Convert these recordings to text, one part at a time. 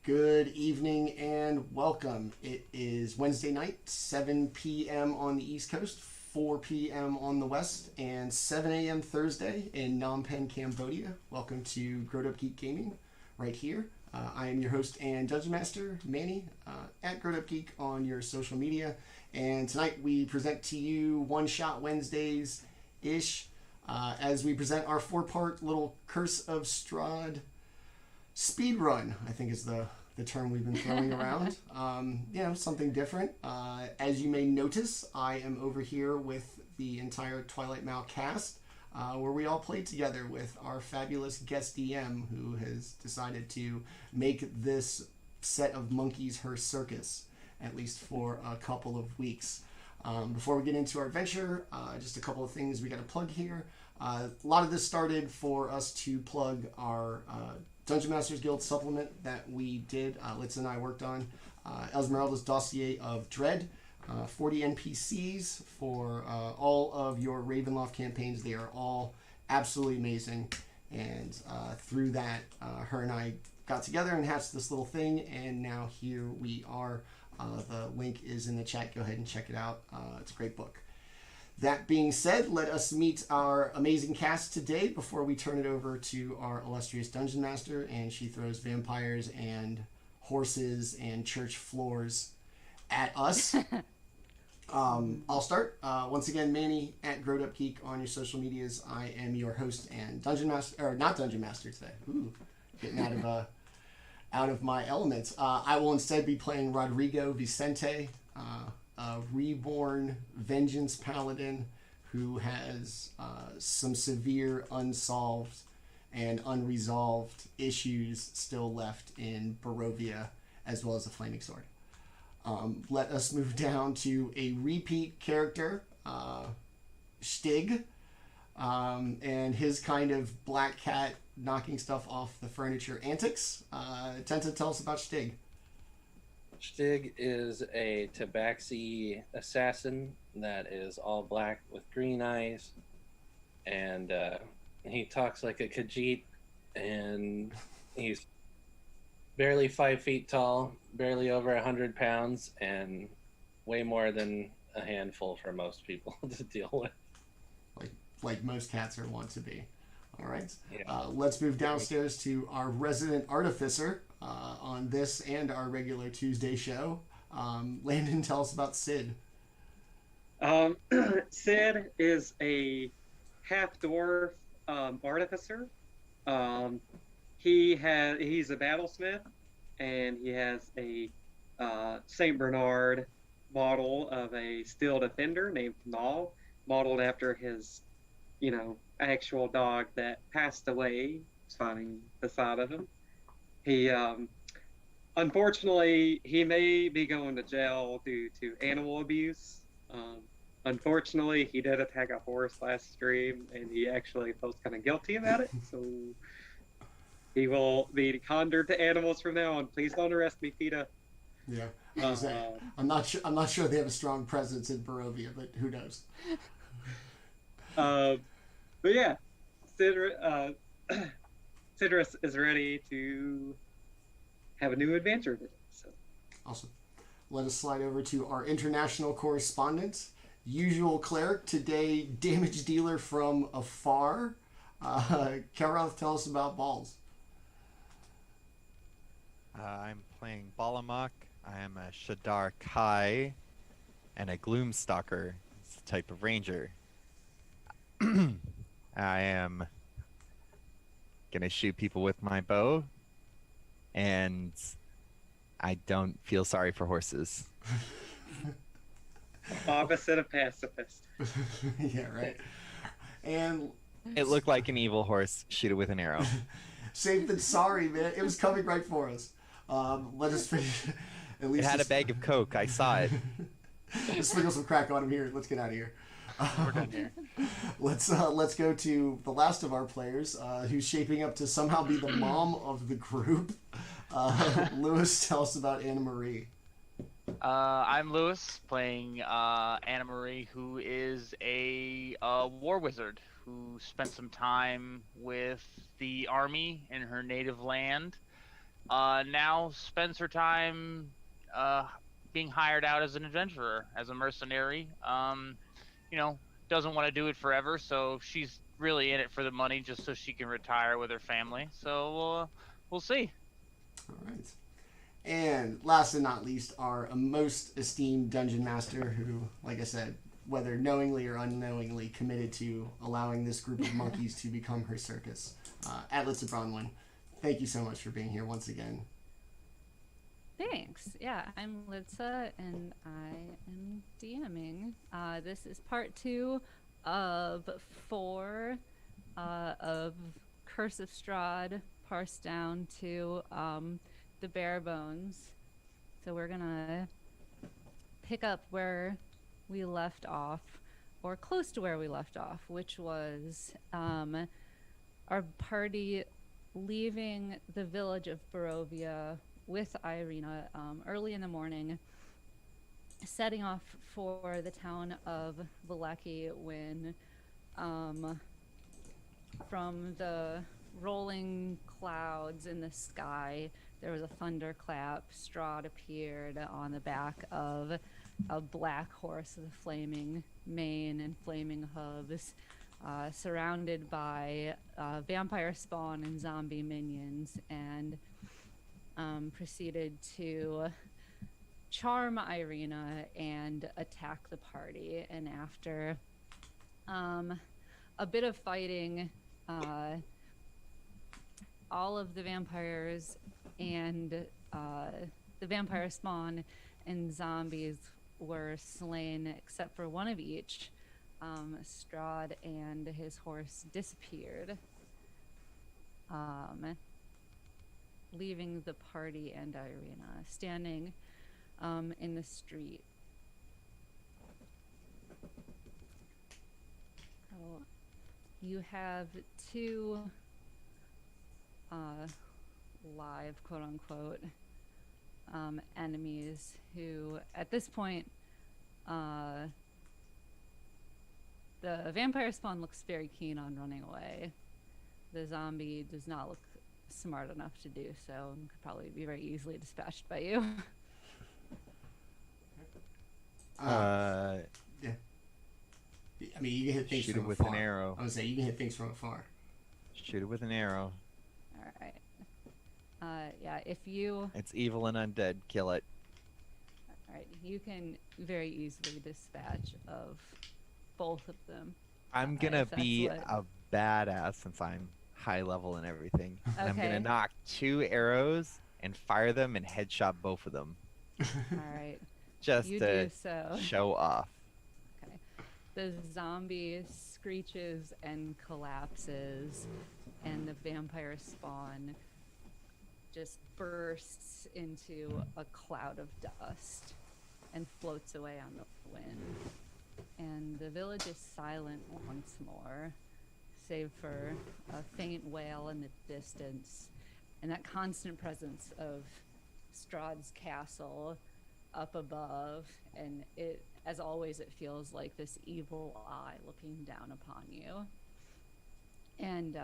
Good evening and welcome. It is Wednesday night, 7 p.m. on the East Coast, 4 p.m. on the West, and 7 a.m. Thursday in Phnom Penh, Cambodia. Welcome to GrowedUpGeek Gaming right here. I am your host and Dungeon Master, Manny, at GrowedUpGeek on your social media. And tonight we present to you One Shot Wednesdays-ish as we present our four-part little Curse of Strahd speed run, I think is the term we've been throwing around. Something different. As you may notice, I am over here with the entire Twilight Mount cast, where we all played together with our fabulous guest DM, who has decided to make this set of monkeys her circus, at least for a couple of weeks. Before we get into our adventure, just a couple of things we got to plug here. A lot of this started for us to plug our Dungeon Masters Guild supplement that we did. Litza and I worked on Esmeralda's Dossier of Dread. 40 NPCs for all of your Ravenloft campaigns. They are all absolutely amazing. And through that, her and I got together and hatched this little thing. And now here we are. The link is in the chat. Go ahead and check it out. It's a great book. That being said, let us meet our amazing cast today before we turn it over to our illustrious Dungeon Master, and she throws vampires and horses and church floors at us. I'll start. Once again, Manny at GrowedUpGeek on your social medias. I am your host and Dungeon Master, or not Dungeon Master today. Ooh, getting out of my elements. I will instead be playing Roderigo Vicente, a reborn vengeance paladin who has some severe unsolved and unresolved issues still left in Barovia, as well as a flaming sword. Let us move down to a repeat character, Shtigg, and his kind of black cat knocking stuff off the furniture antics. Tenta, tell us about Shtigg. Shtigg is a tabaxi assassin that is all black with green eyes, and he talks like a Khajiit, and he's barely 5 feet tall, barely over 100 pounds, and way more than a handful for most people to deal with. Like most cats are wont to be. All right. Yeah. Let's move downstairs to our resident artificer on this and our regular Tuesday show. Landon, tell us about Sid. Sid is a half-dwarf artificer. He's a battlesmith, and he has a Saint Bernard model of a steel defender named Nall, modeled after his, actual dog that passed away spawning beside of him. He, unfortunately, he may be going to jail due to animal abuse. Unfortunately, he did attack a horse last stream, and he actually feels kind of guilty about it. So he will be conjured to animals from now on. Please don't arrest me, PETA. Yeah, I'm not sure they have a strong presence in Barovia, but who knows? But yeah, Citrus is ready to have a new adventure today. So awesome. Let us slide over to our international correspondent, usual cleric, today damage dealer from afar. Karoth, tell us about Balls. I'm playing Balamok. I am a Shadar Kai and a Gloomstalker. It's a type of ranger. I am gonna shoot people with my bow, and I don't feel sorry for horses. opposite of pacifist. Yeah, right. And it looked like an evil horse. Shoot it with an arrow. Safe than sorry, man. It was coming right for us. Let us finish. At least it had a bag of Coke. I saw it. Let's sprinkle some crack on him here. Let's get out of here. We're done here. Let's go to the last of our players, who's shaping up to somehow be the mom of the group. Lewis, tell us about Anna Marie. I'm Lewis, playing Anna Marie, who is a war wizard who spent some time with the army in her native land now spends her time being hired out as an adventurer, as a mercenary. You know, doesn't want to do it forever, so she's really in it for the money, just so she can retire with her family. So we'll see. All right. And last and not least, our most esteemed dungeon master, who, like I said, whether knowingly or unknowingly, committed to allowing this group of monkeys to become her circus. At Litza Bronwyn, thank you so much for being here once again. Thanks. Yeah, I'm Litza, and I am DMing. This is part 2 of 4 of Curse of Strahd, parsed down to the bare bones. So we're gonna pick up where we left off, or close to where we left off, which was our party leaving the village of Barovia with Irina early in the morning, setting off for the town of Vilaki when from the rolling clouds in the sky there was a thunderclap. Strahd appeared on the back of a black horse with a flaming mane and flaming hooves, surrounded by vampire spawn and zombie minions, and proceeded to charm Irina and attack the party. And after a bit of fighting, all of the vampires and the vampire spawn and zombies were slain except for one of each. Strahd and his horse disappeared, leaving the party and Irina standing in the street. So you have 2 live, quote unquote, enemies who, at this point, the vampire spawn looks very keen on running away. The zombie does not look smart enough to do so, and could probably be very easily dispatched by you. Yeah. I mean, you can hit things Shoot from it with afar. an arrow. I would say you can hit things from afar. Shoot it with an arrow. All right. Yeah, if you... It's evil and undead. Kill it. All right, you can very easily dispatch of both of them. I'm gonna if that's be what- a badass since I'm high level and everything. And I'm Okay. gonna knock 2 arrows and fire them and headshot both of them. All right, Just you to do so. show off. Okay. The zombie screeches and collapses, and the vampire spawn just bursts into a cloud of dust and floats away on the wind. And the village is silent once more, save for a faint wail in the distance and that constant presence of Strahd's castle up above. And it, as always, it feels like this evil eye looking down upon you. And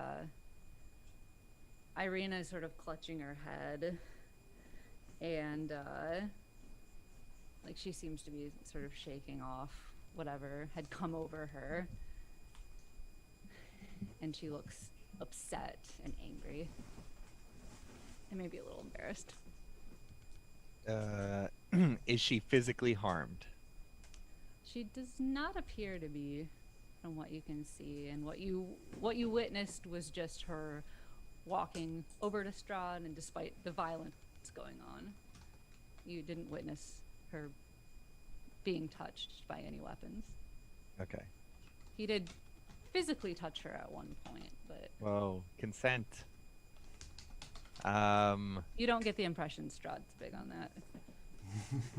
Irina is sort of clutching her head, and like she seems to be sort of shaking off whatever had come over her, and she looks upset and angry and maybe a little embarrassed. Is she physically harmed? She does not appear to be, from what you can see, and what you witnessed was just her walking over to Strahd, and despite the violence going on, you didn't witness her being touched by any weapons. Okay. He did physically touch her at one point, but Whoa. Consent. you don't get the impression Strahd's big on that.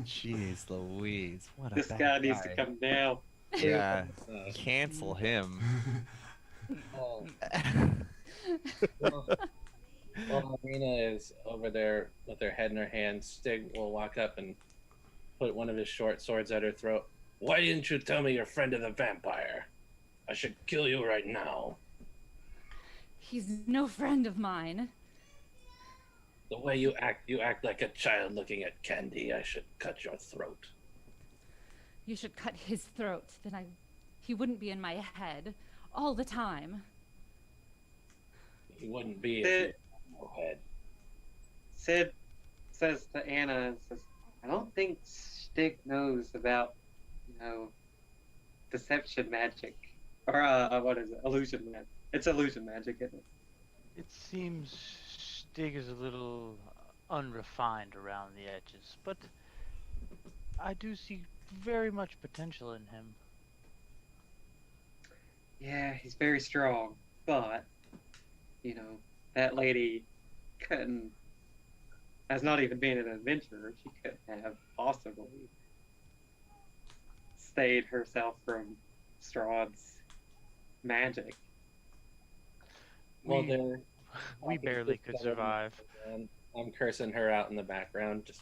Jeez Louise. What a This bad guy needs to come down. Yeah. Cancel him. Well, while Irina is over there with her head in her hands, Shtigg will walk up and put one of his short swords at her throat. Why didn't you tell me you're a friend of the vampire? I should kill you right now. He's no friend of mine. The way you act like a child looking at candy. I should cut your throat. You should cut his throat. He wouldn't be in my head all the time. He wouldn't be if he had no head. Sid says to Anna, says, I don't think Shtigg knows about, deception magic. Or, what is it? Illusion magic. It's illusion magic, isn't it? It seems Shtigg is a little unrefined around the edges, but I do see very much potential in him. Yeah, he's very strong, but, that lady has not even been an adventurer, she couldn't have possibly stayed herself from Strahd's magic. Well, then We barely could survive. I'm cursing her out in the background. Just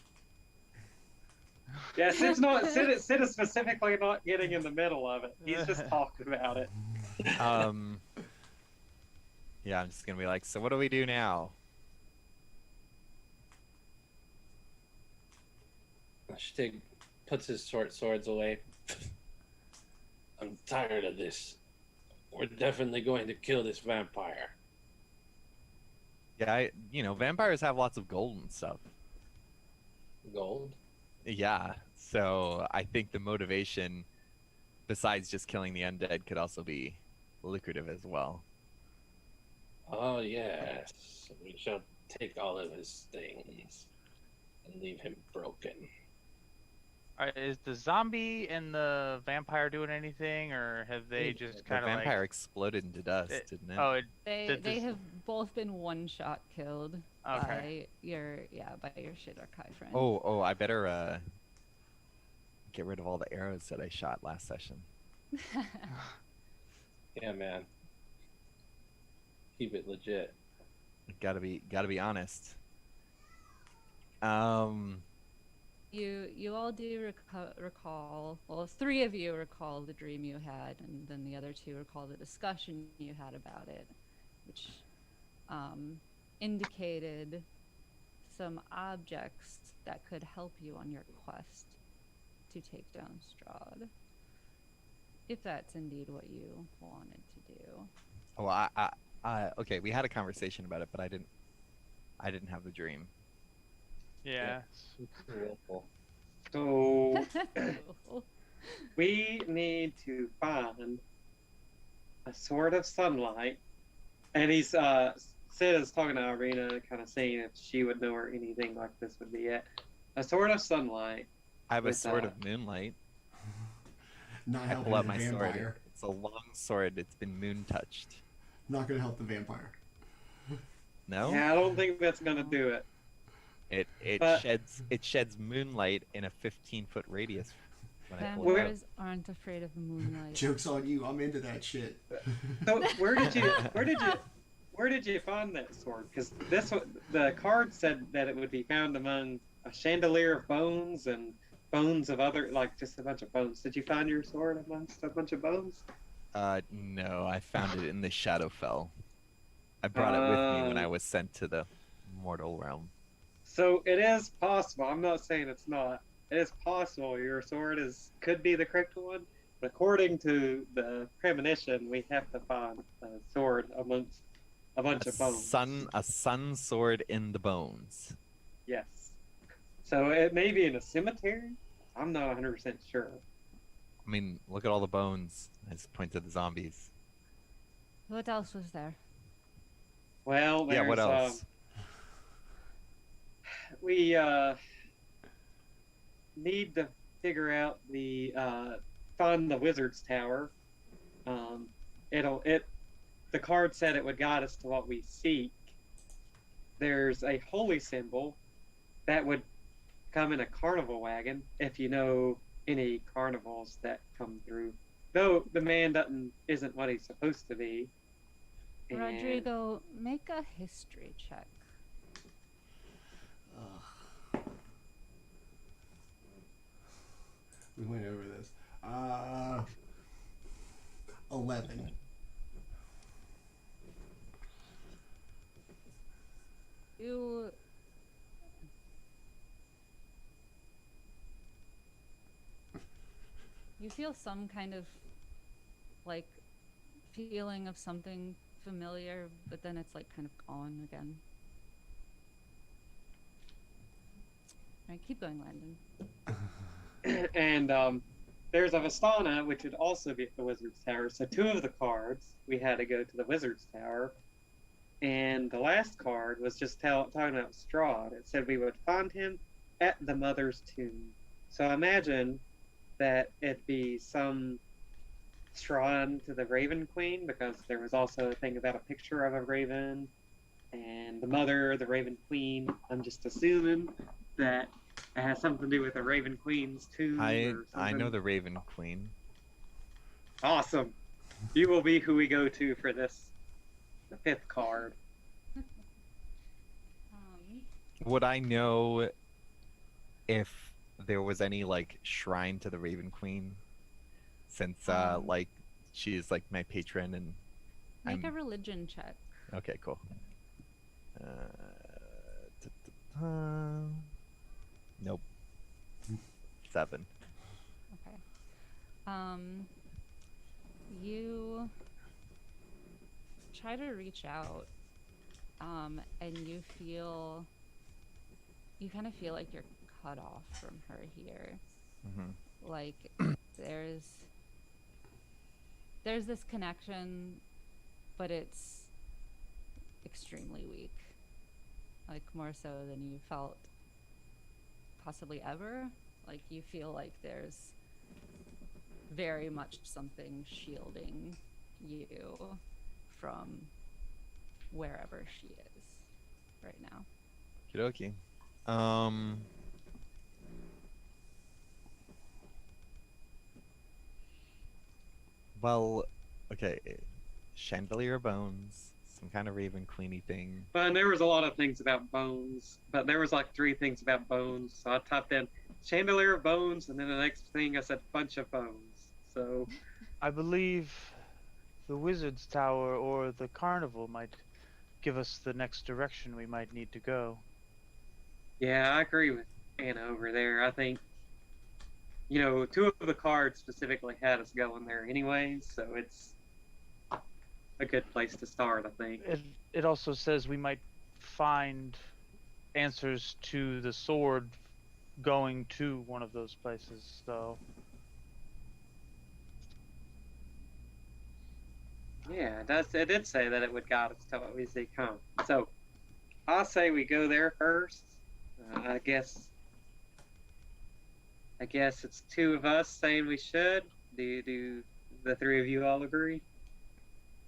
Yeah, Sid is specifically not getting in the middle of it. He's just talking about it. Yeah, I'm just gonna be like, so what do we do now? Shtigg puts his short swords away. I'm tired of this. We're definitely going to kill this vampire. Yeah, vampires have lots of gold and stuff. Gold? Yeah, so I think the motivation, besides just killing the undead, could also be lucrative as well. Oh, yes. We shall take all of his things and leave him broken. Is the zombie and the vampire doing anything, or have they just kind of The vampire exploded into dust, didn't it? Oh, They have both been one-shot killed okay. by your shit archive friend. Oh, I better get rid of all the arrows that I shot last session. Yeah, man. Keep it legit. Gotta be honest. You all do recall, well, 3 of you recall the dream you had, and then the other 2 recall the discussion you had about it, which indicated some objects that could help you on your quest to take down Strahd, if that's indeed what you wanted to do. Oh, okay, we had a conversation about it, but I didn't have the dream. Yeah. So we need to find a sword of sunlight, and he's Sid is talking to Irina, kind of saying if she would know where anything like this would be at. A sword of sunlight. I have a With, sword of moonlight. Not I helping pull out the my vampire. sword. It's a long sword. It's been moon touched. Not gonna help the vampire. No? Yeah, I don't think that's gonna do it. It sheds moonlight in a 15-foot radius. When I pull it out. Vampires aren't afraid of moonlight. Joke's on you. I'm into that shit. So where did you find that sword? Because the card said that it would be found among a chandelier of bones and bones of other, like just a bunch of bones. Did you find your sword amongst a bunch of bones? No, I found it in the Shadowfell. I brought it with me when I was sent to the mortal realm. So it is possible. I'm not saying it's not. It is possible your sword could be the correct one, but according to the premonition, we have to find a sword amongst a bunch of bones. A sun sword in the bones. Yes. So it may be in a cemetery. I'm not 100% sure. I mean, look at all the bones. I just point to the zombies. What else was there? Well, there's, Yeah, what else? We need to figure out find the wizard's tower. The card said it would guide us to what we seek. There's a holy symbol that would come in a carnival wagon, if you know any carnivals that come through. Though the man isn't what he's supposed to be. And Roderigo, make a history check. We went over this. 11. You You feel some kind of like feeling of something familiar, but then it's like kind of gone again. All right, keep going, Landon. And there's a Vistana, which would also be at the Wizard's Tower. So 2 of the cards, we had to go to the Wizard's Tower. And the last card was just talking about Strahd. It said we would find him at the Mother's Tomb. So I imagine that it'd be some shrine to the Raven Queen, because there was also a thing about a picture of a raven and the mother, the Raven Queen. I'm just assuming that it has something to do with the Raven Queen's tomb. I know the Raven Queen. Awesome. You will be who we go to for this, the 5th card. Would I know if there was any like shrine to the Raven Queen? Since like she's like my patron and Make a religion check. Okay, cool. Nope. 7. Okay. You try to reach out, and you kind of feel like you're cut off from her here. Mm-hmm. Like there's this connection, but it's extremely weak. Like more so than you felt possibly ever. Like you feel like there's very much something shielding you from wherever she is right now. Okie dokie. Well, okay. Chandelier bones, some kind of Raven Queenie thing. But there was a lot of things about bones, but there was like 3 things about bones. So I typed in chandelier of bones, and then the next thing I said bunch of bones. So I believe the Wizard's Tower or the Carnival might give us the next direction we might need to go. yeah, I agree with Anna over there. I think, 2 of the cards specifically had us going there anyways, so it's a good place to start, I think. It also says we might find answers to the sword going to one of those places, so... Yeah, it did say that it would guide us to what we see come. So, I'll say we go there first. I guess it's 2 of us saying we should. Do the 3 of you all agree?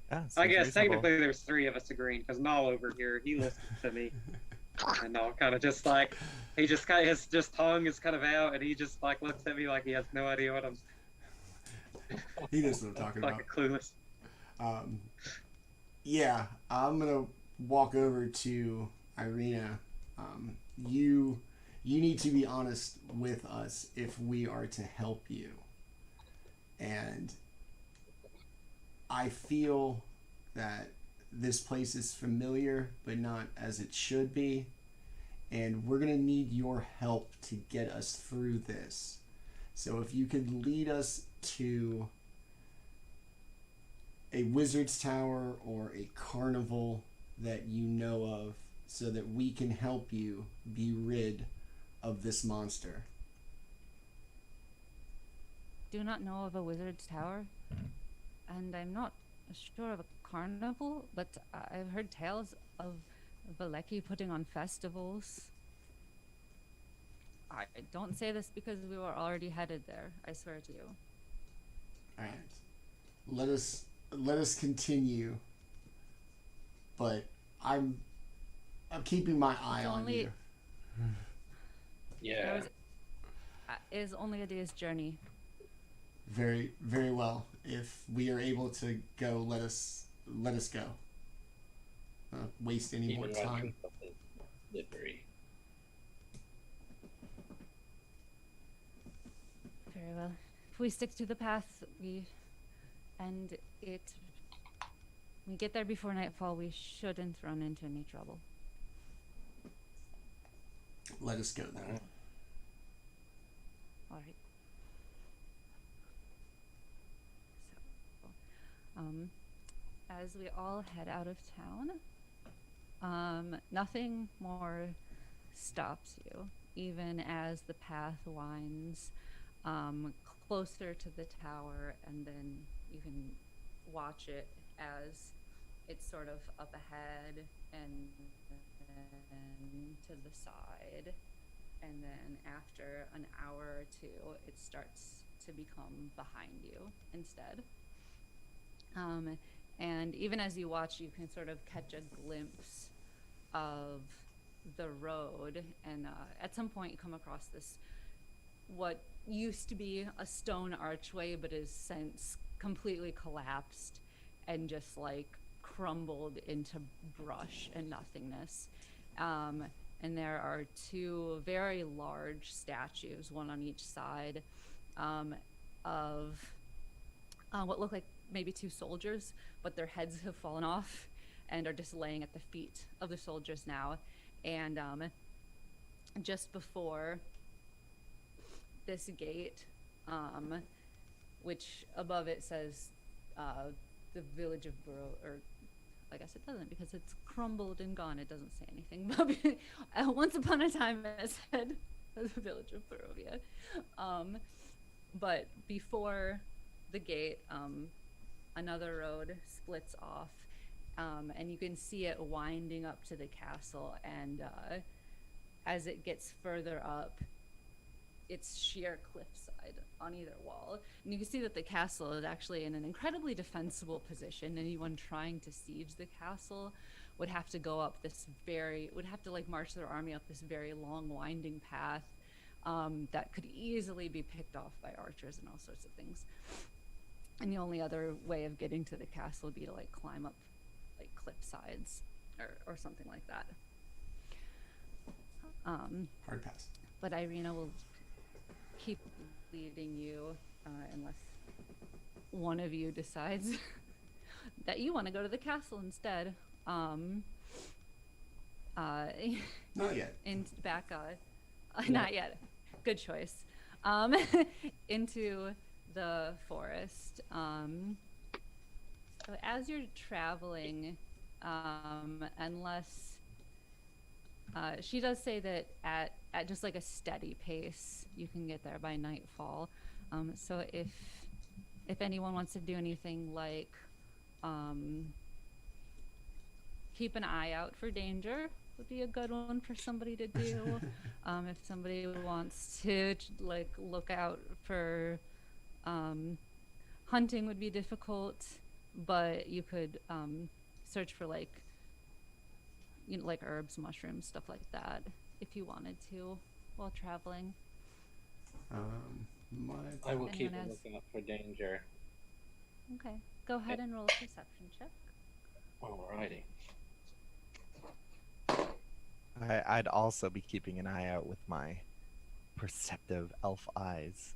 Yeah, I guess reasonable. technically there's 3 of us agreeing, because Null over here, he listened to me. And Null kind of just like, he just kind of, his just tongue is kind of out, and he just like looks at me like he has no idea what I'm saying. He knows what I'm talking like about. a clueless. Yeah, I'm gonna walk over to Irina. You need to be honest with us if we are to help you. And I feel that this place is familiar, but not as it should be. And we're gonna need your help to get us through this. So if you could lead us to a Wizard's Tower or a carnival that you know of, so that we can help you be rid of this monster. Do not know of a Wizard's Tower, and I'm not sure of a carnival, but I've heard tales of Vilaki putting on festivals. I don't say this because we were already headed there, I swear to you. Alright. Let us continue. But I'm keeping my eye on you. Yeah. It is only a day's journey. Very, very well. If we are able to go, let us go. Not waste any more Even time. Very well. If we stick to the path, we get there before nightfall, we shouldn't run into any trouble. Let us go then. All right. as we all head out of town, nothing more stops you, even as the path winds closer to the tower, and then you can watch it as it's sort of up ahead and then to the side, and then after an hour or two it starts to become behind you instead. And even as you watch, you can sort of catch a glimpse of the road, and at some point you come across this, what used to be a stone archway but is since completely collapsed and just like crumbled into brush and nothingness. And there are two very large statues, one on each side, of what look like maybe two soldiers, but their heads have fallen off and are just laying at the feet of the soldiers now. And just before this gate, which above it says the village of or I guess it doesn't because it's crumbled and gone. It doesn't say anything. But once upon a time it said the village of Barovia. But before the gate, another road splits off, and you can see it winding up to the castle. And as it gets further up, it's sheer cliffside on either wall, and you can see that the castle is actually in an incredibly defensible position. Anyone trying to siege the castle would have to go up this would have to like march their army up this very long winding path that could easily be picked off by archers and all sorts of things. And the only other way of getting to the castle would be to like climb up like cliff sides or something like that. Hard pass. But Irina will keep leading you unless one of you decides that you want to go to the castle instead. Not yet. Not yet. Good choice. Into the forest. So as you're traveling, unless she does say that at just like a steady pace, you can get there by nightfall. So if anyone wants to do anything like keep an eye out for danger would be a good one for somebody to do. If somebody wants to like look out for hunting would be difficult, but you could search for like like herbs, mushrooms, stuff like that if you wanted to while traveling. I will keep a lookout for danger. Okay, go ahead and roll a perception check. Alrighty. I'd also be keeping an eye out with my perceptive elf eyes.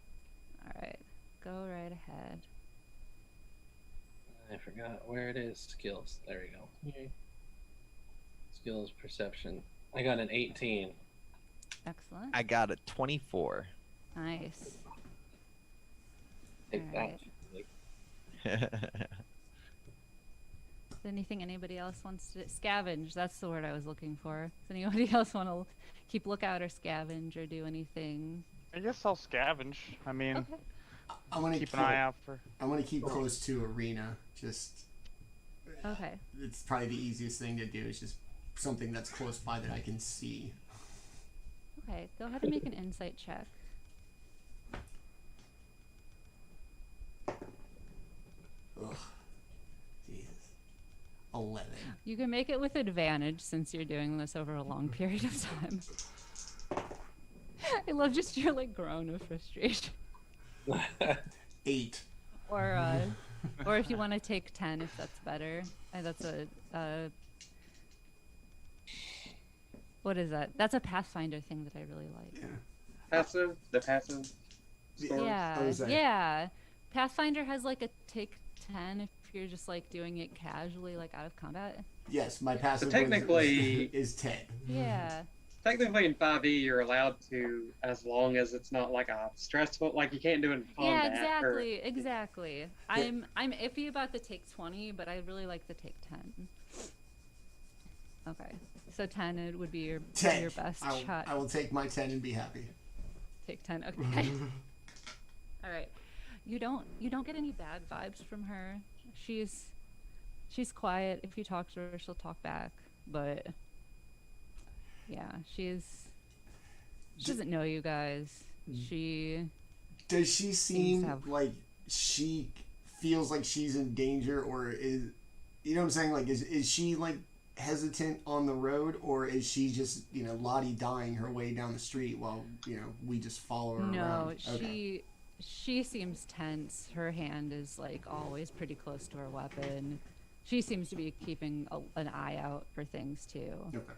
All right, go right ahead. I forgot where it is. Skills. There we go. Yay. Skills, perception. I got an 18. Excellent. I got a 24. Nice. Take Alright. that. Is anything anybody else wants to scavenge? That's the word I was looking for. Does anybody else want to keep lookout or scavenge or do anything? I guess I'll scavenge. I mean, Okay. I want to keep an eye out for. I want to keep close to Irina. Just Okay. it's probably the easiest thing to do. Is just something that's close by that I can see. Okay. Go ahead and make an insight check. Ugh. Jesus. 11. You can make it with advantage since you're doing this over a long period of time. I love just your like groan of frustration. 8. Or if you want to take 10, if that's better. That's a what is that? That's a Pathfinder thing that I really like. Yeah. Passive, the passive. Score. Yeah, Oh, is that- yeah. Pathfinder has like a take 10 if you're just like doing it casually, like out of combat. Yes, my passive technically- is 10. Yeah. technically in 5e you're allowed to, as long as it's not like a stressful, like you can't do it in Yeah, combat. exactly. I'm iffy about the take 20, but I really like the take 10. Okay, so 10 it would be your 10. best shot. I will take my 10 and be happy. Take 10. Okay. All right. You don't get any bad vibes from her. She's quiet. If you talk to her, she'll talk back. But yeah, she doesn't know you guys. Does she seem like she feels like she's in danger, or is, you know what I'm saying? Like, is she like hesitant on the road, or is she just, you know, Lottie-dying her way down the street while, you know, we just follow her around? No, Okay. she seems tense. Her hand is like always pretty close to her weapon. She seems to be keeping an eye out for things too. Okay.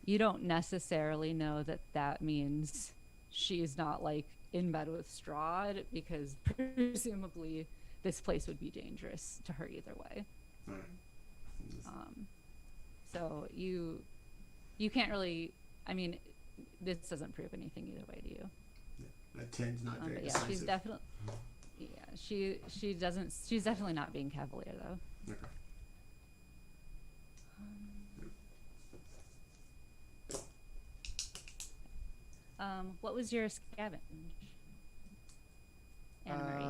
You don't necessarily know that means she's not like in bed with Strahd, because presumably this place would be dangerous to her either way. All right. So you can't really. I mean, this doesn't prove anything either way to you. That 10's not very But yeah, decisive. she's definitely. Yeah, she doesn't. She's definitely not being cavalier though. Okay. What was your scavenge? Anne-Marie?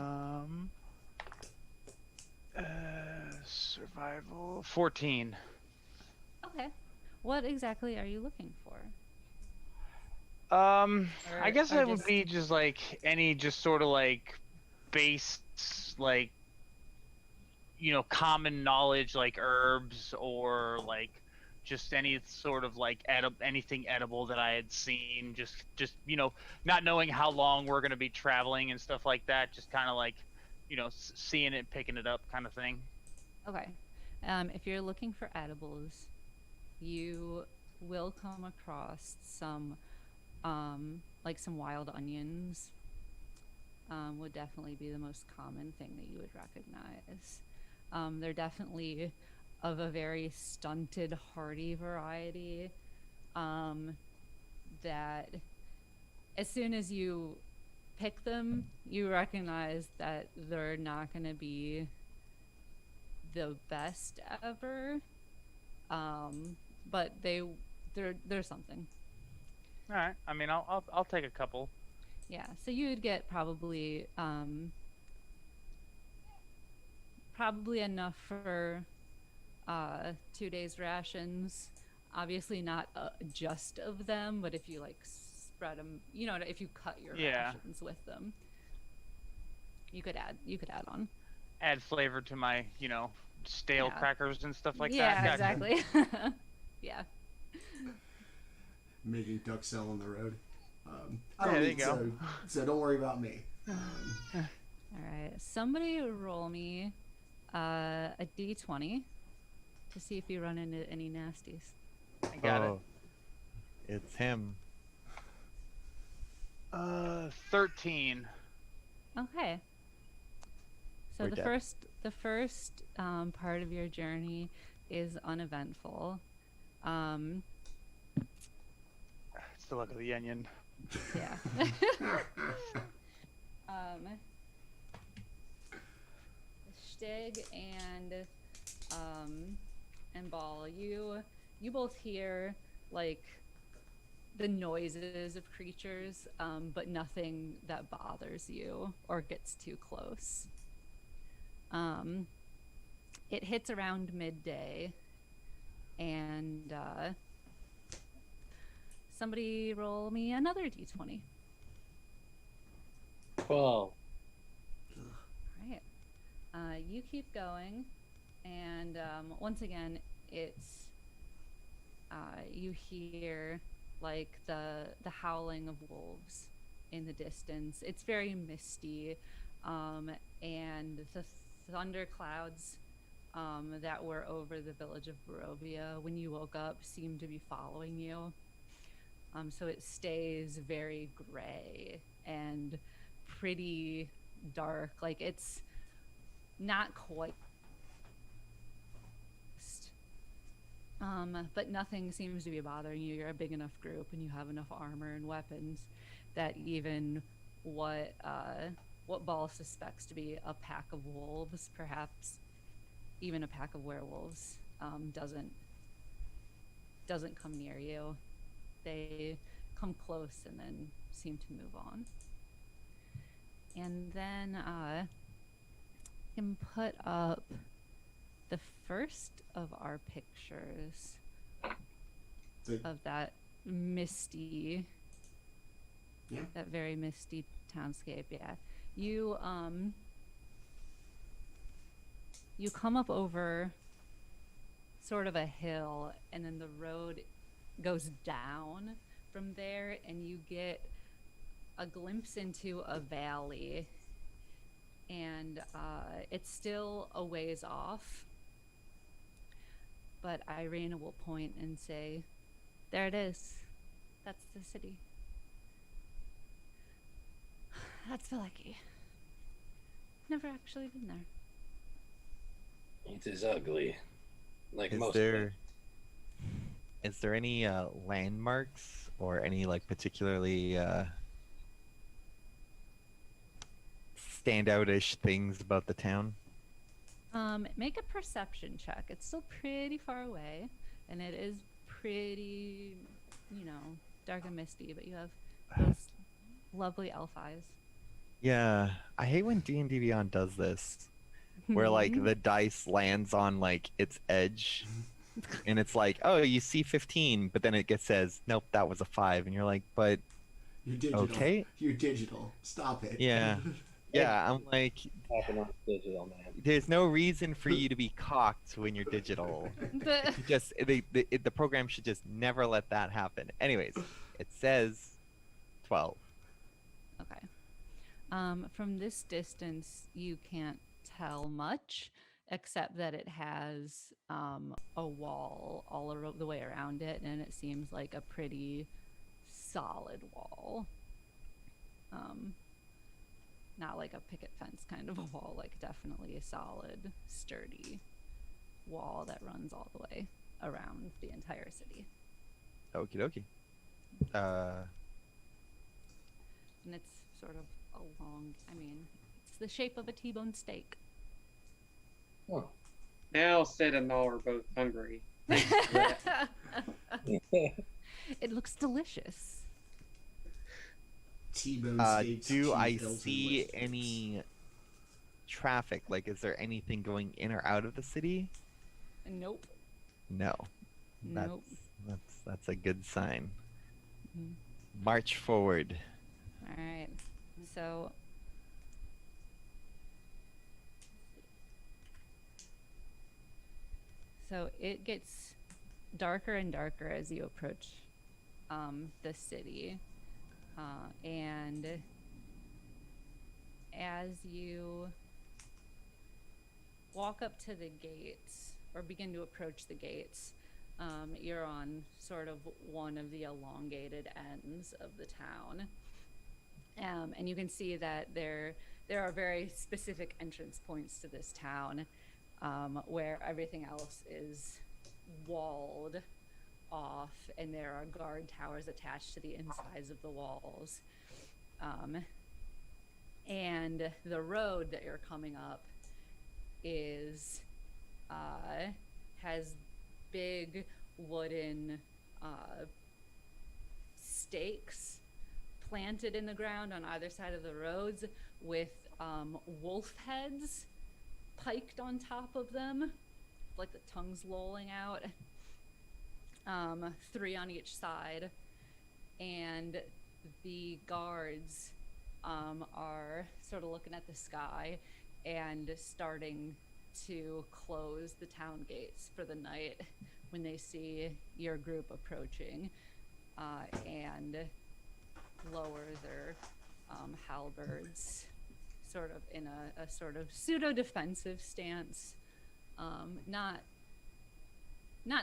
Survival 14. Okay. What exactly are you looking for? I guess or it would just- be just like any just sort of like base, like, you know, common knowledge, like herbs, or like just any sort of like anything edible that I had seen. Just you know, not knowing how long we're gonna be traveling and stuff like that. Just kind of like, you know, seeing it, picking it up, kind of thing. Okay. If you're looking for edibles, you will come across some, like some wild onions. Would definitely be the most common thing that you would recognize. They're definitely of a very stunted, hardy variety. That as soon as you pick them, you recognize that they're not going to be the best ever, but they're something. All right. I mean, I'll take a couple. Yeah, so you would get probably enough for 2 days rations. Obviously not just of them, but if you like spread them, you know, if you cut your rations with them, you could add on. Add flavor to my, you know, stale crackers and stuff like that. Yeah, Gotcha. exactly. Yeah. Making duck sell on the road. There you go. So don't worry about me. All right, somebody roll me a d20 to see if you run into any nasties. I got it. It's him. 13. Okay. So We're the dead. first part of your journey is uneventful. It's the luck of the onion. Yeah. Shtigg and Baul, you both hear like the noises of creatures, but nothing that bothers you or gets too close. It hits around midday, and somebody roll me another d20. 12. Right. You keep going, and once again, it's you hear like the howling of wolves in the distance. It's very misty, and the thunderclouds that were over the village of Barovia when you woke up seem to be following you. So it stays very gray and pretty dark. Like it's not quite. But nothing seems to be bothering you. You're a big enough group, and you have enough armor and weapons that even what Baul suspects to be a pack of wolves, perhaps even a pack of werewolves, doesn't come near you. They come close and then seem to move on. And then I can put up the first of our pictures of that misty, that very misty townscape. Yeah, you come up over sort of a hill, and then the road goes down from there, and you get a glimpse into a valley, and it's still a ways off, but Irina will point and say, there it is. That's the city. That's Vilaki. Never actually been there. It is ugly. Like Is most there any landmarks or any like particularly standout-ish things about the town? Make a perception check. It's still pretty far away, and it is pretty, dark and misty, but you have those lovely elf eyes. Yeah, I hate when D&D Beyond does this, where like the dice lands on like its edge, and it's like, oh, you see 15, but then it says, nope, that was a 5, and you're like, but You're digital. okay, You're digital. Stop it. yeah, yeah. I'm like, happened on digital, man. there's no reason for you to be cocked when you're digital. Just the program should just never let that happen. Anyways, it says 12. Okay. From this distance, you can't tell much, except that it has a wall all the way around it, and it seems like a pretty solid wall. Not like a picket fence kind of a wall, like definitely a solid, sturdy wall that runs all the way around the entire city. Okie dokie. And it's sort of it's the shape of a T-bone steak. Oh. Now Sid and Null are both hungry. It looks delicious. T-bone steaks. Do I cheese, Hilton see oysters. any traffic? Like, is there anything going in or out of the city? Nope. No. Nope. That's a good sign. Mhm. March forward. All right. So it gets darker and darker as you approach the city, and as you walk up to the gates or begin to approach the gates, you're on sort of one of the elongated ends of the town. And you can see that there are very specific entrance points to this town, where everything else is walled off, and there are guard towers attached to the insides of the walls. And the road that you're coming up has big wooden stakes planted in the ground on either side of the roads, with wolf heads piked on top of them, like the tongues lolling out, 3 on each side. And the guards are sort of looking at the sky and starting to close the town gates for the night when they see your group approaching, and lower their halberds sort of in a sort of pseudo-defensive stance, not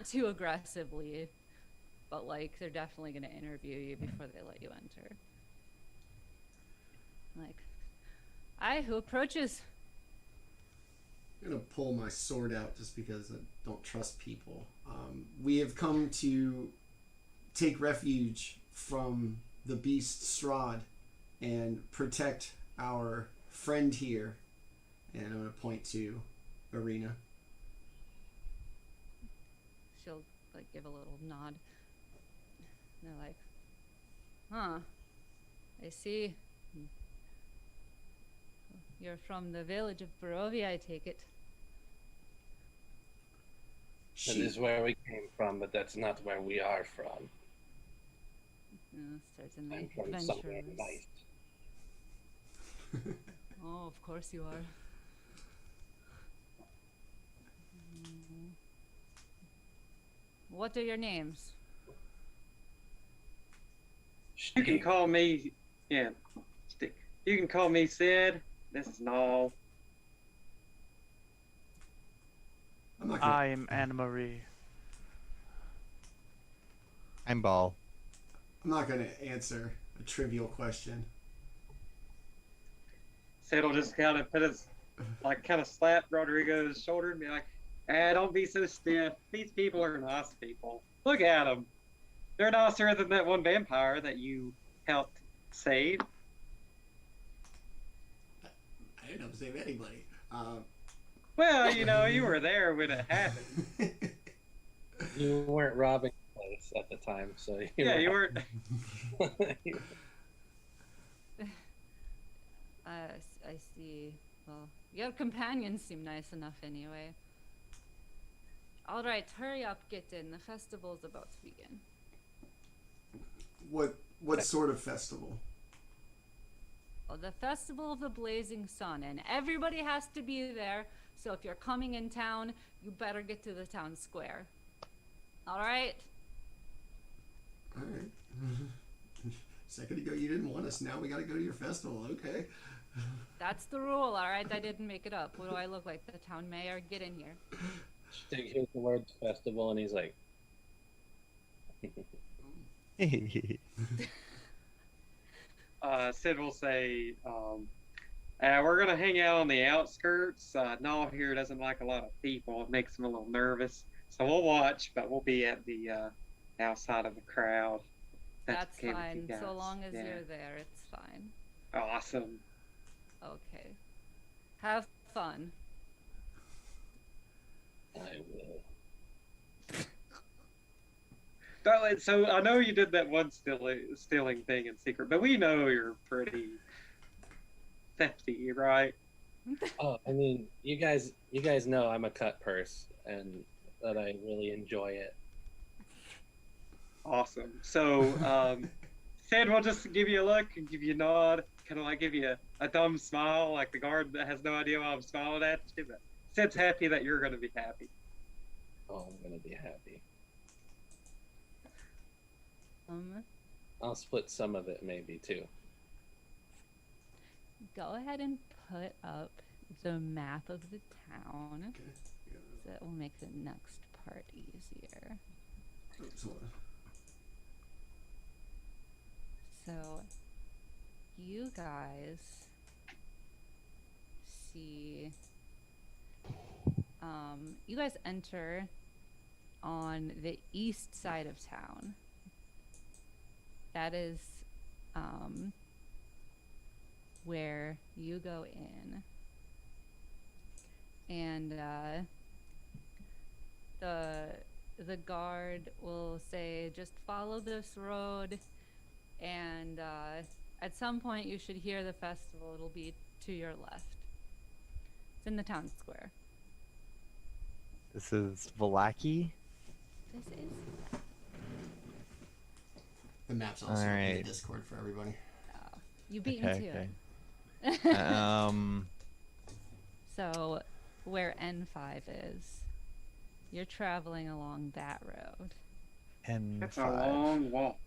too aggressively, but like they're definitely going to interview you before they let you enter. Like, "Aye, who approaches?" I'm gonna pull my sword out just because I don't trust people. We have come to take refuge from the beast Strahd and protect our friend here. And I'm gonna point to Irina. She'll like give a little nod. And they're like, huh, I see. You're from the village of Barovia, I take it. That is where we came from, but that's not where we are from. Certainly. I'm from somewhere Adventurers. nice. Oh, of course you are. What are your names? You can Shtigg. call me, yeah, Stick. You can call me Sid. This is Null. I'm not gonna, I'm Anna Marie. I'm Baul. I'm not gonna answer a trivial question. Sid will just kind of put his, like, kind of slap Roderigo's shoulder and be like, don't be so stiff. These people are nice people. Look at them. They're nicer than that one vampire that you helped save. I didn't have to save anybody. Well, you know, you were there when it happened. You weren't robbing the place at the time, so You weren't. I see. Well, your companions seem nice enough anyway. All right, hurry up, get in. The festival's about to begin. What sort of festival? Well, the Festival of the Blazing Sun, and everybody has to be there. So if you're coming in town, you better get to the town square. All right? All right. A second ago you didn't want us. Now we got to go to your festival. Okay. That's the rule, all right? I didn't make it up. What do I look like, the town mayor? Get in here. Shtigg hears the words festival and he's like, Sid will say, we're going to hang out on the outskirts. Null here doesn't like a lot of people. It makes him a little nervous. So we'll watch, but we'll be at the outside of the crowd. That's okay with fine. you guys. So long as Yeah. you're there, it's fine. Awesome. Okay. Have fun. I will. So I know you did that one stealing thing in secret, but we know you're pretty thefty, right? Oh, I mean, you guys know I'm a cut purse and that I really enjoy it. Awesome. So Sid will just give you a look and give you a nod, kind of like give you a dumb smile, like the guard that has no idea why I'm smiling at you, but Sid's happy that you're going to be happy. Oh, I'm gonna be happy. I'll split some of it maybe too. Go ahead and put up the map of the town. Okay. Yeah. That will make the next part easier. So, you guys see, you guys enter on the east side of town. That is, where you go in. And, the guard will say, just follow this road, and at some point you should hear the festival. It'll be to your left. It's in the town square. This is Vilaki. This is The map's also in Alright. the Discord for everybody. you beat me to Okay. it. So where N5 is, you're traveling along that road. That's a N5. long walk.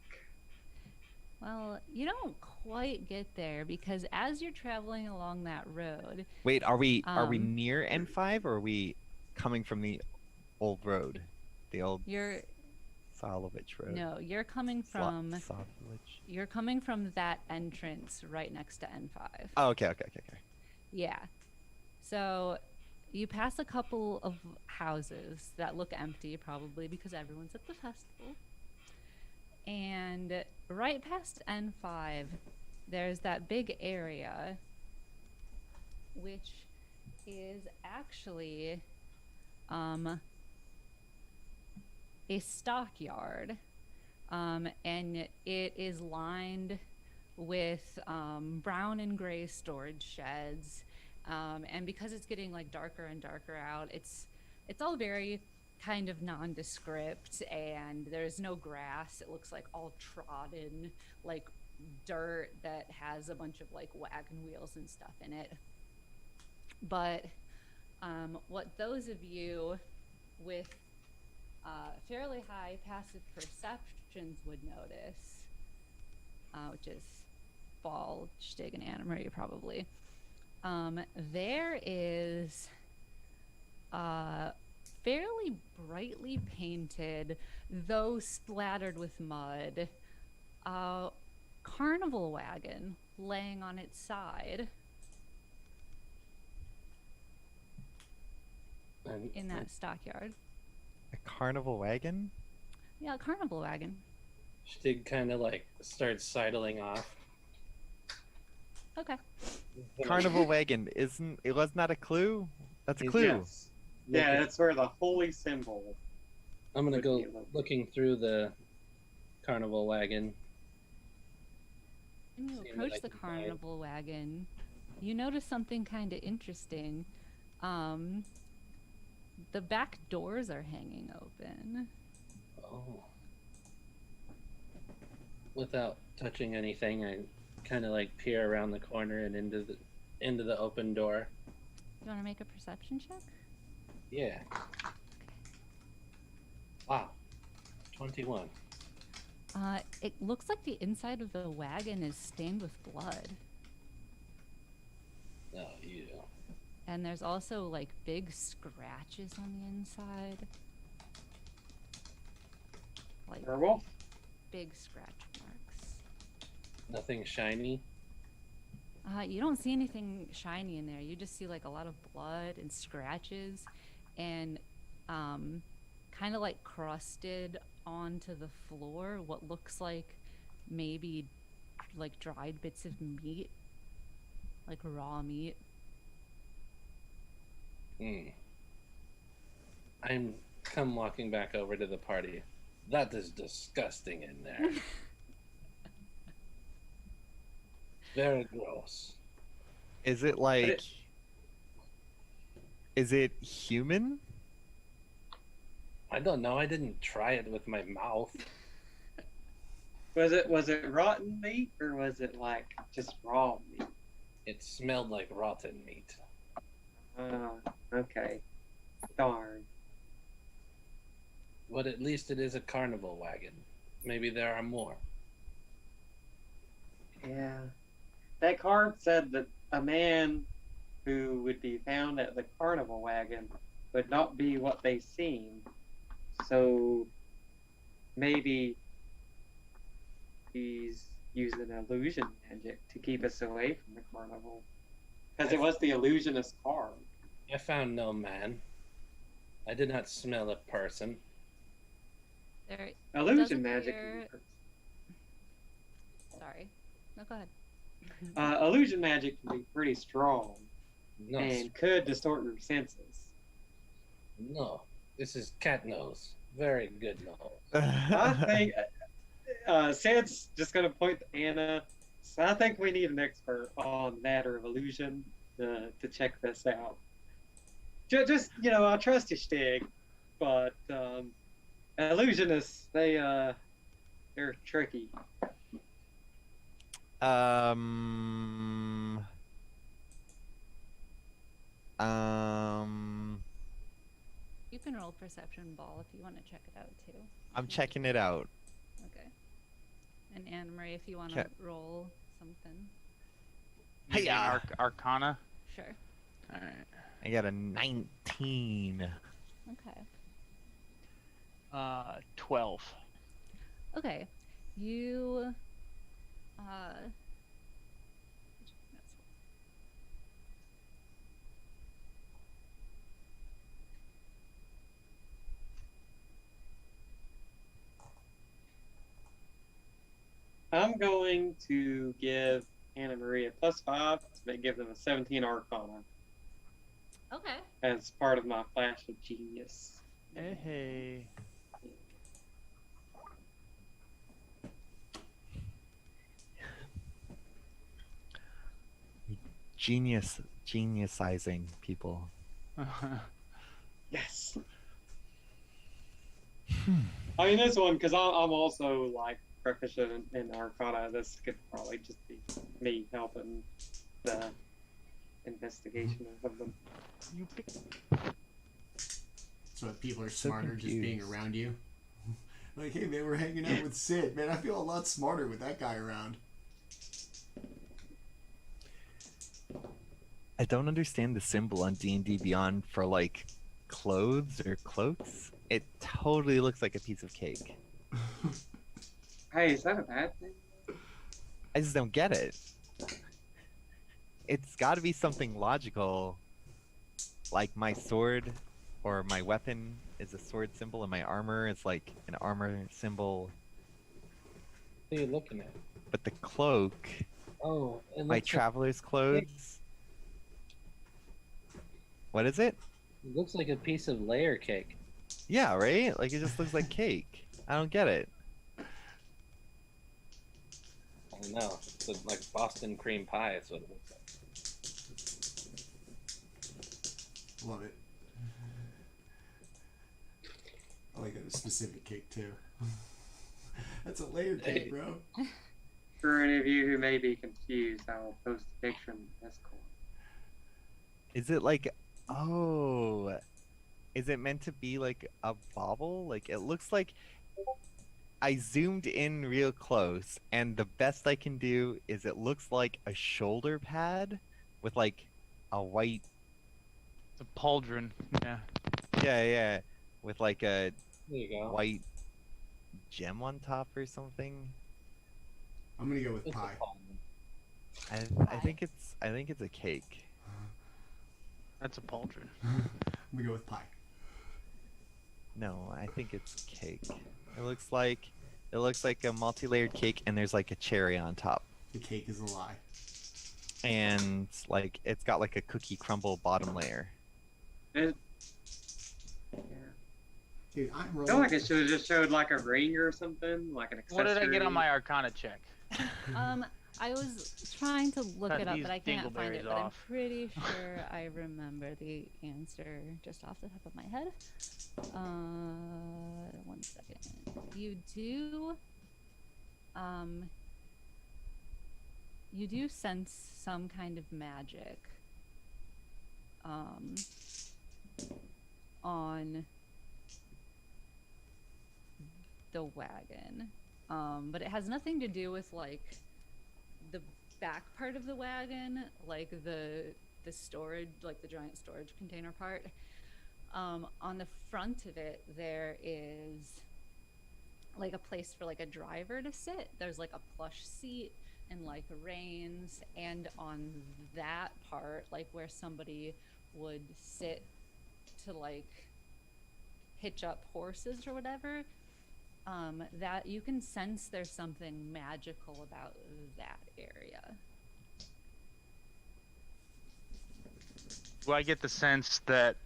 Well, you don't quite get there because as you're traveling along that road, Wait, are we Um, near N5 or are we coming from the old road? The old you're Solovich road. no, you're coming from Solovich. that entrance right next to N5. Oh, okay. Yeah. So you pass a couple of houses that look empty, probably because everyone's at the festival. And right past N5, there's that big area, which is actually a stockyard. And it is lined with brown and gray storage sheds. And because it's getting like darker and darker out, it's all very kind of nondescript, and there's no grass. It looks like all trodden, like dirt that has a bunch of like wagon wheels and stuff in it. But what those of you with fairly high passive perceptions would notice, which is Baul, Shtigg, and Anna Marie probably, there is fairly brightly painted, though splattered with mud, carnival wagon laying on its side in that stockyard. A carnival wagon? Yeah, a carnival wagon. Shtigg kind of like starts sidling off. Okay. Carnival wagon wasn't that a clue? That's a clue. Yes. Yeah, that's where the holy symbol. I'm gonna go looking through the carnival wagon. When you See what approach I the can find. carnival wagon, you notice something kind of interesting. The back doors are hanging open. Oh. Without touching anything, I kind of like peer around the corner and into the open door. You want to make a perception check? Yeah. Wow. 21. It looks like the inside of the wagon is stained with blood. Oh, you. And there's also like big scratches on the inside. Like Werewolf? big scratch marks. Nothing shiny. You don't see anything shiny in there. You just see like a lot of blood and scratches and kind of like crusted onto the floor what looks like maybe like dried bits of meat, like raw meat. I'm come walking back over to the party. That is disgusting in there. Very gross. Is it like... Is it human? I don't know. I didn't try it with my mouth. Was it rotten meat or was it like just raw meat? It smelled like rotten meat. Okay. Darn. But at least it is a carnival wagon. Maybe there are more. Yeah. That card said that a man who would be found at the carnival wagon would not be what they seem. So maybe he's using illusion magic to keep us away from the carnival. Because it was the illusionist card. I found no man. I did not smell a person. There Illusion does magic. appear- Sorry. No, go ahead. Illusion magic can be pretty strong No, and could distort your senses. no. This is cat nose. Very good nose. I think Sid's just going to point to Anna. So I think we need an expert on matter of illusion to check this out. Just I trust you, Shtigg, but illusionists, they're tricky. You can roll perception ball if you want to check it out too. I'm checking it out. Okay. And Anne Marie, if you want to Okay. roll something. Hey, Using Arcana. Sure. All right. I got a 19. Okay. 12. Okay. You I'm going to give Anna Maria +5 to give them a 17 Arcana Okay. as part of my flash of genius. Hey. Geniusizing people. Yes. I mean, this one, because I'm also like proficient in Arcana. This could probably just be me helping the investigation or something. You pick. So if people are So smarter just being confused. around you. Like, hey man, we're hanging out with Sid. Man, I feel a lot smarter with that guy around. I don't understand the symbol on D&D Beyond for like clothes or cloaks. It totally looks like a piece of cake. Hey, is that a bad thing? I just don't get it. It's got to be something logical, like my sword or my weapon is a sword symbol and my armor is like an armor symbol. What are you looking at? But the cloak, Oh, it my looks, traveler's clothes. What is it? it looks like a piece of layer cake. Yeah, right? Like it just looks like cake. I don't get it. I don't know. It's like Boston cream pie. Is what it looks like. Love it. I like a specific cake too. That's a layered cake, bro. For any of you who may be confused, I will post a picture in the Discord. Is it like, oh, is it meant to be like a bauble? Like it looks like I zoomed in real close and the best I can do is it looks like a shoulder pad with like a white, It's a pauldron. Yeah. yeah, with like a There you go. white gem on top or something. I'm gonna go with It's a pie. pauldron. I think it's a cake. That's a pauldron. I'm gonna go with pie. No, I think it's cake. It looks like a multi-layered cake and there's like a cherry on top. The cake is a lie. And like it's got like a cookie crumble bottom layer. It, yeah. Dude, I'm I rolling. feel like it should have just showed like a ring or something, like an accessory. What did I get on my Arcana check? I was trying to look Cut it up, these but I can't find it. dingleberries But I'm off. pretty sure I remember the answer just off the top of my head. 1 second. You do sense some kind of magic on the wagon, but it has nothing to do with like the back part of the wagon, like the storage, like the giant storage container part. On the front of it there is like a place for like a driver to sit. There's like a plush seat and like reins, and on that part, like where somebody would sit to like hitch up horses or whatever, that you can sense there's something magical about that area. Do I get the sense that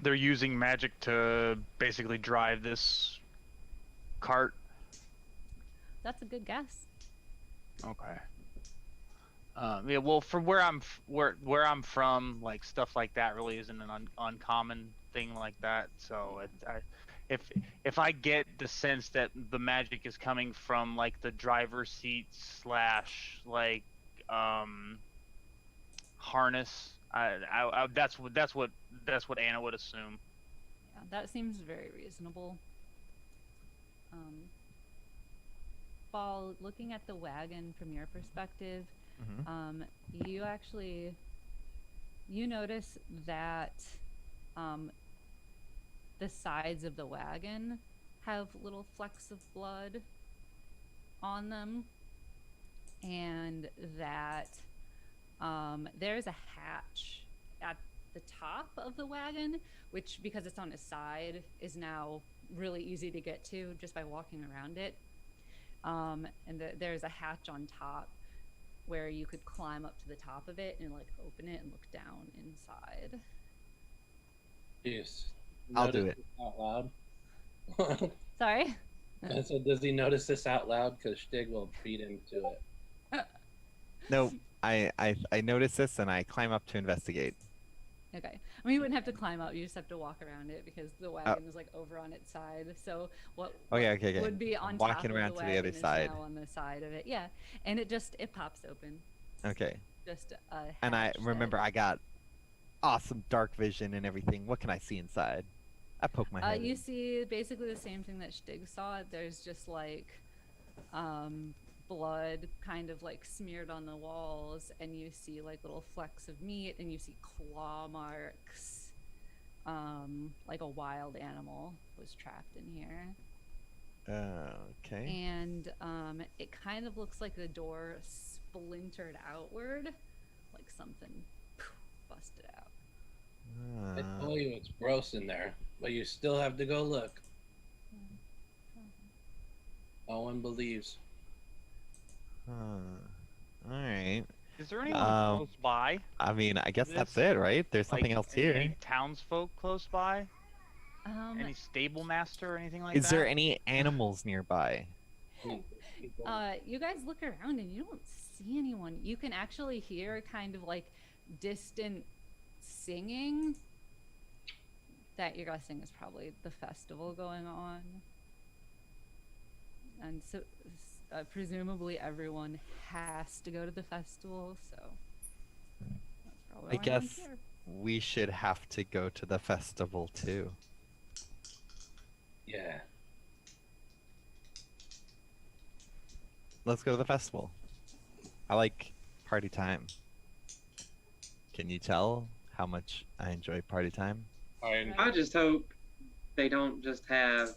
they're using magic to basically drive this cart? That's a good guess. Okay. Yeah. Well, from where I'm from, like stuff like that really isn't an uncommon thing like that. So if I get the sense that the magic is coming from like the driver's seat slash like harness, that's what Anna would assume. Yeah, that seems very reasonable. Baul, looking at the wagon from your perspective, you notice that the sides of the wagon have little flecks of blood on them, and that there's a hatch at the top of the wagon, which, because it's on its side, is now really easy to get to just by walking around it. And there's a hatch on top where you could climb up to the top of it and like open it and look down inside. Yes. I'll do Notice it. this out loud. Sorry. And so does he notice this out loud? Because Shtigg will beat him to it. No, I notice this and I climb up to investigate. Okay. I mean, you wouldn't have to climb up. You just have to walk around it because the wagon is like over on its side. So what Okay. would be on I'm top walking of around the to the wagon other is side. now on the side of it. Yeah. And it pops open. Okay. Just a And I hatch remember that- I got awesome dark vision and everything. What can I see inside? I poke my head. You in. see basically the same thing that Shtigg saw. There's just like blood kind of like smeared on the walls, and you see like little flecks of meat, and you see claw marks. Like a wild animal was trapped in here. Okay. And it kind of looks like the door splintered outward, like something busted out. I told you it's gross in there, but you still have to go look. No one believes. All right. Is there anyone Um, close by? I mean, I guess This- that's it, right? There's nothing Like, else any here. townsfolk close by? Um, Any stable master or anything like Is that? there any animals nearby? you guys look around and you don't see anyone. You can actually hear kind of like distant singing that you're guessing is probably the festival going on. And so presumably everyone has to go to the festival, so that's probably I why no one's guess here. we should have to go to the festival too. Yeah. Let's go to the festival. I like party time. Can you tell how much I enjoy party time? I just hope they don't just have,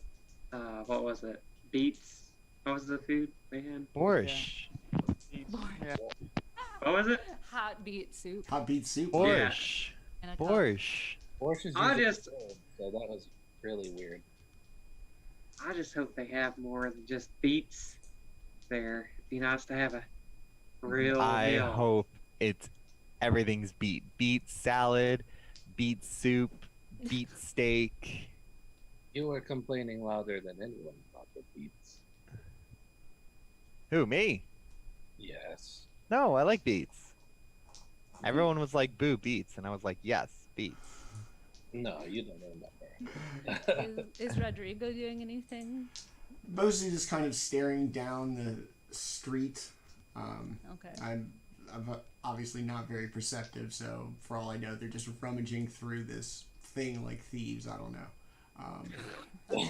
what was it? Beets? What was the food they had? Borscht. Yeah. What was it? Hot beet soup. Hot beet soup. Borscht. And a cup. Borscht. Borscht is I usually just- cold, so that was really weird. I just hope they have more than just beets there. It'd be nice to have a real I meal. hope it's everything's beet. Beet salad, beet soup, beet steak. You were complaining louder than anyone about the beats. Who, me? Yes. No, I like beets. Everyone was like, boo, beets. And I was like, yes, beets. No, you don't remember. Is Roderigo doing anything? Mostly just kind of staring down the street. Okay. I'm obviously not very perceptive, so for all I know, they're just rummaging through this thing like thieves. I don't know.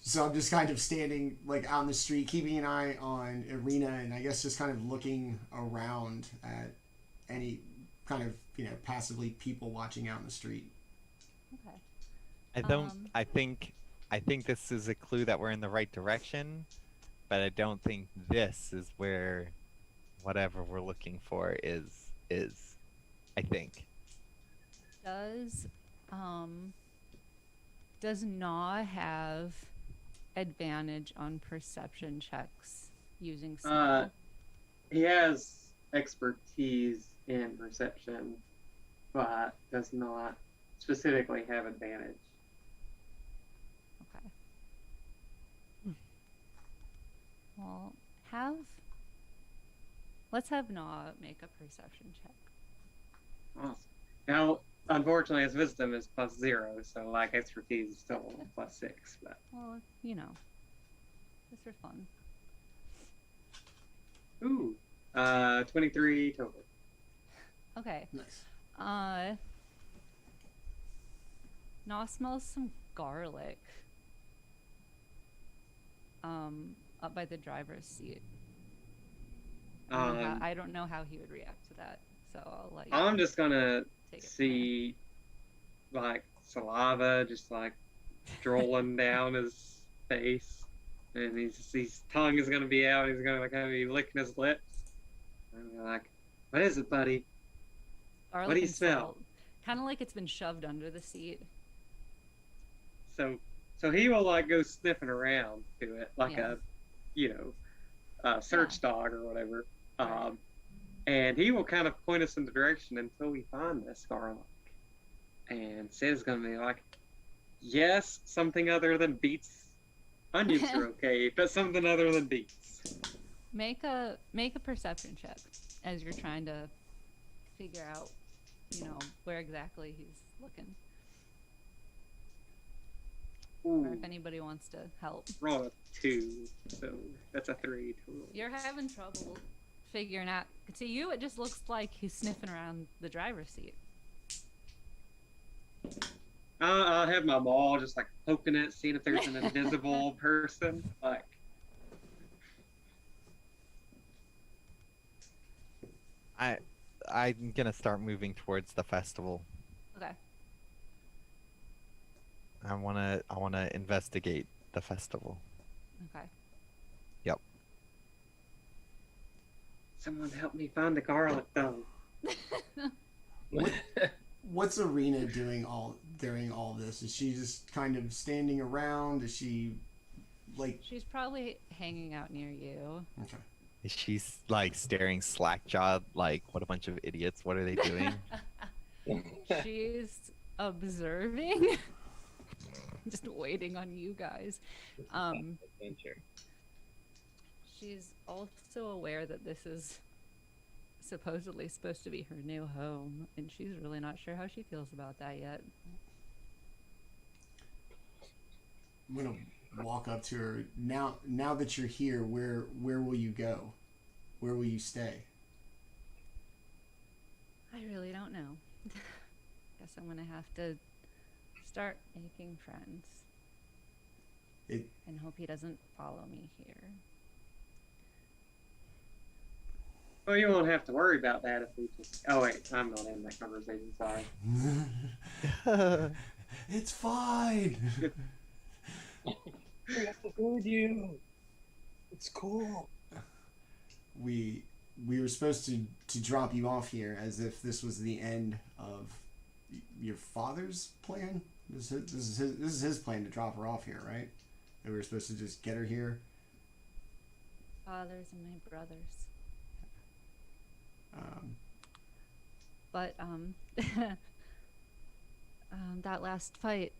So I'm just kind of standing like out in the street, keeping an eye on Irina, and I guess just kind of looking around at any kind of passively people watching out in the street. Okay. I don't. Um, I think this is a clue that we're in the right direction, but I don't think this is where whatever we're looking for is. I think. Does Gnaw have advantage on perception checks using smell? He has expertise in perception, but does not specifically have advantage. Okay. Well, let's have Gnaw make a perception check. Awesome. Now, unfortunately, his wisdom is +0, so like expertise is still +6. But Well, just for fun. ooh, 23 total. Okay. Nice. Gnaw smells some garlic. Up by the driver's seat. I don't know how he would react to that, so I'll let you. I'm just gonna take it from see like saliva just like drooling down his face, and his tongue is gonna be out. He's gonna kind of be licking his lips. I'm gonna be like, "What is it, buddy?" Garlic What do you and smell? salt. Kind of like it's been shoved under the seat. So he will like go sniffing around to it like Yeah. search dog or whatever. Right. And he will kind of point us in the direction until we find this garlic. And Sid's gonna be like, yes, something other than beets. Onions are okay, but something other than beets. Make a perception check as you're trying to figure out, where exactly he's looking. Ooh, Or if anybody wants to help. roll a 2, so that's a 3 total. You're having trouble figuring out. To you, it just looks like he's sniffing around the driver's seat. I'll have my maul just like poking it, seeing if there's an invisible person. Like, I'm gonna start moving towards the festival. Okay. I wanna investigate the festival. Okay. Yep. someone help me find the garlic though. What's Irina doing during all this? Is she just kind of standing around? Is she like? She's probably hanging out near you. Okay. She's like staring slack-jawed, like, what a bunch of idiots. What are they doing? She's observing. Just waiting on you guys. She's also aware that this is supposedly supposed to be her new home, and she's really not sure how she feels about that yet. I'm gonna walk up to her. Now that you're here, where will you go? Where will you stay? I really don't know. Guess I'm gonna have to start making friends. And hope he doesn't follow me here. Well, you won't have to worry about that if we just... Oh, wait, I'm not in that conversation, sorry. It's fine. We have to go with you. It's cool. We were supposed to drop you off here as if this was the end of your father's plan. This is his plan to drop her off here, right? And we were supposed to just get her here. Fathers and my brothers. But that last fight,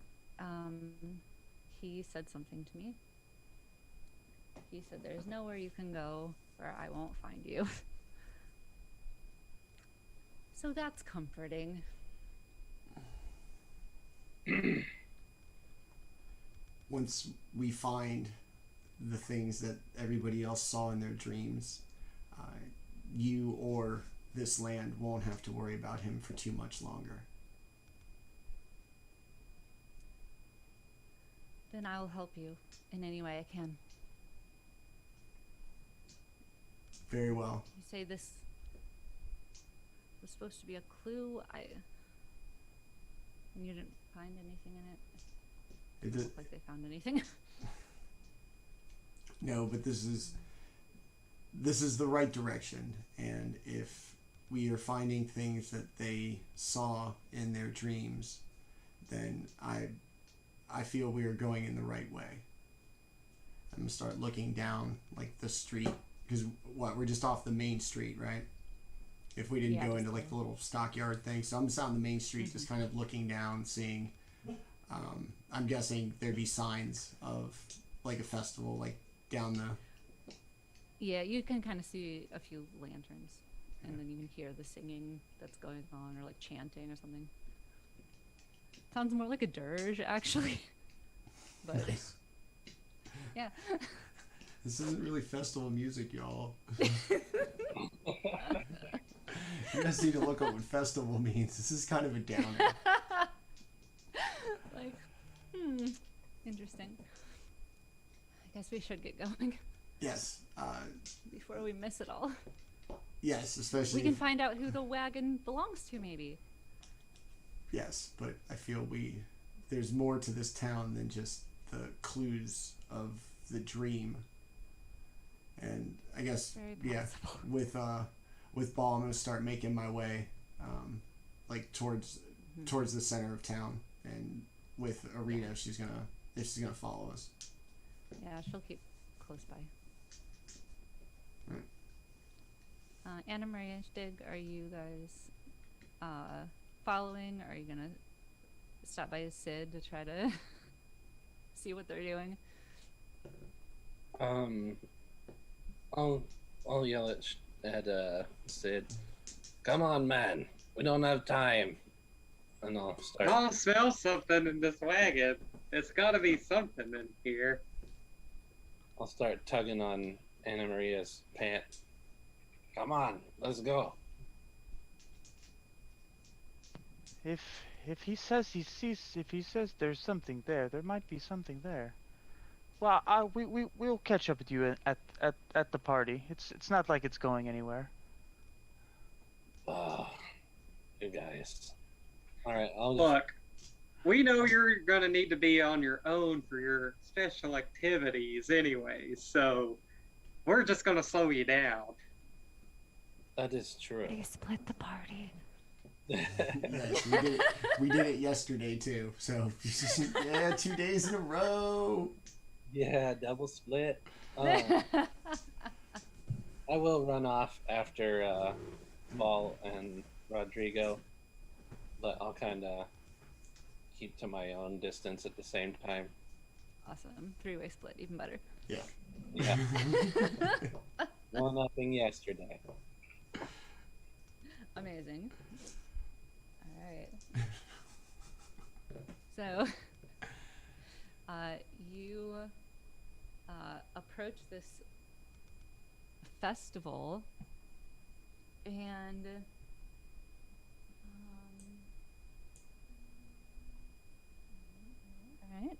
he said something to me. He said, "There's nowhere you can go where I won't find you." So that's comforting. Once we find the things that everybody else saw in their dreams, you or this land won't have to worry about him for too much longer. Then I'll help you in any way I can. Very well. You say this was supposed to be a clue. And you didn't find anything in it. It doesn't look like they found anything. No, but this is the right direction, and if we are finding things that they saw in their dreams, then I feel we are going in the right way. I'm gonna start looking down like the street, because we're just off the main street, right? If we didn't go into like the little stockyard thing, so I'm just on the main street, just kind of looking down, seeing. I'm guessing there'd be signs of like a festival, like down the. Yeah, you can kind of see a few lanterns, and then you can hear the singing that's going on, or like chanting or something. Sounds more like a dirge, actually. But Nice. yeah. This isn't really festival music, y'all. You guys need to look up what festival means. This is kind of a downer. Like, interesting. I guess we should get going Yes. before we miss it all. Yes, especially. We can find out who the wagon belongs to, maybe. Yes, but I feel there's more to this town than just the clues of the dream. And I guess with Baul, I'm gonna start making my way, like towards the center of town, and with Irina, she's gonna follow us. Yeah, she'll keep close by. Anna Maria Shtigg, are you guys following? Or are you gonna stop by Sid to try to see what they're doing? I'll yell at Sid. Come on, man. We don't have time. And I'll start. I'll smell something in this wagon. It's got to be something in here. I'll start tugging on Anna Maria's pants. Come on, let's go. If he says there's something there, there might be something there. Well, we'll catch up with you at the party. It's not like it's going anywhere. Oh, you guys. All right, I'll just... Look, we know you're going to need to be on your own for your special activities anyway, so we're just going to slow you down. That is true. They split the party. Yes, we did it yesterday too. So yeah, 2 days in a row. Yeah, double split. I will run off after Baul and Roderigo, but I'll kind of keep to my own distance at the same time. Awesome. 3-way split, even better. Yeah. Yeah. 1-upping yesterday. Amazing. All right. So, you approach this festival, and all right.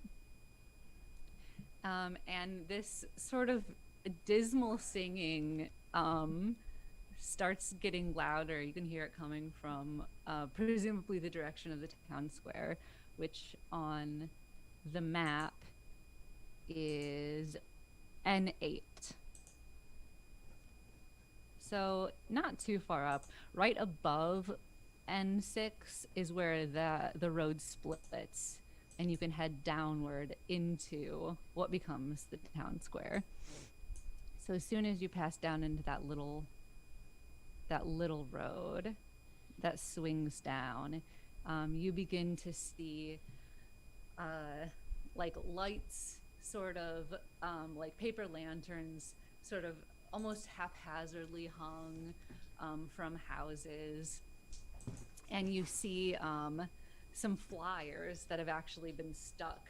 And this sort of dismal singing starts getting louder. You can hear it coming from presumably the direction of the town square, which on the map is N8. So not too far up. Right above N6 is where the road splits, and you can head downward into what becomes the town square. So as soon as you pass down into that little road that swings down, you begin to see like lights, sort of like paper lanterns, sort of almost haphazardly hung from houses, and you see some flyers that have actually been stuck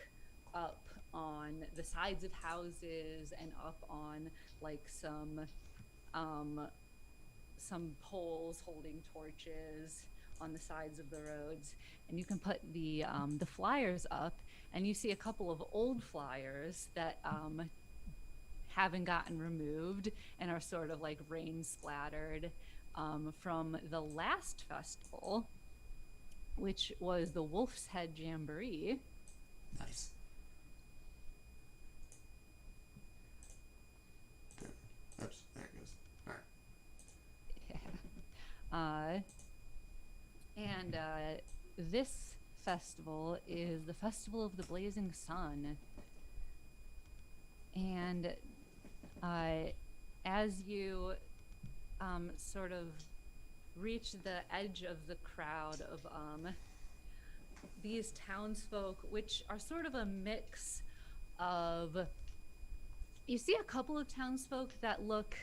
up on the sides of houses and up on like some poles holding torches on the sides of the roads, and you can put the flyers up, and you see a couple of old flyers that haven't gotten removed and are sort of like rain splattered from the last festival, which was the Wolf's Head Jamboree. Nice. Oops, there it goes. All right. Yeah. And this festival is the Festival of the Blazing Sun. And as you sort of reach the edge of the crowd of these townsfolk, which are sort of a mix of, you see a couple of townsfolk that look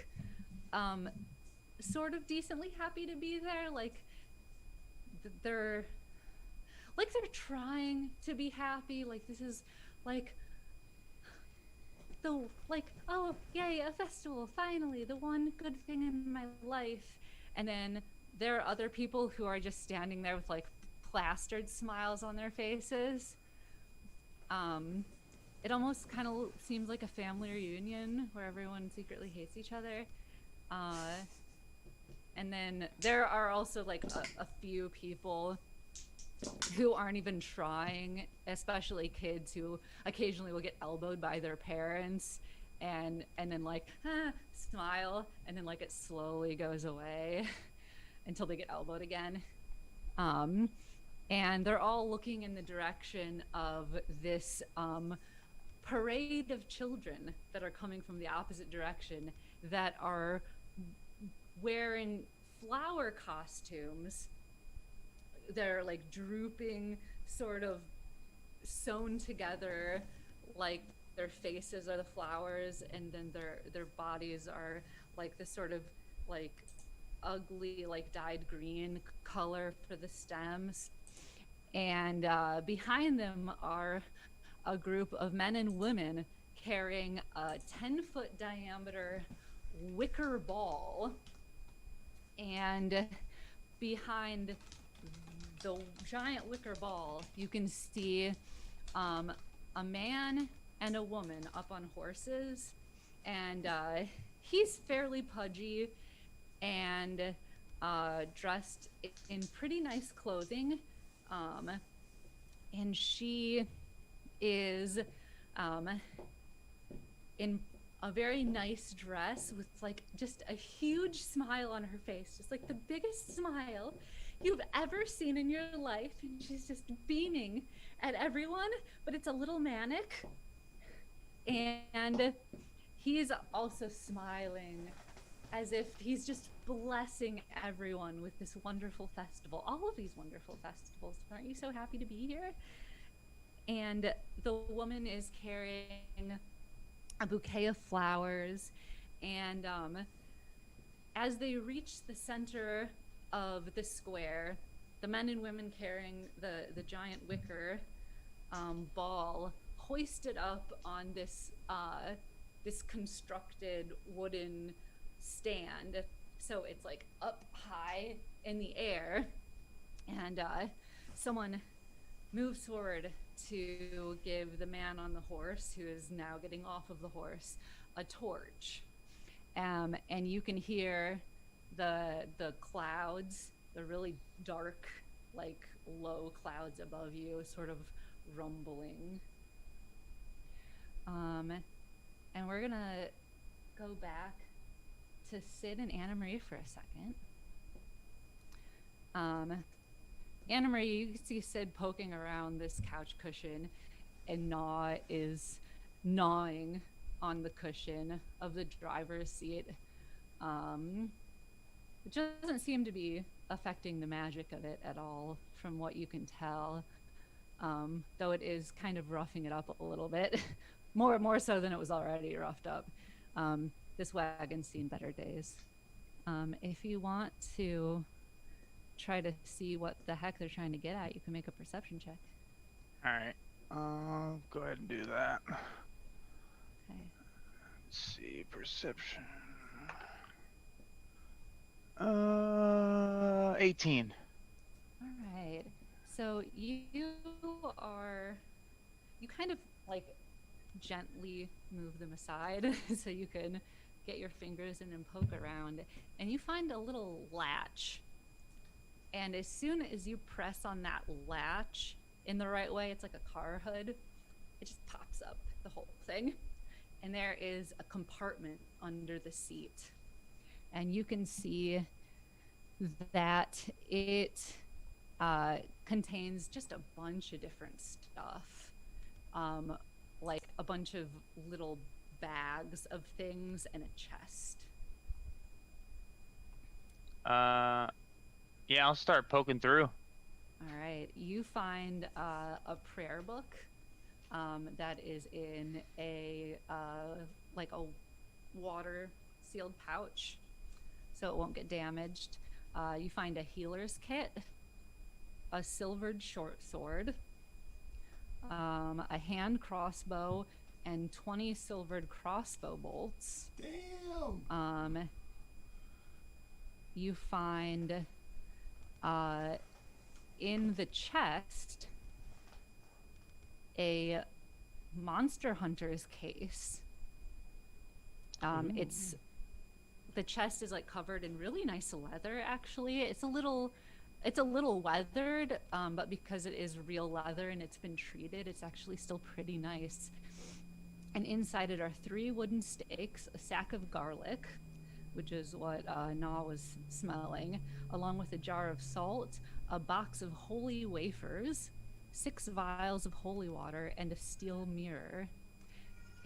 sort of decently happy to be there, like they're trying to be happy, like this is like the, like, oh yay, a festival, finally, the one good thing in my life. And then there are other people who are just standing there with like plastered smiles on their faces. It almost kind of seems like a family reunion where everyone secretly hates each other. And then there are also like a few people who aren't even trying, especially kids who occasionally will get elbowed by their parents and then like smile, and then like it slowly goes away until they get elbowed again. And they're all looking in the direction of this parade of children that are coming from the opposite direction, that are wearing flower costumes. They're like drooping, sort of sewn together, like their faces are the flowers, and then their bodies are like this sort of like ugly, like dyed green color for the stems. And behind them are a group of men and women carrying a 10-foot diameter wicker ball. And behind the giant wicker ball, you can see a man and a woman up on horses. And he's fairly pudgy and dressed in pretty nice clothing. And she is in a very nice dress with like just a huge smile on her face, just like the biggest smile you've ever seen in your life. And she's just beaming at everyone, but it's a little manic. And he's also smiling as if he's just blessing everyone with this wonderful festival. All of these wonderful festivals. Aren't you so happy to be here? And the woman is carrying a bouquet of flowers. And as they reach the center of the square, the men and women carrying the giant wicker ball hoisted up on this constructed wooden stand. So it's like up high in the air, and someone moves forward to give the man on the horse, who is now getting off of the horse, a torch. And you can hear the clouds, the really dark, like low clouds above you, sort of rumbling. And we're gonna go back to Sid and Anna Marie for a second. Anna Marie, you can see Sid poking around this couch cushion, and Gnaw is gnawing on the cushion of the driver's seat, which doesn't seem to be affecting the magic of it at all, from what you can tell, though it is kind of roughing it up a little bit, more so than it was already roughed up. This wagon's seen better days. If you want to try to see what the heck they're trying to get at, you can make a perception check. All right. Go ahead and do that. Okay. Let's see, perception. 18. All right. So you kind of like gently move them aside so you can get your fingers in and poke around, and you find a little latch. And as soon as you press on that latch in the right way, it's like a car hood, it just pops up, the whole thing. And there is a compartment under the seat. And you can see that it contains just a bunch of different stuff. Like a bunch of little bags of things and a chest. Yeah, I'll start poking through. All right, you find a prayer book that is in a like a water sealed pouch, so it won't get damaged. You find a healer's kit, a silvered short sword, a hand crossbow, and 20 silvered crossbow bolts. Damn! You find in the chest a monster hunter's case. It's the chest is like covered in really nice leather. Actually, it's a little weathered, but because it is real leather and it's been treated, it's actually still pretty nice. And inside it are 3 wooden stakes, a sack of garlic, which is what Na was smelling, along with a jar of salt, a box of holy wafers, 6 vials of holy water, and a steel mirror.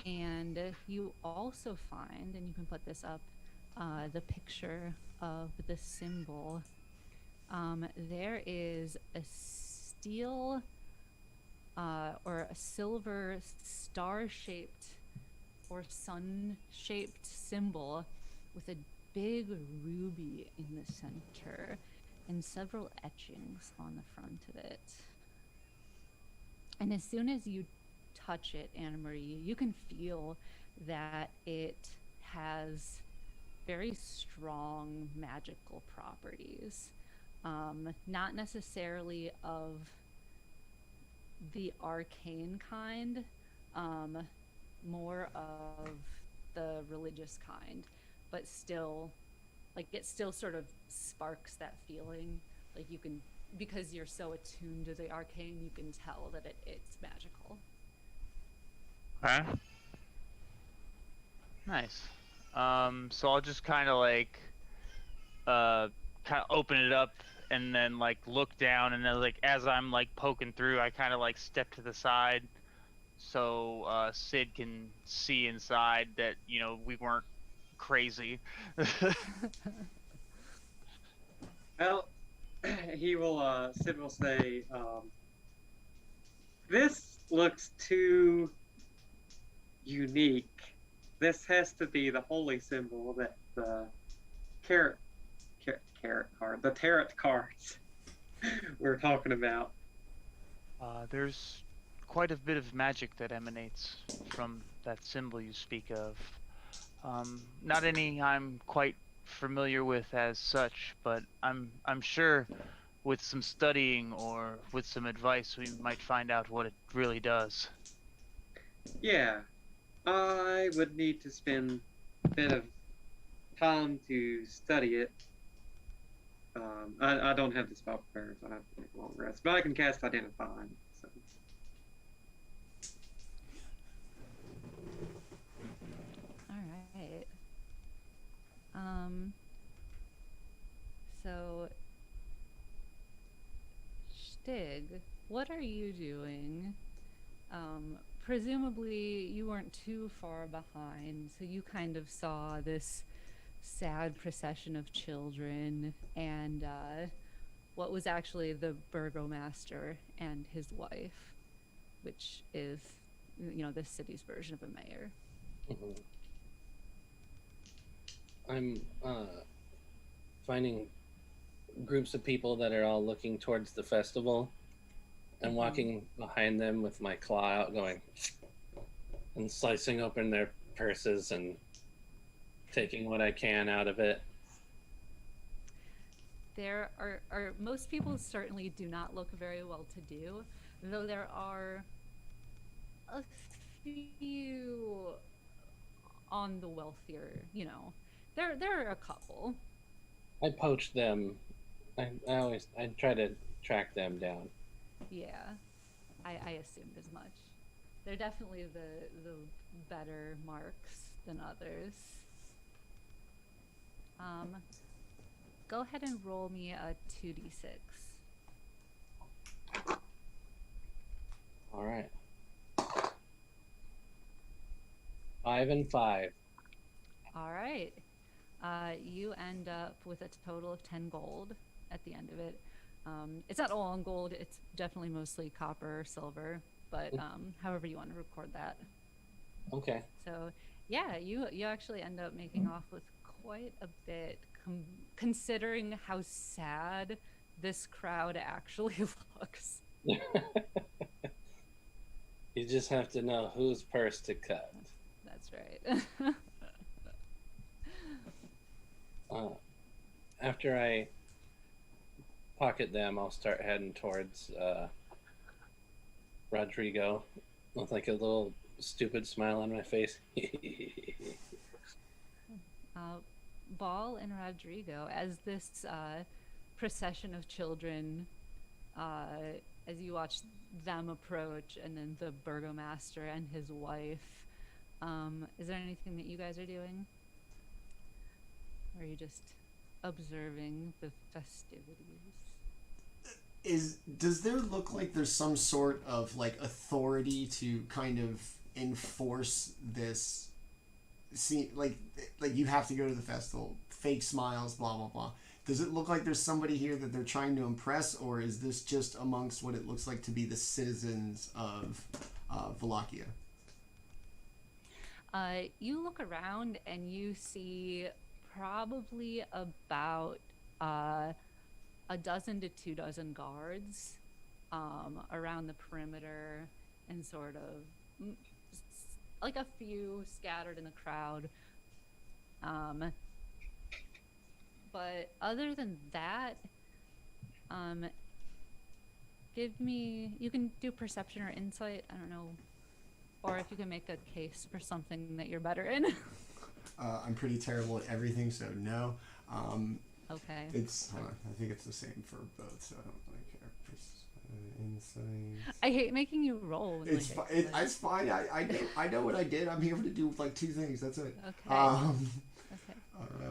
And you also find, and you can put this up the picture of the symbol, there is a steel or a silver star-shaped or sun-shaped symbol with a big ruby in the center and several etchings on the front of it. And as soon as you touch it, Anna Marie, you can feel that it has very strong magical properties. Not necessarily of the arcane kind, more of the religious kind, but still, like, it still sort of sparks that feeling. Like, you can, because you're so attuned to the arcane, you can tell that it's magical. Okay. Nice. So I'll just kind of like, kind of open it up and then like look down, and then like as I'm like poking through, I kind of like step to the side so Sid can see inside that, you know, we weren't crazy. Well, Sid will say, this looks too unique. This has to be the holy symbol that the tarot cards we're talking about. There's quite a bit of magic that emanates from that symbol you speak of. Not any I'm quite familiar with as such, but I'm sure with some studying or with some advice we might find out what it really does. Yeah, I would need to spend a bit of time to study it. I don't have the spell prepared, so I have to take a long rest. But I can cast Identify. So. All right. So, Shtigg, what are you doing? Presumably you weren't too far behind, so you kind of saw this sad procession of children and what was actually the burgomaster and his wife, which is, you know, the city's version of a mayor. I'm finding groups of people that are all looking towards the festival and walking behind them with my claw out, going and slicing open their purses and taking what I can out of it. There are most people certainly do not look very well to do, though there are a few on the wealthier, you know. There are a couple. I poached them. I try to track them down. Yeah, I assumed as much. They're definitely the better marks than others. Go ahead and roll me a 2d6. All right. 5 and 5. All right. You end up with a total of 10 gold at the end of it. It's not all in gold. It's definitely mostly copper or silver, but however you want to record that. Okay. So, yeah, you actually end up making off with quite a bit, considering how sad this crowd actually looks. You just have to know whose purse to cut. That's right. After I pocket them, I'll start heading towards Roderigo with like a little stupid smile on my face. Baul and Roderigo, as this procession of children, as you watch them approach, and then the burgomaster and his wife, is there anything that you guys are doing? Or are you just observing the festivities? Does there look like there's some sort of like authority to kind of enforce this see like you have to go to the festival, fake smiles, blah blah blah. Does it look like there's somebody here that they're trying to impress, or is this just amongst what it looks like to be the citizens of Vilaki? You look around and you see probably about a dozen to 2 dozen guards around the perimeter, and sort of like a few scattered in the crowd. But other than that, you can do perception or insight, I don't know, or if you can make a case for something that you're better in. I'm pretty terrible at everything, so no. Okay. Hold on, I think it's the same for both, so I don't really care. Insight. I hate making you roll. It's fine. I know what I did. I'm here to do like 2 things. That's it. Okay. Okay.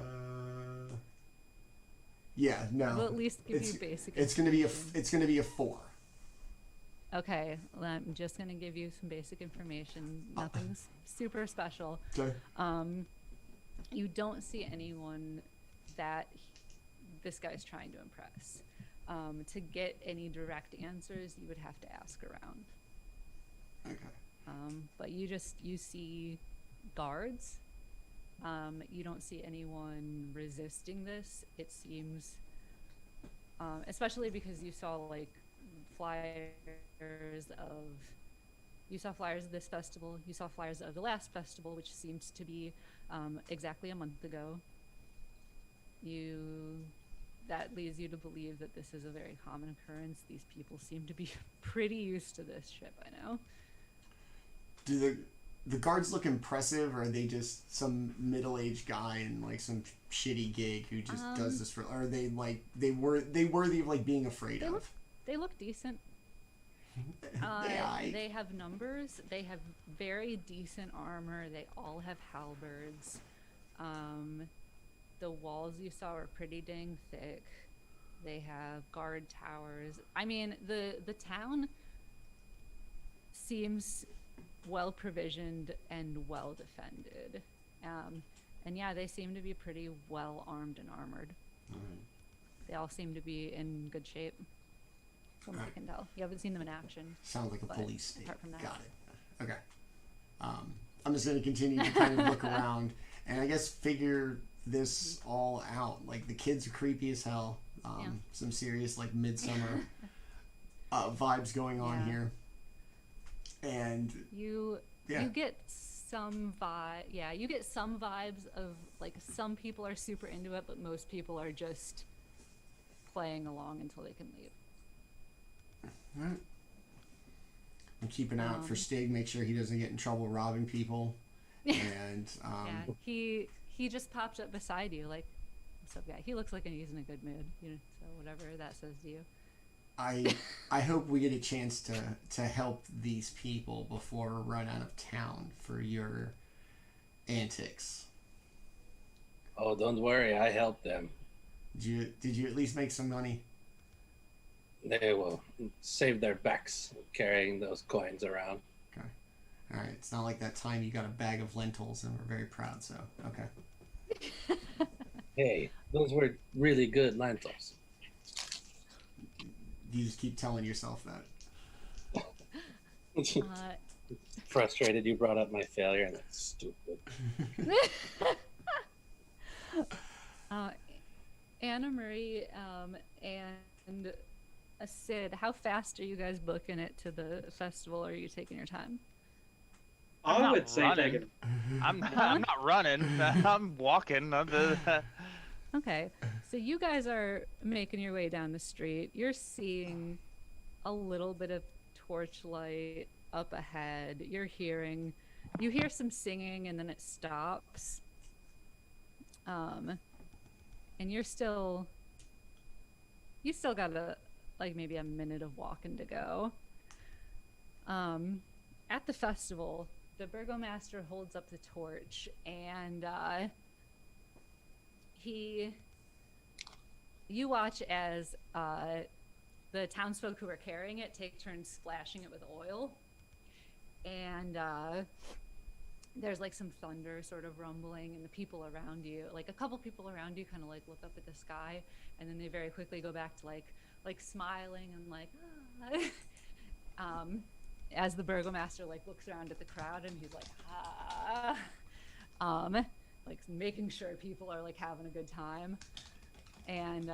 Yeah. No. We'll at least give you basic. It's gonna be a 4. Okay. Well, I'm just gonna give you some basic information. Nothing's super special. Okay. You don't see anyone that this guy's trying to impress. To get any direct answers, you would have to ask around. Okay. But you see guards. You don't see anyone resisting this. It seems, especially because you saw like flyers of this festival. You saw flyers of the last festival, which seems to be exactly a month ago. That leads you to believe that this is a very common occurrence. These people seem to be pretty used to this shit by now. Do the guards look impressive, or are they just some middle-aged guy in like some shitty gig who just does this for? Or are they like they worthy of like being afraid of? They look decent. They have numbers. They have very decent armor. They all have halberds. The walls you saw are pretty dang thick. They have guard towers. I mean, the town seems well provisioned and well defended. And yeah, they seem to be pretty well armed and armored. Right. They all seem to be in good shape, from what I can tell. You haven't seen them in action. Sounds like a police state. Apart from that. Got it. Okay. I'm just going to continue to kind of look around and I guess figure this all out. Like the kids are creepy as hell. Some serious like midsummer vibes going on here. And you get some you get some vibes of like some people are super into it, but most people are just playing along until they can leave. Right. I'm keeping out for Shtigg, make sure he doesn't get in trouble robbing people. And he just popped up beside you like, what's up, guy? He looks like he's in a good mood, so whatever that says to you. I hope we get a chance to help these people before we run out of town for your antics. Oh, don't worry, I helped them. Did you at least make some money? They will save their backs carrying those coins around. Okay. All right. It's not like that time you got a bag of lentils and we're very proud, so okay. Hey, those were really good lentils. You just keep telling yourself that. Frustrated you brought up my failure, and that's stupid. Anna Marie and Sid, how fast are you guys booking it to the festival, or are you taking your time? I would say taking. I'm not running. I'm walking. Okay, so you guys are making your way down the street. You're seeing a little bit of torchlight up ahead. You hear some singing, and then it stops. And you still got maybe a minute of walking to go. At the festival, the burgomaster holds up the torch, and you watch as the townsfolk who are carrying it take turns splashing it with oil, and there's like some thunder sort of rumbling, and the people around you, like a couple people around you, kind of like look up at the sky, and then they very quickly go back to like smiling and like as the burgomaster like looks around at the crowd, and he's like like making sure people are like having a good time. And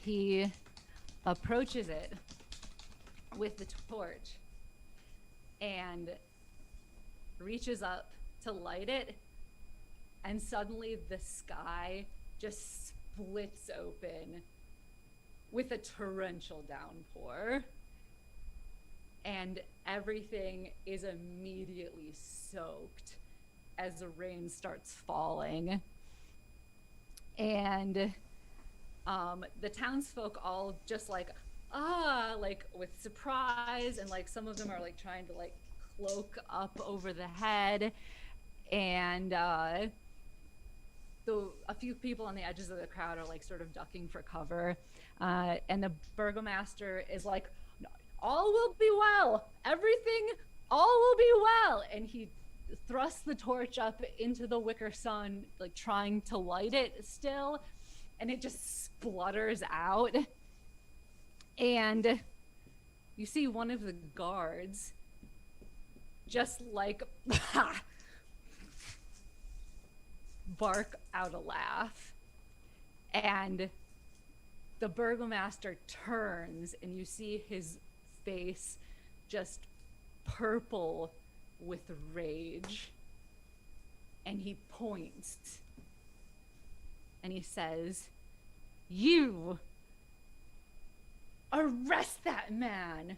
he approaches it with the torch and reaches up to light it, and suddenly the sky just splits open with a torrential downpour, and everything is immediately soaked as the rain starts falling. And the townsfolk all just like with surprise, and like some of them are like trying to like cloak up over the head, and a few people on the edges of the crowd are like sort of ducking for cover, and the burgomaster is like, all will be well, everything, all will be well, and he thrusts the torch up into the wicker sun, like trying to light it still, and it just splutters out. And you see one of the guards just like bark out a laugh, and the burgomaster turns, and you see his face just purple with rage, and he points and he says, "You arrest that man,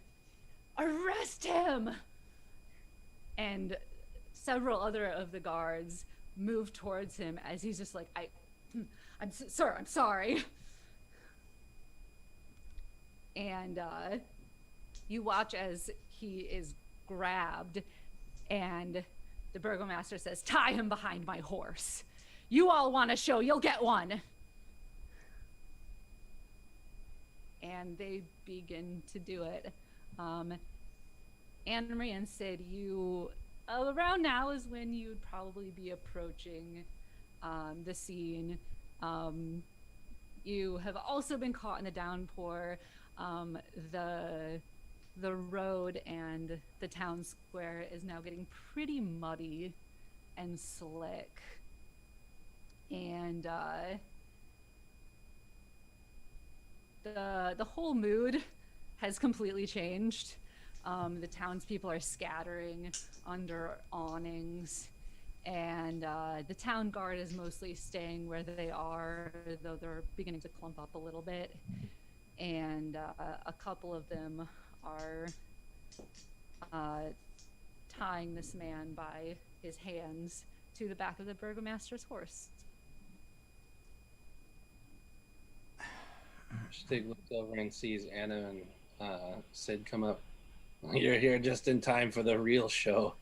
arrest him." And several other of the guards move towards him as he's just like, Sir, I'm sorry. And you watch as he is grabbed, and the burgomaster says, "Tie him behind my horse. You all want a show, you'll get one." And they begin to do it. Anne-Marie and Sid, you, around now is when you'd probably be approaching the scene. You have also been caught in the downpour. The road and the town square is now getting pretty muddy and slick. And the whole mood has completely changed. The townspeople are scattering under awnings, and the town guard is mostly staying where they are, though they're beginning to clump up a little bit. And a couple of them are tying this man by his hands to the back of the burgomaster's horse. Shtigg looks over and sees Anna and Sid come up. "You're here just in time for the real show."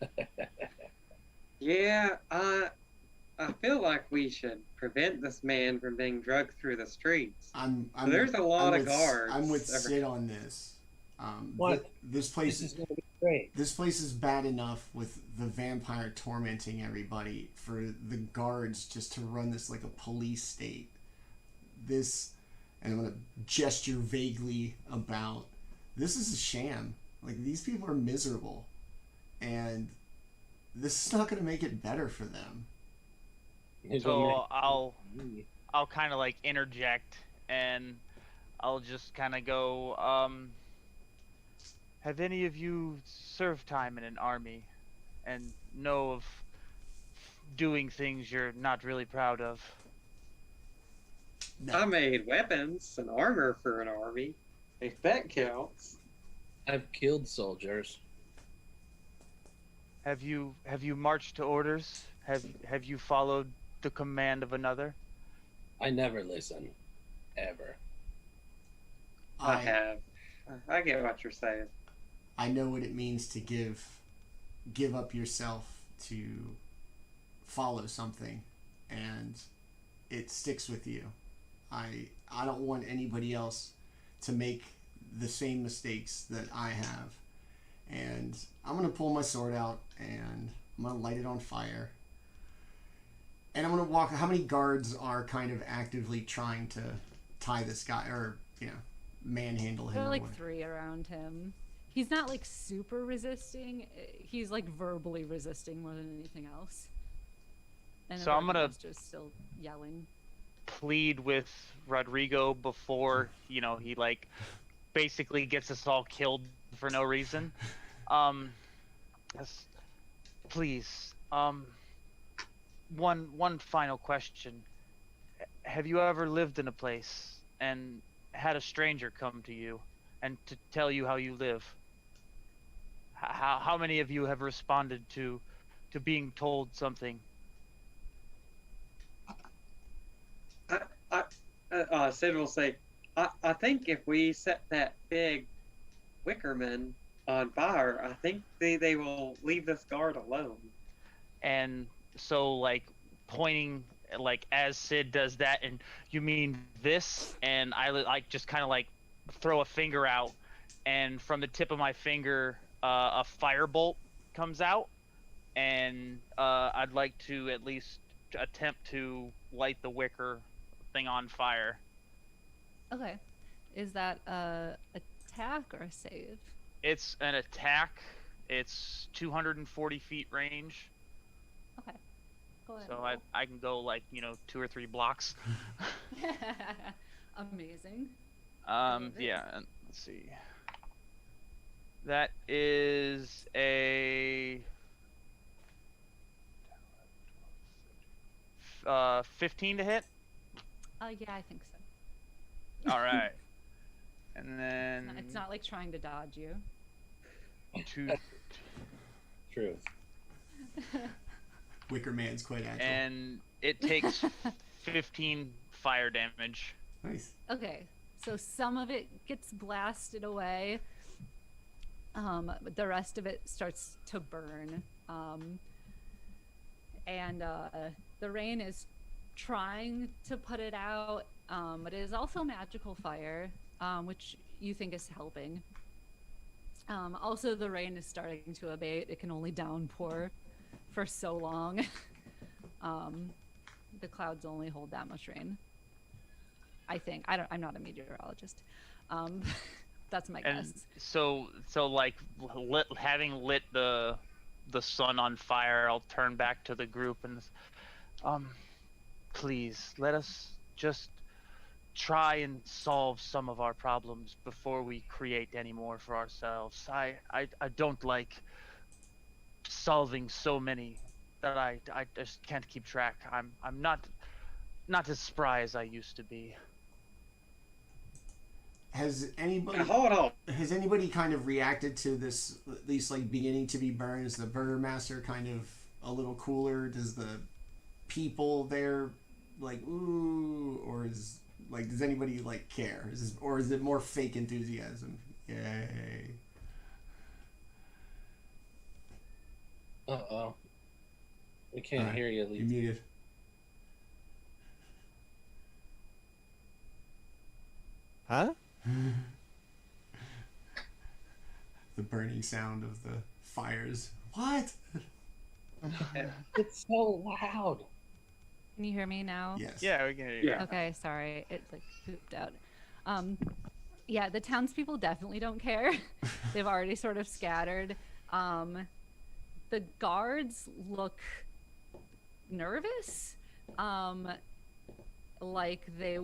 Yeah, I feel like we should prevent this man from being drugged through the streets. There's a lot of guards. I'm with Sid on this. What? This place is going to be great. This place is bad enough with the vampire tormenting everybody, for the guards just to run this like a police state. This, and I'm going to gesture vaguely about, this is a sham. Like, these people are miserable, and this is not going to make it better for them. So I'll kind of like interject, and I'll just kind of go, have any of you served time in an army and know of doing things you're not really proud of? No. I made weapons and armor for an army, if that counts. I've killed soldiers. Have you marched to orders? Have you followed the command of another? I never listen, ever. I have. I get what you're saying. I know what it means to give up yourself to follow something, and it sticks with you. I don't want anybody else to make the same mistakes that I have. And I'm going to pull my sword out, and I'm gonna light it on fire. And I'm gonna walk. How many guards are kind of actively trying to tie this guy, or manhandle him? There are or like what? 3 around him. He's not like super resisting. He's like verbally resisting more than anything else. And So I'm gonna just still yelling. plead with Roderigo before he like basically gets us all killed for no reason. Yes, please. One final question. Have you ever lived in a place and had a stranger come to you and to tell you how you live? How many of you have responded to being told something? Sid will say, I think if we set that big Wickerman on fire, I think they will leave this guard alone. And so, like, pointing, like, as Sid does that, and you mean this? And I like just kind of like throw a finger out, and from the tip of my finger, a firebolt comes out, and I'd like to at least attempt to light the wicker thing on fire. Okay. Is that a attack or a save? It's an attack. It's 240 feet range. Okay. Go ahead. So I can go like 2 or 3 blocks. Amazing. Yeah. And let's see. That is a 15 to hit. Yeah, I think so. All right. And then It's not like trying to dodge you. 2 True. Wicker Man's quite agile. and it takes 15 fire damage. Nice. Okay, so some of it gets blasted away. But the rest of it starts to burn. And the rain is trying to put it out, but it is also magical fire, which you think is helping. Also, the rain is starting to abate. It can only downpour for so long. The clouds only hold that much rain. I think. I'm not a meteorologist. That's my And guess. so like having lit the sun on fire, I'll turn back to the group and please let us just try and solve some of our problems before we create any more for ourselves. I don't like solving so many that I just can't keep track. I'm not as spry as I used to be. Has anybody Hold on. Has anybody kind of reacted to this, at least like beginning to be burned? Is the Burgermaster kind of a little cooler? Does the people there like ooh, or is like does anybody like care? Or is it more fake enthusiasm? Yay! Uh-oh. We can't hear you, You're Lee. muted. Huh? The burning sound of the fires. What? It's so loud. Can you hear me now? Yes. Yeah, we can hear you. Yeah. Okay, sorry. It like pooped out. Yeah, the townspeople definitely don't care. They've already sort of scattered. The guards look nervous. Like they're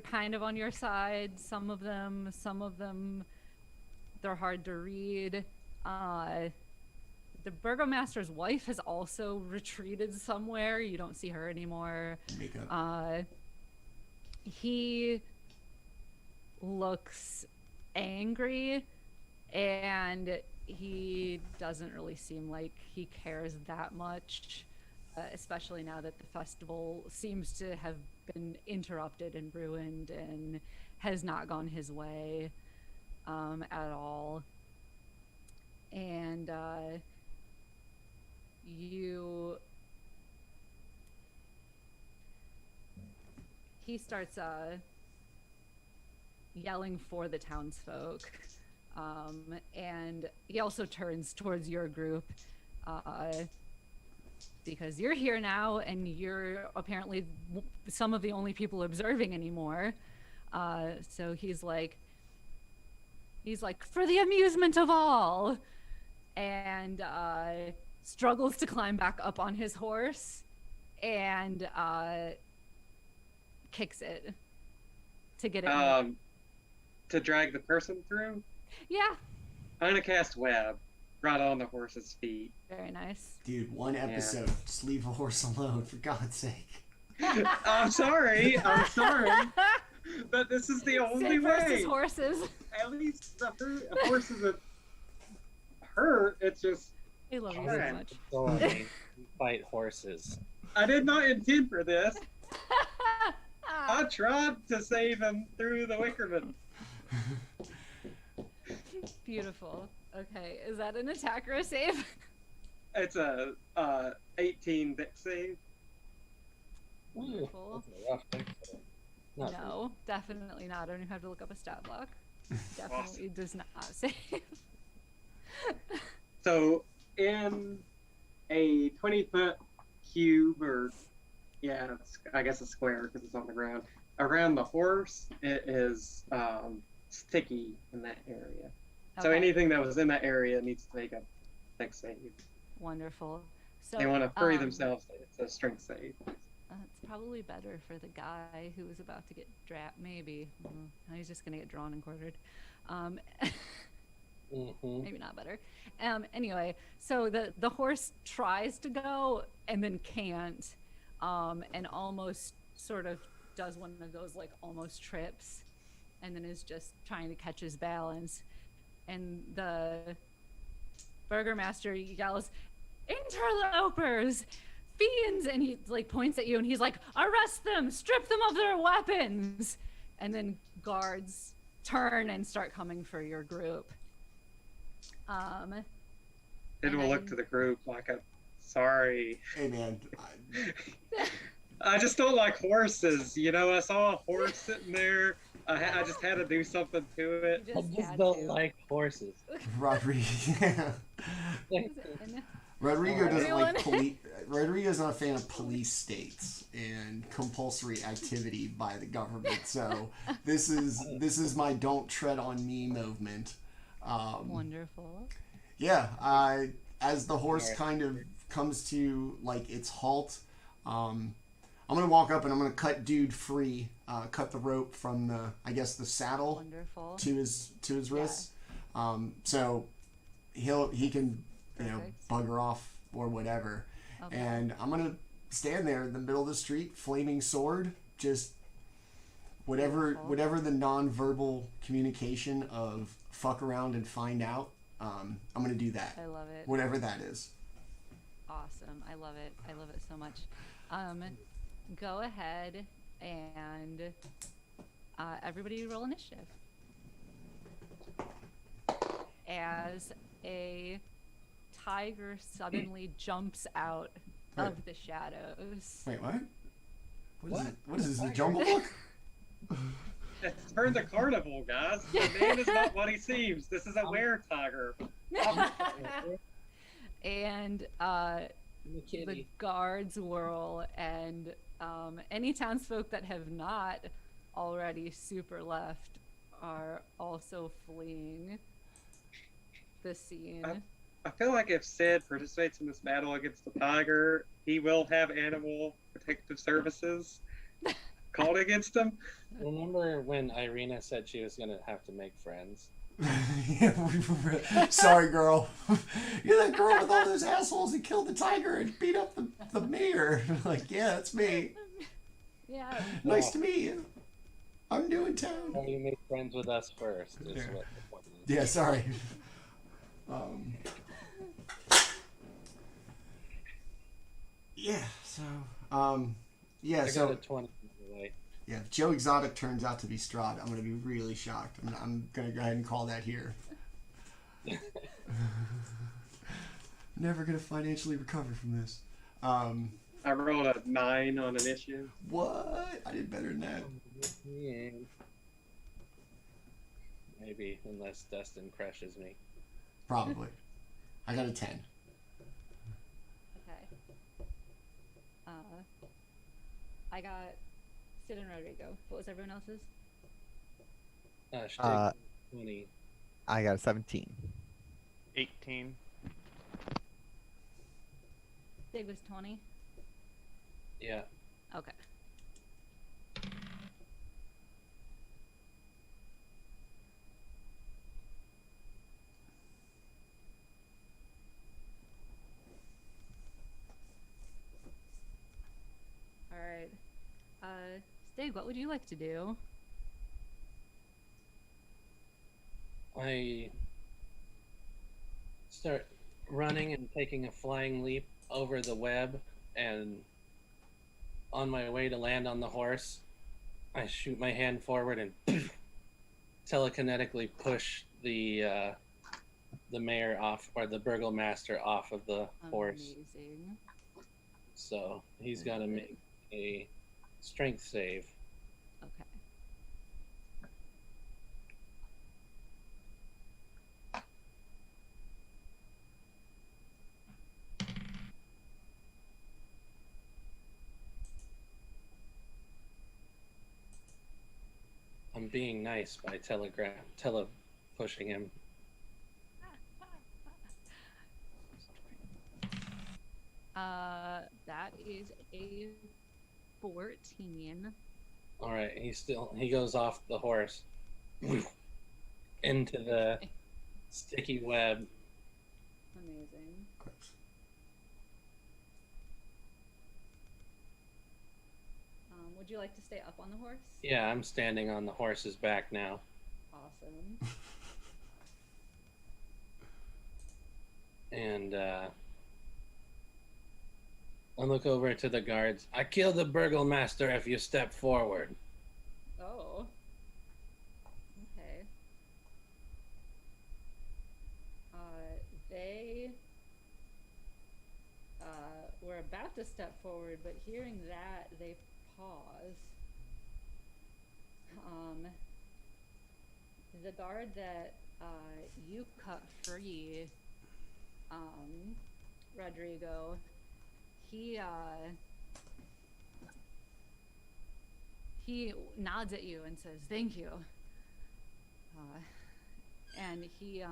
kind of on your side. Some of them, they're hard to read. The Burgomaster's wife has also retreated somewhere. You don't see her anymore. Makeup. He looks angry, and he doesn't really seem like he cares that much, especially now that the festival seems to have been interrupted and ruined and has not gone his way at all. And he starts yelling for the townsfolk, and he also turns towards your group, because you're here now and you're apparently some of the only people observing anymore. So he's like, for the amusement of all, and struggles to climb back up on his horse and kicks it to get it. To drag the person through? Yeah. I'm gonna cast web right on the horse's feet. Very nice. Dude, one episode. Just leave a horse alone, for God's sake. I'm sorry. But this is the only Sid versus way. horses. At least the horse isn't hurt. It's just. I love you so Alright. much. So, I mean, we fight horses. I did not intend for this. I tried to save him through the Wickerman. Beautiful. Okay, is that an attack or a save? It's a 18 dex save. Wonderful. That's a rough thing. Not No, definitely not. I don't even have to look up a stat block. Definitely does not save. So in a 20-foot cube, or I guess a square because it's on the ground, around the horse, it is sticky in that area. So Okay. anything that was in that area needs to make a dex save. Wonderful. So They want to free themselves. It's a strength save. It's probably better for the guy who was about to get drapped. Maybe. He's just gonna get drawn and quartered. Maybe not better. Anyway, so the horse tries to go and then can't, and almost sort of does one of those like almost trips, and then is just trying to catch his balance, and the burgomaster yells, "Interlopers! Fiends!" And he like points at you and he's like, "Arrest them! Strip them of their weapons!" And then guards turn and start coming for your group. Then we'll look to the group like a sorry. Hey, man. I just don't like horses. You know, I saw a horse sitting there. I just had to do something to it. You I just just had don't to. like horses. Roderigo. And Roderigo doesn't Everyone- like police. Roderigo's not a fan of police states and compulsory activity by the government. So this is my "don't tread on me" movement. Wonderful. Yeah. As the horse kind of comes to like its halt, I'm gonna walk up and I'm gonna cut dude free. Cut the rope from the saddle Wonderful. to his wrists. So he can Perfect. bugger off or whatever. Okay. And I'm gonna stand there in the middle of the street, flaming sword, just whatever the non-verbal communication of fuck around and find out. I'm gonna do that. I love it. Whatever that is. Awesome. I love it. I love it so much. Go ahead and everybody roll initiative. As a tiger suddenly jumps out of the shadows. Wait, what? What is this? A Jungle Book? It's turned to carnival, guys. The man is not what he seems. This is a were-tiger. And the guards whirl, and any townsfolk that have not already super left are also fleeing the scene. I feel like if Sid participates in this battle against the tiger, he will have animal protective services called against him. Remember when Irina said she was gonna have to make friends? Sorry, girl. You're that girl with all those assholes who killed the tiger and beat up the mayor. Like, yeah, that's me. Yeah. Nice to meet you. I'm new in town. Well, you make friends with us first. Is Yeah. what the point is. Yeah, sorry. Yeah, so, yeah, I got so, a 20 anyway. yeah, if Joe Exotic turns out to be Strahd, I'm going to be really shocked. I'm going to go ahead and call that here. Never going to financially recover from this. I rolled a 9 on initiative. What? I did better than that. Yeah. Maybe, unless Dustin crushes me. Probably. I got a 10. I got Sid and Roderigo. What was everyone else's? Shtigg, 20. I got a 17. 18. Shtigg was 20. Yeah. Okay. All right. Shtigg, what would you like to do? I start running and taking a flying leap over the web, and on my way to land on the horse, I shoot my hand forward and telekinetically push the mayor off, or the burgomaster off of the horse. Amazing. So he's got to make a strength save. Okay. I'm being nice by pushing him. That is a 14. All right, he goes off the horse into the sticky web. Amazing. Would you like to stay up on the horse? Yeah, I'm standing on the horse's back now. Awesome. And I look over to the guards. I kill the burgomaster if you step forward. Oh. Okay. They were about to step forward, but hearing that, they pause. The guard that you cut free, Roderigo, he nods at you and says, "Thank you." And he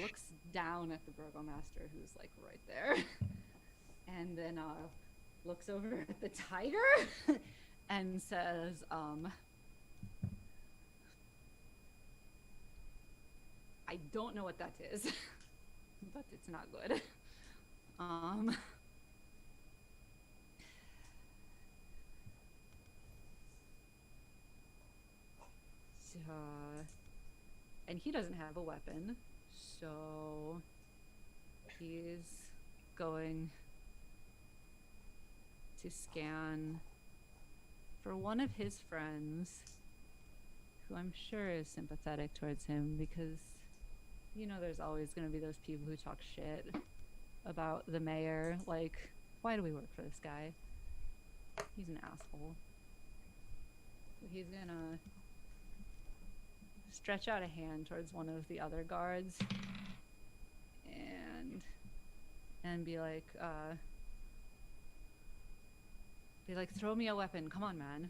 looks down at the burgomaster, who's like right there, and then looks over at the tiger and says, "I don't know what that is, but it's not good." And he doesn't have a weapon, so he's going to scan for one of his friends, who I'm sure is sympathetic towards him, because you know there's always going to be those people who talk shit about the mayor. Like, why do we work for this guy? He's an asshole. So he's gonna stretch out a hand towards one of the other guards and be like, "Throw me a weapon, come on, man."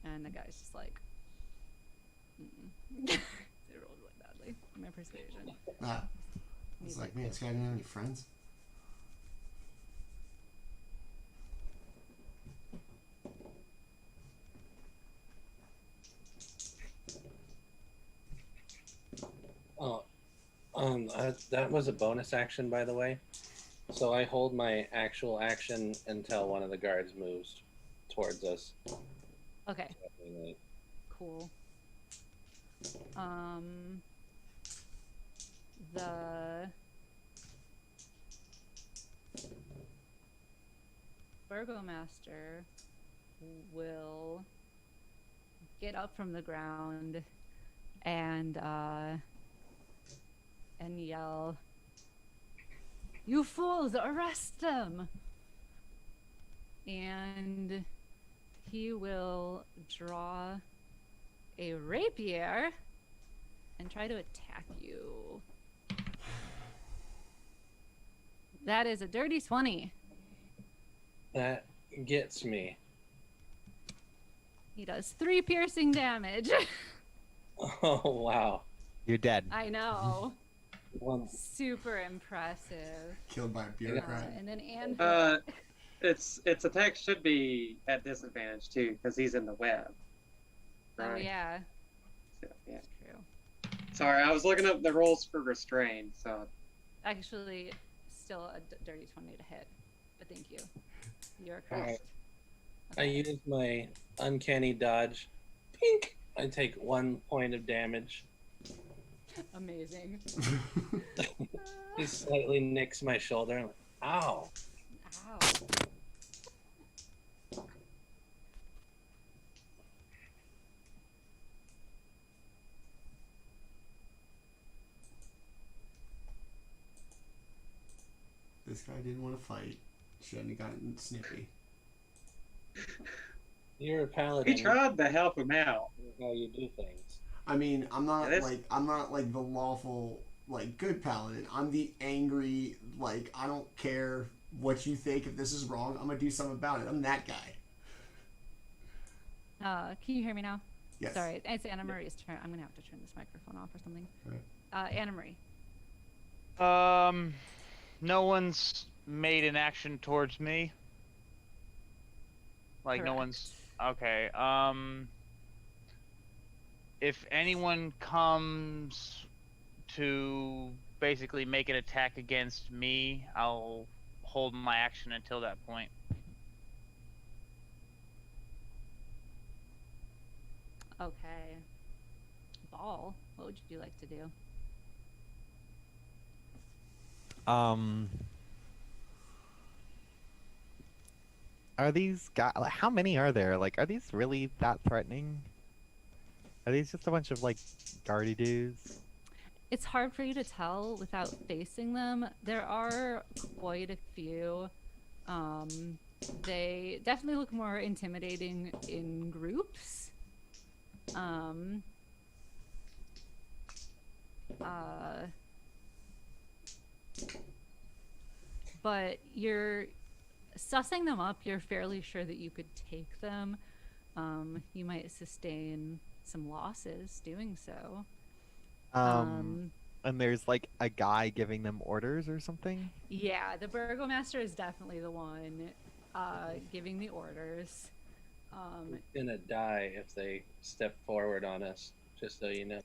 And the guy's just like, They rolled really badly. My persuasion. It's like, man, this guy didn't have any friends. That was a bonus action, by the way. So I hold my actual action until one of the guards moves towards us. Okay. Cool. The burgomaster will get up from the ground and yell, "You fools, arrest them!" And he will draw a rapier and try to attack you. That is a dirty 20. That gets me. He does 3 piercing damage. Oh, wow. You're dead. I know. One. Super impressive. Killed by a bureaucrat. And then Anvil. Its attack should be at disadvantage too, because he's in the web. Oh Right. yeah, So, yeah. that's true. Sorry, I was looking up the rolls for restrain. So Actually, still a dirty 20 to hit. But thank you. You're All right. correct. I use my uncanny dodge. Pink. I take 1 point of damage. Amazing. He slightly nicks my shoulder. I'm like, ow. Ow. This guy didn't want to fight. Shouldn't have gotten snippy. You're a paladin. he tried to help him out. How you do things. I mean, I'm not Yeah, this- I'm not like the lawful, like, good paladin. I'm the angry, like, I don't care what you think. If this is wrong, I'm gonna do something about it. I'm that guy. Can you hear me now? Yes. Sorry, it's Anna Marie's turn. I'm gonna have to turn this microphone off or something. Right. Anna Marie. No one's made an action towards me. Like no Correct. one's okay. If anyone comes to basically make an attack against me, I'll hold my action until that point. Okay. Baul, what would you like to do? Are these guys? Like, how many are there? Like, are these really that threatening? Are these just a bunch of like guardy dudes? It's hard for you to tell without facing them. There are quite a few. They definitely look more intimidating in groups. But you're sussing them up. You're fairly sure that you could take them. You might sustain some losses doing so. And there's like a guy giving them orders or something. Yeah, the burgomaster is definitely the one giving the orders. We're gonna die if they step forward on us, just so you know.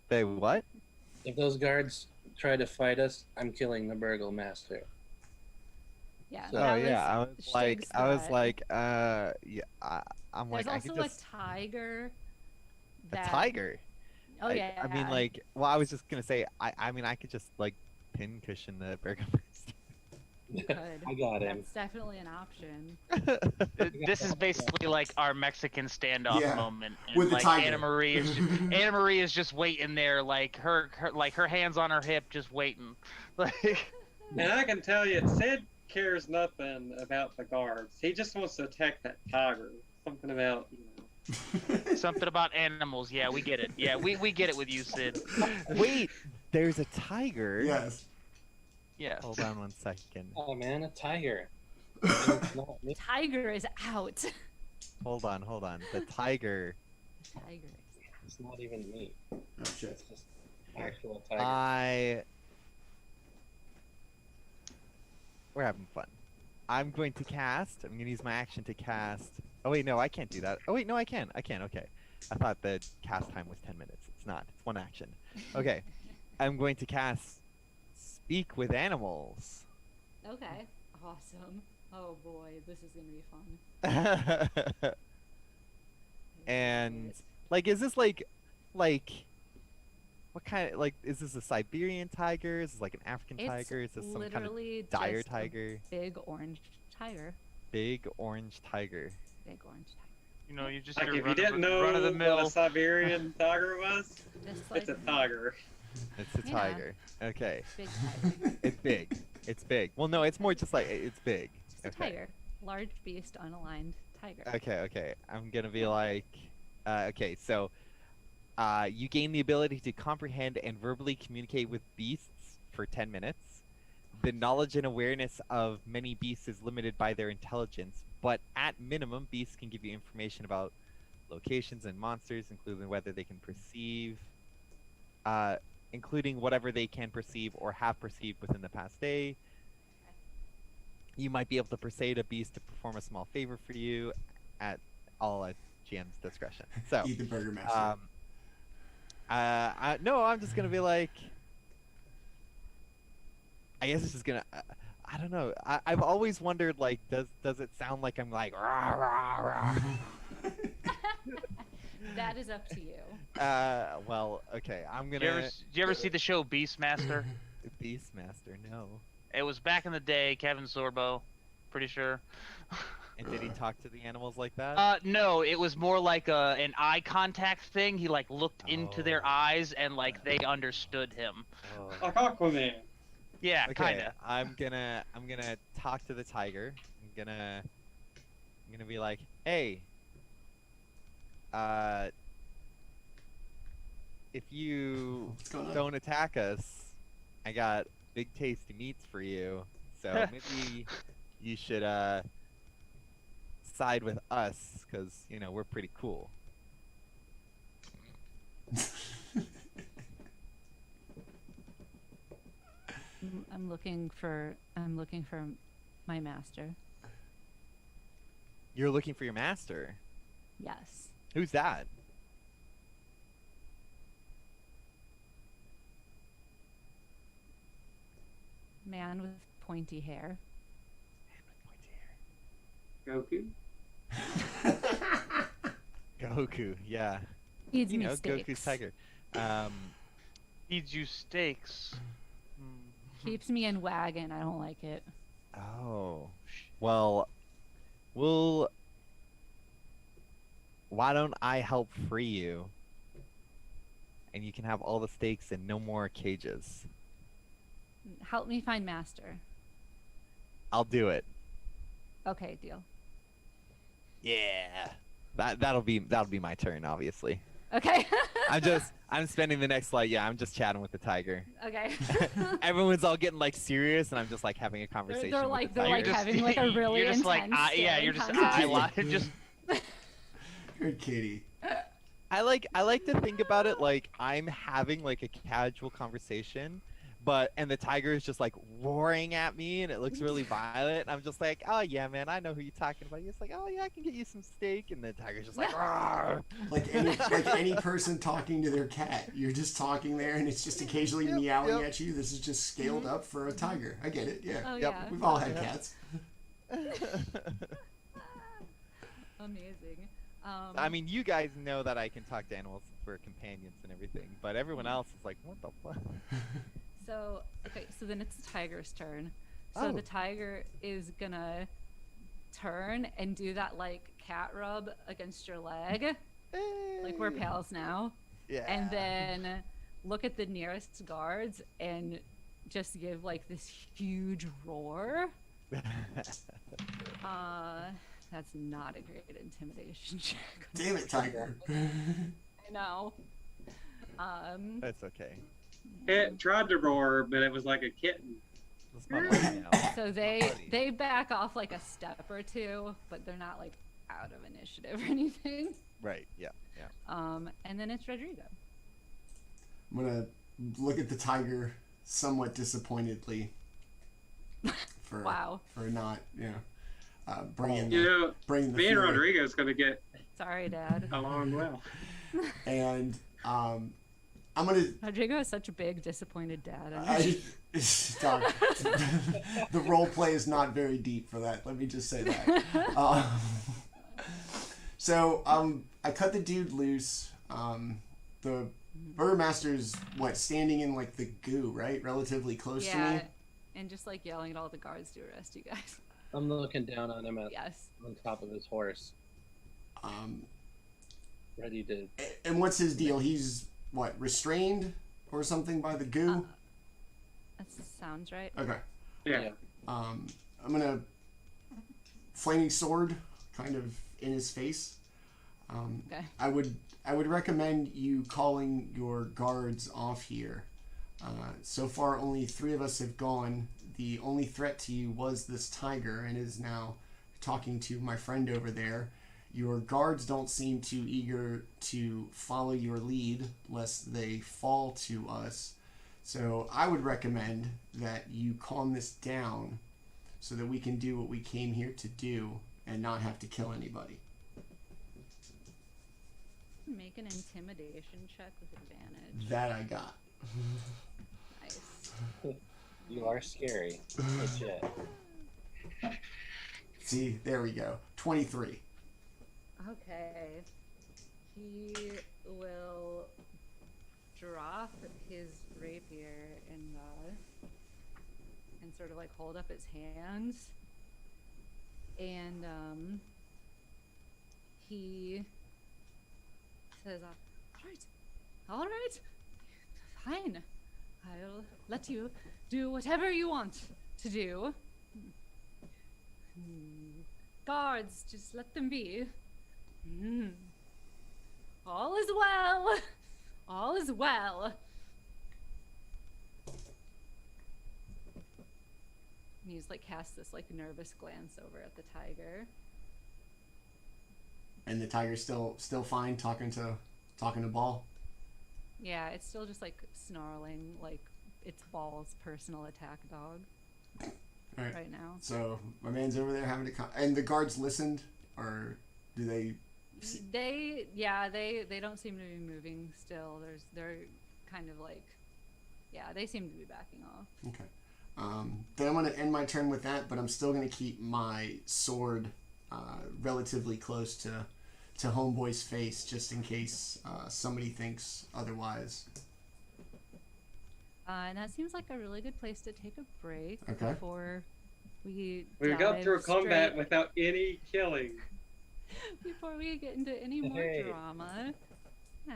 They what? If those guards try to fight us, I'm killing the burgomaster. Yeah. So- Oh that yeah, was I Shtigg's was threat. like, yeah, I'm There's like, I could also just a tiger. a that- tiger. Oh yeah. I mean, like, well, I was just gonna say, I mean, I could just like pin cushion the burgomaster. You could. I got him. That's definitely an option. This is basically like our Mexican standoff Yeah, moment. And with the like tiger. Anna Marie is just waiting there, like her hands on her hip, just waiting. Like And I can tell you, Sid cares nothing about the guards. He just wants to attack that tiger. Something about, something about animals. Yeah, we get it. Yeah, we get it with you, Sid. Wait, there's a tiger. Yes. Yeah. Hold on 1 second. Oh man, a tiger. It's not me. Tiger is out. Hold on. The tiger. Tiger. It's not even me. Oh shit. It's just actual tiger. We're having fun. I'm going to use my action to cast. Oh wait, no, I can't do that. Oh wait, no, I can. Okay. I thought the cast time was 10 minutes. It's not. It's one action. Okay. I'm going to cast Speak with Animals. Okay. Awesome. Oh boy, this is gonna be fun. And like, is this like what kind of, like, is this a Siberian tiger? Is this like an African It's tiger? Is this some kind of literally dire just a tiger? big orange tiger. Big orange tiger. Big orange tiger. You know, you just like your if you didn't know run of the what mill. a Siberian tiger was, Just like it's a tiger. It's a Yeah. tiger. Okay. big tiger. It's big. It's big. Well, no, it's more just like it's big. Just a tiger. Large beast, unaligned tiger. Okay. I'm gonna be like, okay. So, you gain the ability to comprehend and verbally communicate with beasts for 10 minutes. the knowledge and awareness of many beasts is limited by their intelligence, but at minimum, beasts can give you information about locations and monsters, including whether they can perceive, including whatever they can perceive or have perceived within the past day. You might be able to persuade a beast to perform a small favor for you at GM's discretion. So, Eat the burger master. no, I'm just gonna be like, I guess it's just gonna. I don't know. I've always wondered, like, does it sound like I'm like rah rah rah? That is up to you. Well, okay. I'm Do gonna. you ever see the show Beastmaster? Beastmaster, no. It was back in the day. Kevin Sorbo, pretty sure. And did he talk to the animals like that? No, it was more like an eye contact thing. He like looked into their eyes and like they understood him. Like Aquaman. Yeah, Okay, kinda. I'm gonna talk to the tiger. I'm gonna be like, hey, if you What's going on? don't attack us, I got big tasty meats for you. So maybe you should side with us, because you know we're pretty cool. I'm looking for my master. You're looking for your master. Yes. Who's that? Man with pointy hair. Goku. Goku, yeah. Feeds You me know, steaks. Goku's tiger. Feeds you steaks. Keeps me in wagon. I don't like it. Oh. Well, why don't I help free you? And you can have all the steaks and no more cages. Help me find master. I'll do it. Okay, deal. Yeah. That'll be my turn, obviously. Okay. I'm spending the next I'm just chatting with the tiger. Okay. Everyone's all getting like serious, and I'm just like having a conversation. They're with like the they're tiger. like having like a really You're just intense like, yeah, staring you're just conversation. just Good kitty. I like to think about it like I'm having like a casual conversation, and the tiger is just like roaring at me, and it looks really violent. And I'm just like, oh yeah, man, I know who you're talking about. He's like, oh yeah, I can get you some steak, and the tiger's just like, "Rawr." Like any person talking to their cat. You're just talking there, and it's just occasionally meowing at you. This is just scaled up for a tiger. I get it. Yeah. Oh Yep. yeah. We've all had cats. Amazing. I mean, you guys know that I can talk to animals for companions and everything, but everyone else is like, what the fuck? So then it's the tiger's turn. So Oh. the tiger is gonna turn and do that like cat rub against your leg. Like we're Hey. pals now. Yeah. And then look at the nearest guards and just give like this huge roar. That's not a great intimidation check. Damn it, tiger. I know. That's okay. It tried to roar, but it was like a kitten. That's my buddy now. So Buddy. they back off like a step or two, but they're not like out of initiative or anything. Right. Yeah. Yeah. And then it's Roderigo. I'm gonna look at the tiger somewhat disappointedly for Wow. for not bringing Me and fury. Roderigo's gonna get Sorry, Dad. along well. And I'm gonna Rodrigo is such a big disappointed dad. stop. The role play is not very deep for that. Let me just say that. So I cut the dude loose. The Burgermaster's standing in like the goo, right? Relatively close to me. And just like yelling at all the guards to arrest you guys. I'm looking down on him Yes. on top of his horse, ready to. And what's his deal? He's restrained or something by the goo? That sounds right. Okay. Yeah. I'm gonna flaming sword kind of in his face. Okay. I would recommend you calling your guards off here. So far, only 3 of us have gone. the only threat to you was this tiger and is now talking to my friend over there. Your guards don't seem too eager to follow your lead lest they fall to us. So I would recommend that you calm this down so that we can do what we came here to do and not have to kill anybody. Make an intimidation check with advantage. That I got. Nice. You are scary. Legit. See, there we go. 23. Okay. He will drop his rapier and sort of like hold up his hands. And he says, all right, fine. I'll let you do whatever you want to do. Guards, just let them be. All is well. All is well. And he's like casts this like nervous glance over at the tiger. And the tiger's still fine talking to Baul. Yeah, it's still just like snarling like it's Baul's personal attack dog. Right now. So my man's over there having and the guards listened, or do they? They don't seem to be moving still. They're kind of like, yeah, they seem to be backing off. Okay. Then I'm going to end my turn with that, but I'm still going to keep my sword relatively close to Homeboy's face, just in case somebody thinks otherwise. And that seems like a really good place to take a break before we got through combat without any killing. Before we get into any more drama. Yeah.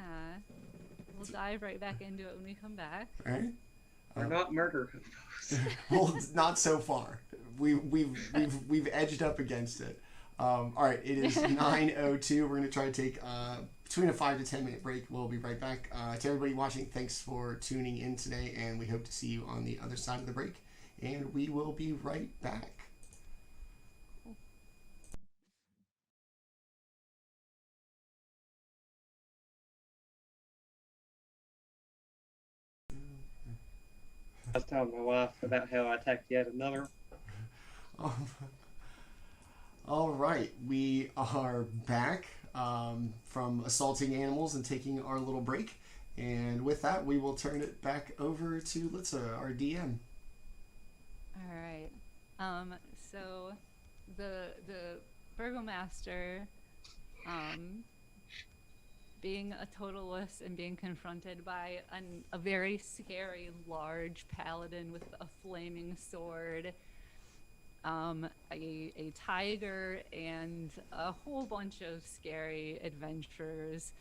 We'll dive right back into it when we come back. All right. We're not murder. Well, not so far. We've edged up against it. All right, it is 9:02. We're going to try to take between a 5 to 10 minute break. We'll be right back. To everybody watching, thanks for tuning in today, and we hope to see you on the other side of the break. And we will be right back. I was telling my wife about how I attacked yet another. All right, we are back from assaulting animals and taking our little break. And with that, we will turn it back over to Litza, our DM. All right. So the burgomaster, being a total wuss and being confronted by a very scary large paladin with a flaming sword, a tiger, and a whole bunch of scary adventurers,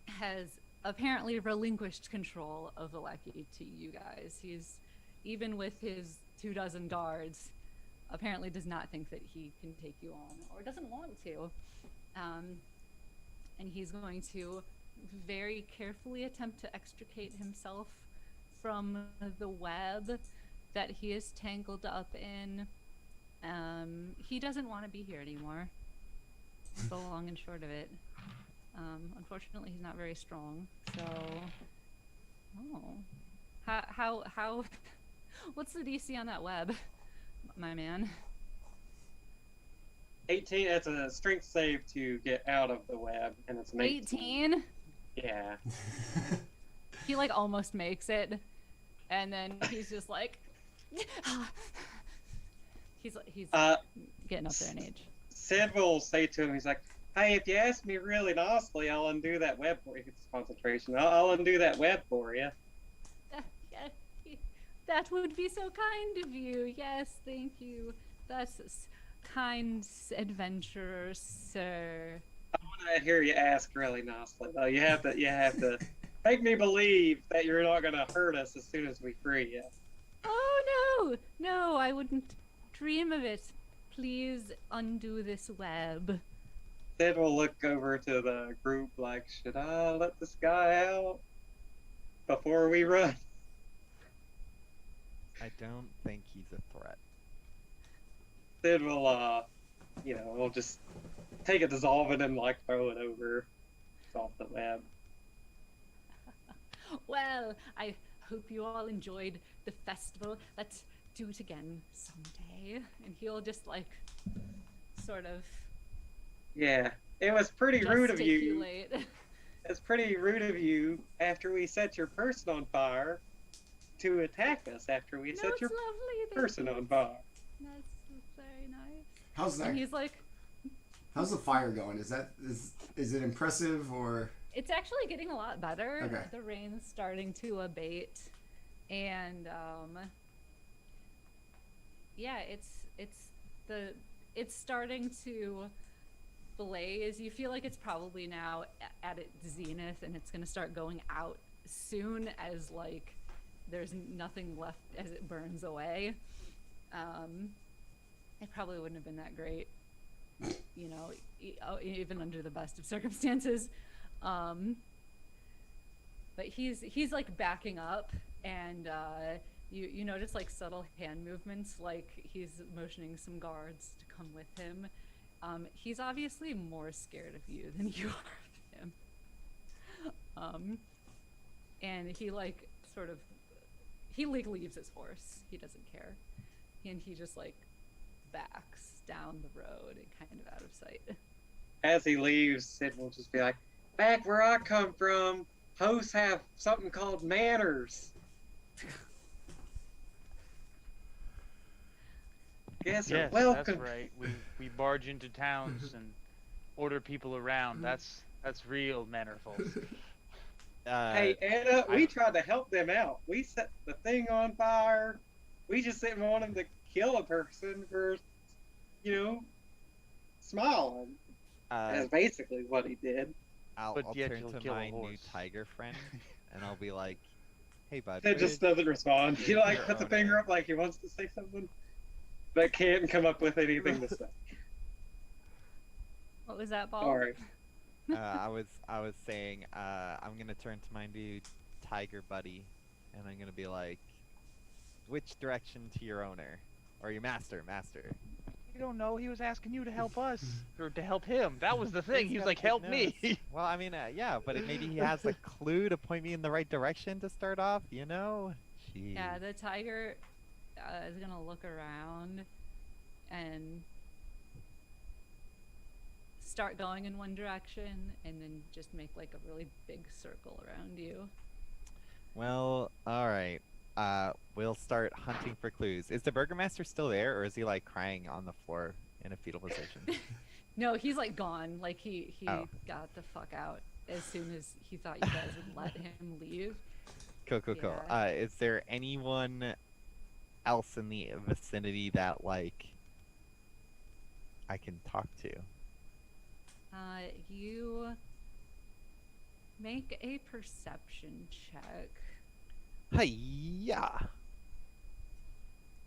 has apparently relinquished control of Vilaki to you guys. He's, even with his 24 guards, apparently does not think that he can take you on, or doesn't want to. And he's going to very carefully attempt to extricate himself from the web that he is tangled up in. He doesn't want to be here anymore. That's the long and short of it. Unfortunately, he's not very strong. So, how? What's the DC on that web, my man? 18. That's a strength save to get out of the web, and it's an 18. Yeah. He like almost makes it, and then he's just like, he's getting up there in age. Sid will say to him, he's like, "Hey, if you ask me really nicely, I'll undo that web for you." It's concentration. I'll undo that web for you. That would be so kind of you. Yes, thank you. That's kind adventurer, sir. I want to hear you ask really nicely, though. You have to make me believe that you're not going to hurt us as soon as we free you. Oh no, I wouldn't dream of it. Please undo this web. Sid will look over to the group like, should I let this guy out before we run? I don't think he's a threat. Then we'll, we'll just take it, dissolve it, and like throw it over off the web. Well, I hope you all enjoyed the festival. Let's do it again someday. And he'll just like sort of Yeah, it was pretty rude of you. gesticulate. It's pretty rude of you after we set your person on fire to attack us after we No, set it's your lovely. Thank person you. on fire. That's very nice. How's that? And he's like, How's the fire going? Is it impressive or? it's actually getting a lot better. Okay. The rain's starting to abate, and yeah, it's starting to blaze. You feel like it's probably now at its zenith, and it's gonna start going out soon as like there's nothing left as it burns away. It probably wouldn't have been that great, you know, even under the best of circumstances. But he's like backing up, and you notice like subtle hand movements, like he's motioning some guards to come with him. He's obviously more scared of you than you are of him. And he like sort of leaves his horse. He doesn't care, and he just like backs down the road and kind of out of sight. As he leaves, Sid will just be like, "Back where I come from, hosts have something called manners." Yes, Yes, welcome. that's right. We barge into towns and order people around. That's real mannerful. Hey, Anna, we tried to help them out. We set the thing on fire. We just didn't want them to kill a person for, smiling. That's basically what he did. I'll But yet turn you'll to kill a my new horse. tiger friend, and I'll be like, "Hey, bud." Ted just doesn't respond. He Your puts a owner. finger up like he wants to say something, but can't come up with anything to say. What was that, Baul? Sorry. I was saying, I'm gonna turn to my new tiger buddy, and I'm gonna be like, "Which direction to your owner, or your master?" You don't know. He was asking you to help us or to help him. That was the thing. He's He was got like, good "Help me." notes. Well, I mean, yeah, but maybe he has a clue to point me in the right direction to start off. You know? Jeez. Yeah, the tiger is gonna look around and start going in one direction, and then just make like a really big circle around you. Well, all right. We'll start hunting for clues. Is the burgomaster still there, or is he like crying on the floor in a fetal position? No, he's like gone. Like he Oh. got the fuck out as soon as he thought you guys would let him leave. Cool. Yeah. Is there anyone else in the vicinity that like I can talk to? You make a perception check. Hi-ya!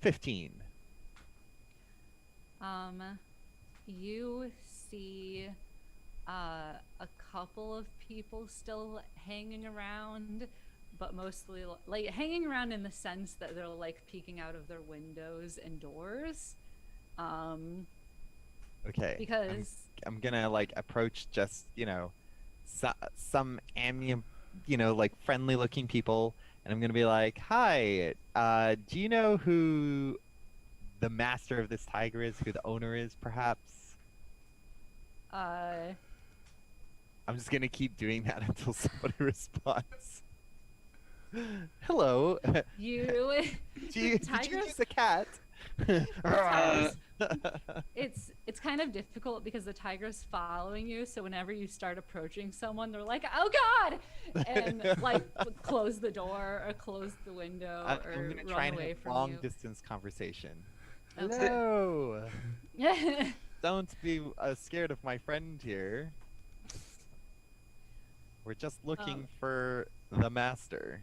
15. You see a couple of people still hanging around, but mostly like hanging around in the sense that they're like peeking out of their windows and doors. Okay. Because I'm gonna like approach just some like friendly looking people, and I'm gonna be like, "Hi, do you know who the master of this tiger is? Who the owner is, perhaps?" I'm just gonna keep doing that until somebody responds. Hello. you Did you tigers use a cat? it's kind of difficult because the tiger's following you, so whenever you start approaching someone, they're like, "Oh God!" and like close the door or close the window I'm or gonna run try and away have from long you. distance conversation. Okay. Hello. Don't be scared of my friend here. We're just looking for the master.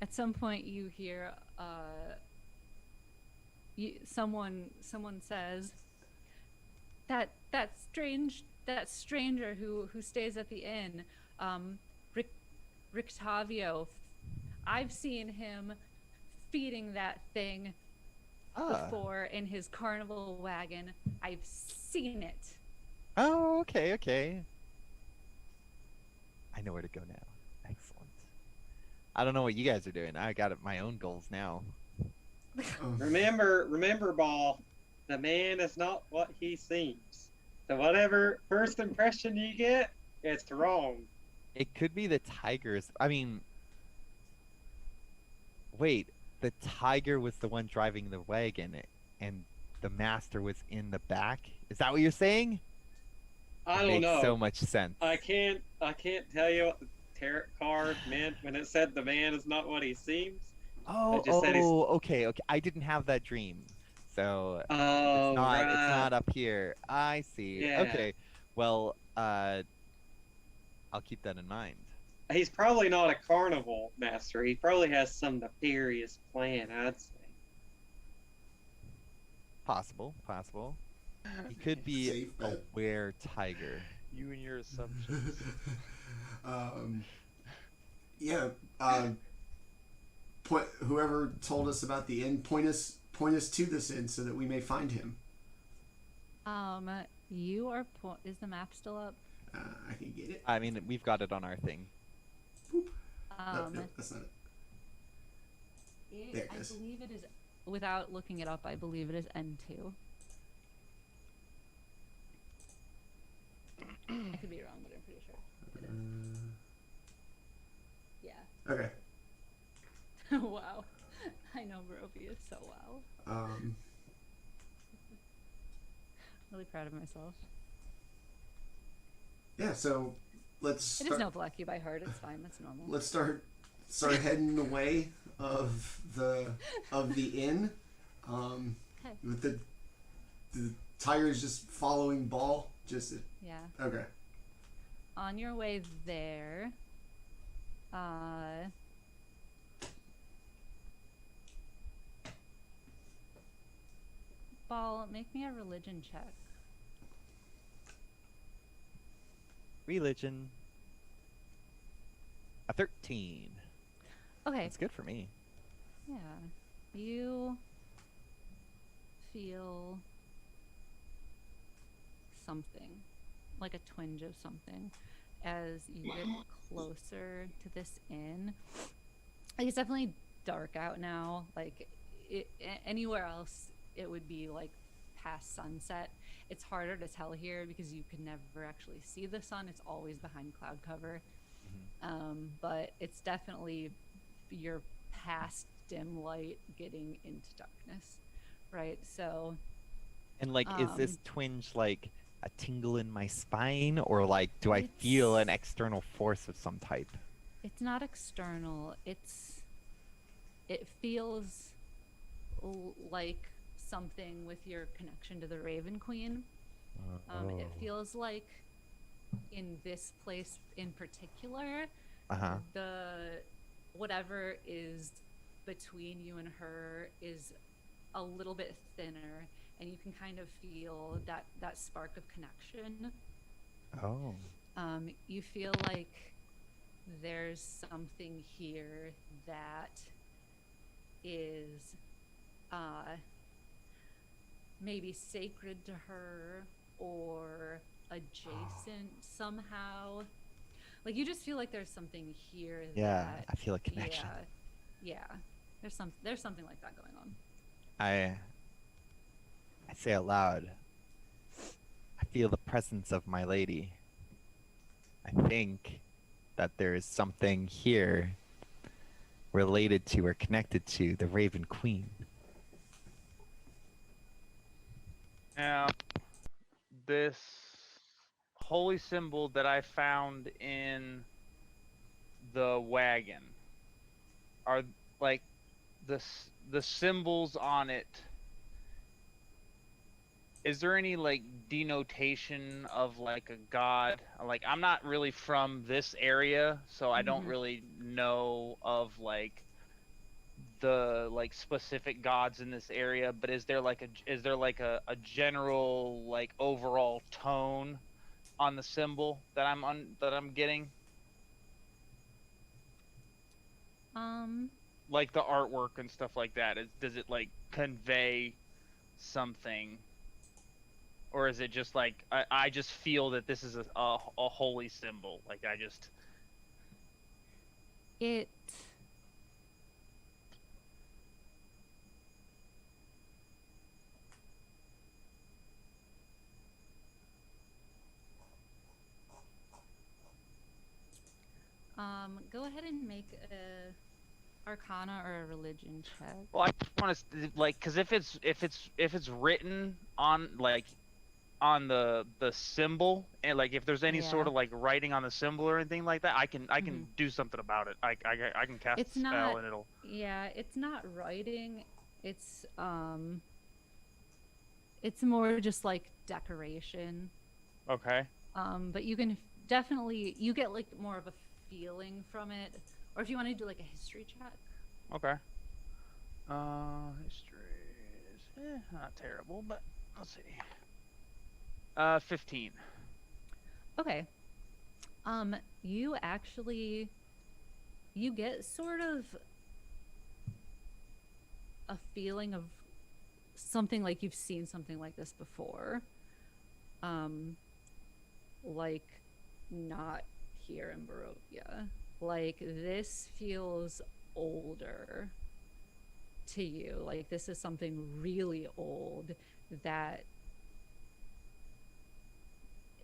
At some point, you hear someone says that stranger who stays at the inn, Rictavio. I've seen him feeding that thing before in his carnival wagon. I've seen it. Oh, okay, okay. I know where to go now. Excellent. I don't know what you guys are doing. I got my own goals now. Remember, Baul, the man is not what he seems. So whatever first impression you get, it's wrong. It could be the tigers. I mean, wait, the tiger was the one driving the wagon, and the master was in the back? Is that what you're saying? I It don't makes know. so much sense. I can't tell you what the tarot card meant when it said the man is not what he seems. Oh, just said he's- okay, okay. I didn't have that dream, so Oh, it's right. not up here. I see. Yeah. Okay, well, I'll keep that in mind. He's probably not a carnival master. He probably has some nefarious plan, I'd say. Possible. He could be Safe a bet. were tiger. You and your assumptions. Yeah. Whoever told us about the inn, point us to this inn so that we may find him. You are. Is the map still up? I can get it. I mean, we've got it on our thing. No, that's not it. There it I is. believe it is. Without looking it up, I believe it is N2. I could be wrong, but I'm pretty sure it is. Yeah. Okay. Wow. I know Barovia so well. Really proud of myself. Yeah. So let's. It is no Vilaki by heart. It's fine. That's normal. Let's start heading the way of the inn. Okay. With the tigers just following Baul. Yeah. Okay. On your way there, Baul, make me a religion check. Religion. A 13. Okay. That's good for me. Yeah. You feel something, like a twinge of something, as you get closer to this inn. Like, it's definitely dark out now. Like, anywhere else, it would be like past sunset. It's harder to tell here because you can never actually see the sun. It's always behind cloud cover. But it's definitely you're past dim light getting into darkness, right? So, And like, is this twinge like a tingle in my spine, or like, do I feel an external force of some type? it's not external. It feels like something with your connection to the Raven Queen. It feels like in this place in particular, the whatever is between you and her is a little bit thinner, and you can kind of feel that spark of connection. Oh. You feel like there's something here that is maybe sacred to her or adjacent somehow. Like, you just feel like there's something here Yeah, that, I feel a connection. yeah. There's something like that going on. I say out loud, I feel the presence of my lady. I think that there is something here related to or connected to the Raven Queen. Now, this holy symbol that I found in the wagon are like the symbols on it. Is there any like denotation of like a god? Like, I'm not really from this area, so I don't really know of like the like specific gods in this area, but is there like a general like overall tone on the symbol that I'm getting? like the artwork and stuff like that? Does it like convey something, or is it just like I just feel that this is a holy symbol? Like I just It go ahead and make a Arcana or a religion check. well, I want to like because if it's written on like on the symbol and like if there's any sort Yeah. of like writing on the symbol or anything like that, I can do something about it. I can cast It's a spell not- and it'll. Yeah, it's not writing. It's more just like decoration. Okay. But you can definitely you get like more of a feeling from it. Or if you want to do like a history check. Okay. History is not terrible, but let's see. 15. Okay. You actually you get sort of a feeling of something like you've seen something like this before. Like not here in Barovia. Like this feels older to you. Like this is something really old that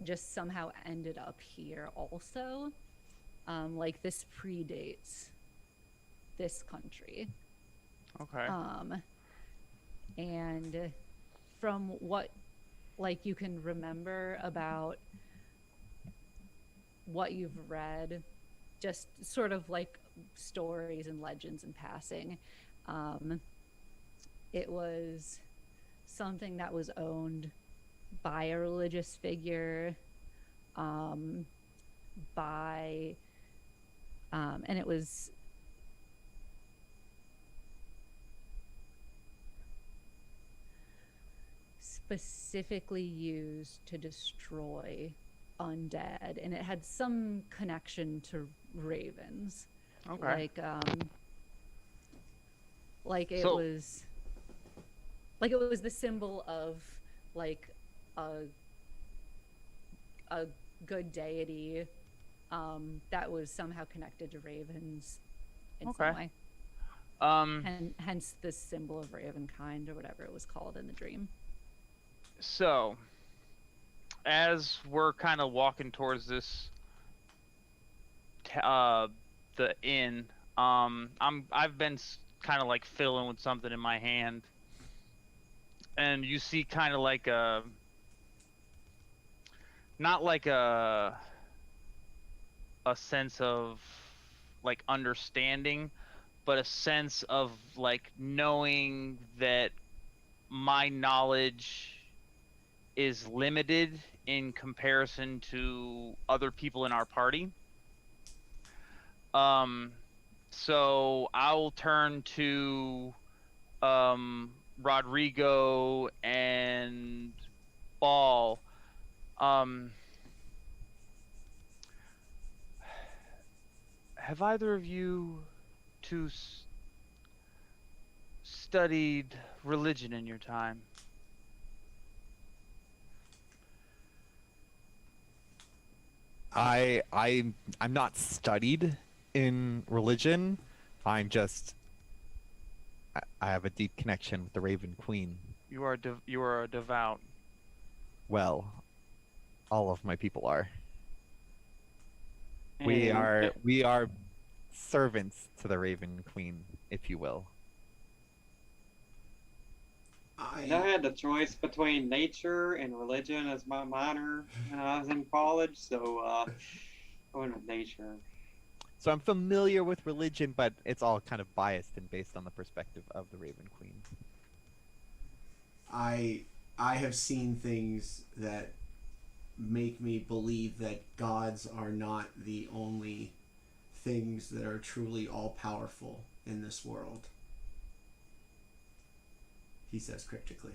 just somehow ended up here also. Like this predates this country. Okay. And from what like you can remember about what you've read, just sort of like stories and legends in passing, it was something that was owned by a religious figure, and it was specifically used to destroy undead, and it had some connection to ravens. Okay. Like it So- was like it was the symbol of like a good deity that was somehow connected to ravens in Okay. some way, and hence this symbol of ravenkind or whatever it was called in the dream. So, as we're kind of walking towards this, the inn, I've been kind of like fiddling with something in my hand, and you see kind of like not like a sense of like understanding, but a sense of like knowing that my knowledge is limited in comparison to other people in our party. So I'll turn to Roderigo and Baul. Have either of you two studied religion in your time? I'm not studied in religion. I'm just I have a deep connection with the Raven Queen. You are a devout. Well, all of my people are. We And are servants to the Raven Queen, if you will. I had the choice between nature and religion as my minor when I was in college, so I went with nature. So I'm familiar with religion, but it's all kind of biased and based on the perspective of the Raven Queen. I have seen things that make me believe that gods are not the only things that are truly all-powerful in this world. He says cryptically.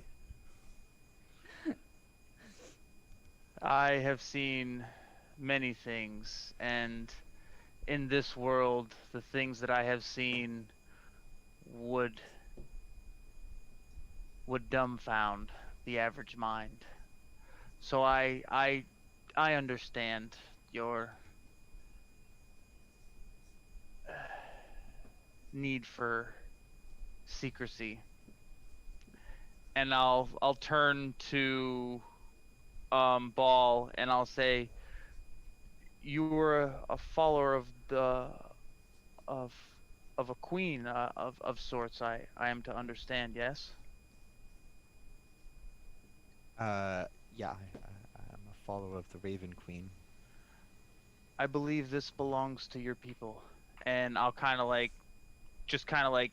I have seen many things, and in this world, the things that I have seen would dumbfound the average mind. So I understand your need for secrecy, and I'll turn to Baul and I'll say, you were a follower of the of of a queen of sorts. I am to understand, yes. Yeah, I'm a follower of the Raven Queen. I believe this belongs to your people, and I'll kind of like, just kind of like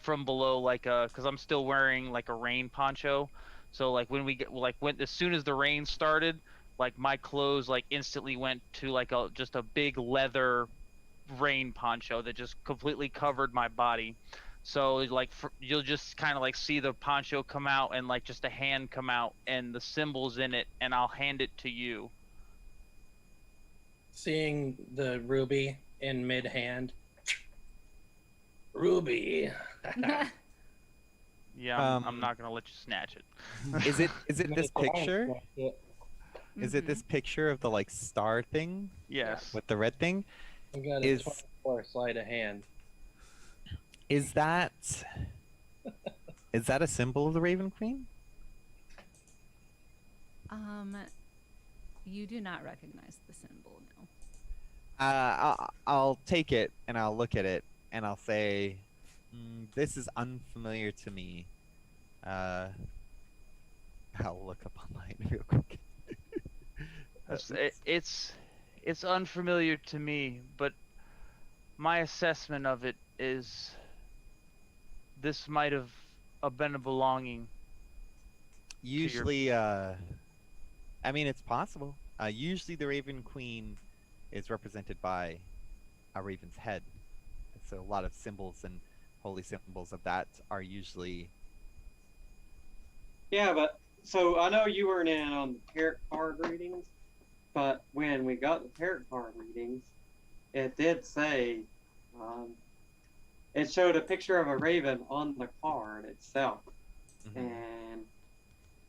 from below, like because I'm still wearing like a rain poncho, so like when we get like when as soon as the rain started, like my clothes like instantly went to like a just a big leather rain poncho that just completely covered my body. So like you'll just kind of like see the poncho come out and like just a hand come out and the symbols in it, and I'll hand it to you. Seeing the ruby in mid hand. Ruby. Yeah, I'm not gonna let you snatch it. Is it this picture? I Is it this picture of the like star thing Yes. with the red thing? got a 24 sleight of hand. Is that a symbol of the Raven Queen? You do not recognize the symbol, no. I'll take it and I'll look at it and I'll say, this is unfamiliar to me. I'll look up online real quick. It's unfamiliar to me, but my assessment of it is this might have been a belonging. Usually, I mean, it's possible. Usually the Raven Queen is represented by a raven's head. So a lot of symbols and holy symbols of that are usually... Yeah, but so I know you weren't in on the tarot card readings, but when we got the tarot card readings, it did say, it showed a picture of a raven on the card itself. And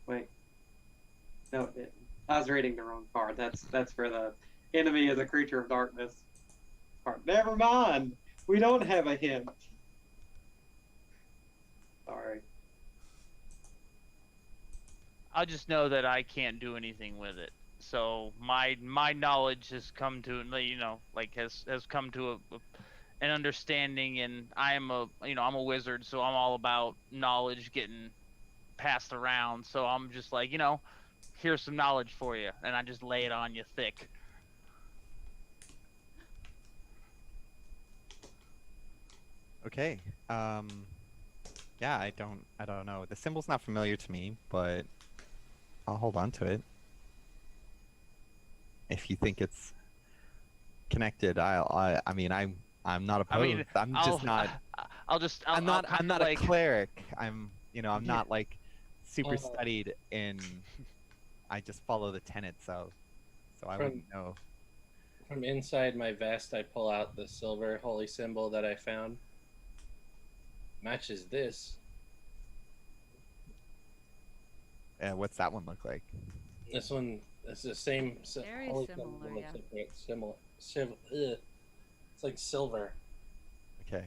wait, no, it didn't. I was reading the wrong card. That's for the enemy is a creature of darkness card. Never mind. We don't have a hint. Sorry. I just know that I can't do anything with it. So my knowledge has come to, you know, like has come to an understanding, and I'm a wizard, so I'm all about knowledge getting passed around. So I'm just like, here's some knowledge for you, and I just lay it on you thick. Okay. Yeah, I don't know. The symbol's not familiar to me, but I'll hold on to it. If you think it's connected, I mean, I'm not opposed. I'm not a cleric. I'm not like super studied in. I just follow the tenets, so I wouldn't know. From inside my vest, I pull out the silver holy symbol that I found. Matches this. What's that one look like? This one is the same. Very holy similar, symbol, yeah. Similar. It's like silver. Okay.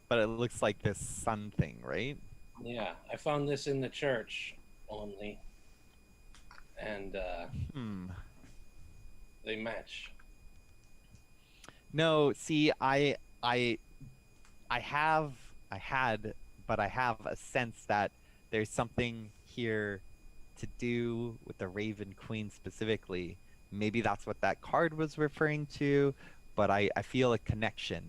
But it looks like this sun thing, right? Yeah, I found this in the church only, and they match. No, see, I had a sense that there's something here to do with the Raven Queen specifically. Maybe that's what that card was referring to, but I feel a connection.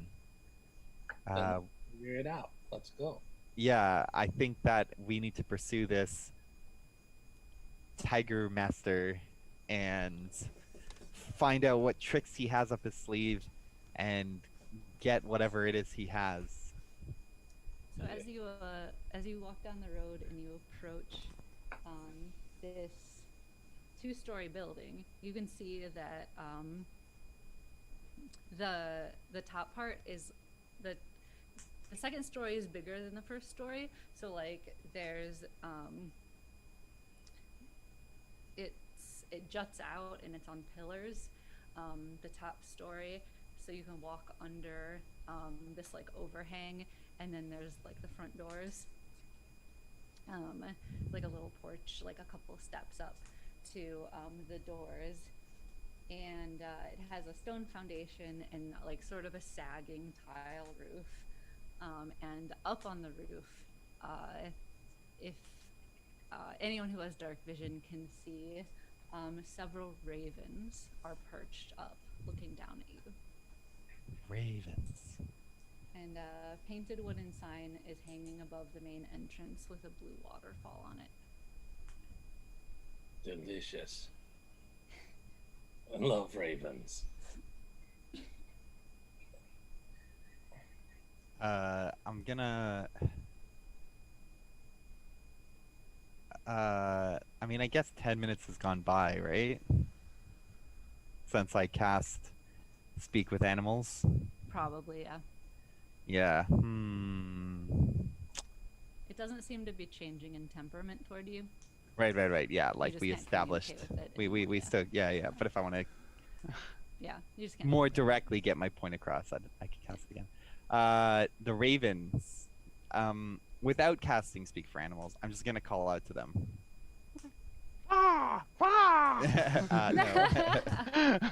Figure it out. Let's go. Yeah, I think that we need to pursue this Tiger Master and find out what tricks he has up his sleeve and get whatever it is he has. So as you walk down the road and you approach this two-story building, you can see that the top part is the second story is bigger than the first story, so like there's it juts out and it's on pillars, the top story, so you can walk under this like overhang, and then there's like the front doors, like a little porch, like a couple of steps up to the doors, and it has a stone foundation and like sort of a sagging tile roof, and up on the roof, if anyone who has dark vision can see, several ravens are perched up looking down at you. Ravens. And a painted wooden sign is hanging above the main entrance with a blue waterfall on it. Delicious. I love ravens. I'm gonna. I mean, I guess 10 minutes has gone by, right? Since I cast Speak with Animals. Probably, yeah. Yeah. It doesn't seem to be changing in temperament toward you. Right. Yeah, like just we can't established. communicate with it We anymore, still. Yeah. But if I want to yeah, you just can't. more directly get my point across, I can cast it again. The ravens. Without casting Speak for Animals, I'm just gonna call out to them. Ah! Ah! No.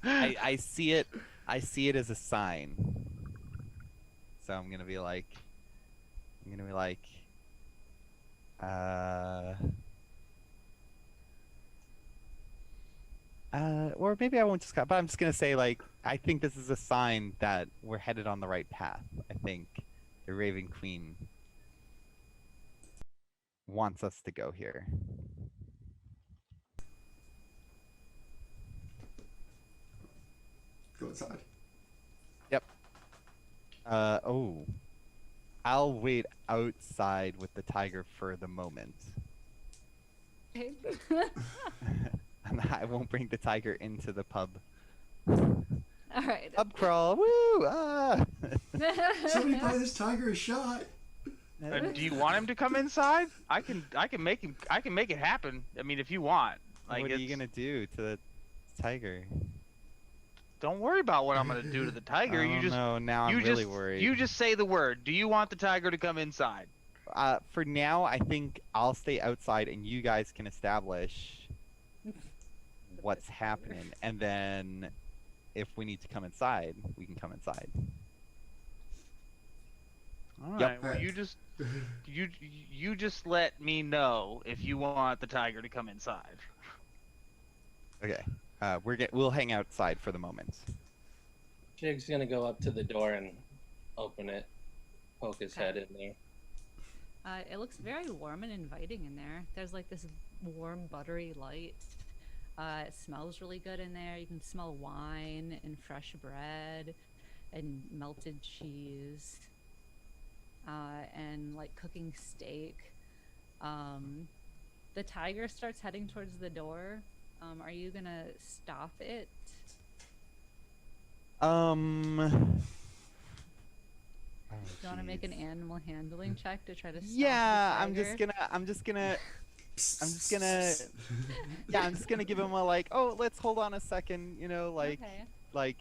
I see it. I see it as a sign. So I'm gonna be like. Or maybe I won't just. But I'm just gonna say like I think this is a sign that we're headed on the right path. I think the Raven Queen wants us to go here. Go inside. Yep. Oh. I'll wait outside with the tiger for the moment. Okay. And I won't bring the tiger into the pub. All right. Pub crawl. Woo! Ah! Somebody buy this tiger a shot. Do you want him to come inside? I can make it happen. I mean, if you want. Like, What are you gonna do to the tiger? Don't worry about what I'm gonna do to the tiger. Oh, no, now I'm really worried. You just say the word. Do you want the tiger to come inside? For now, I think I'll stay outside and you guys can establish what's happening. And then if we need to come inside, we can come inside. All Yep. right. Well, you just let me know if you want the tiger to come inside. Okay. We'll hang outside for the moment. Shtigg's gonna go up to the door and open it, poke his head in there. It looks very warm and inviting in there. There's like this warm, buttery light. It smells really good in there. You can smell wine and fresh bread and melted cheese, and like cooking steak. The tiger starts heading towards the door. Are you gonna stop it? Oh, Do you want to make an animal handling check to try to stop yeah, the I'm just gonna yeah, I'm just gonna give him a like, oh, let's hold on a second, you know, like Okay. like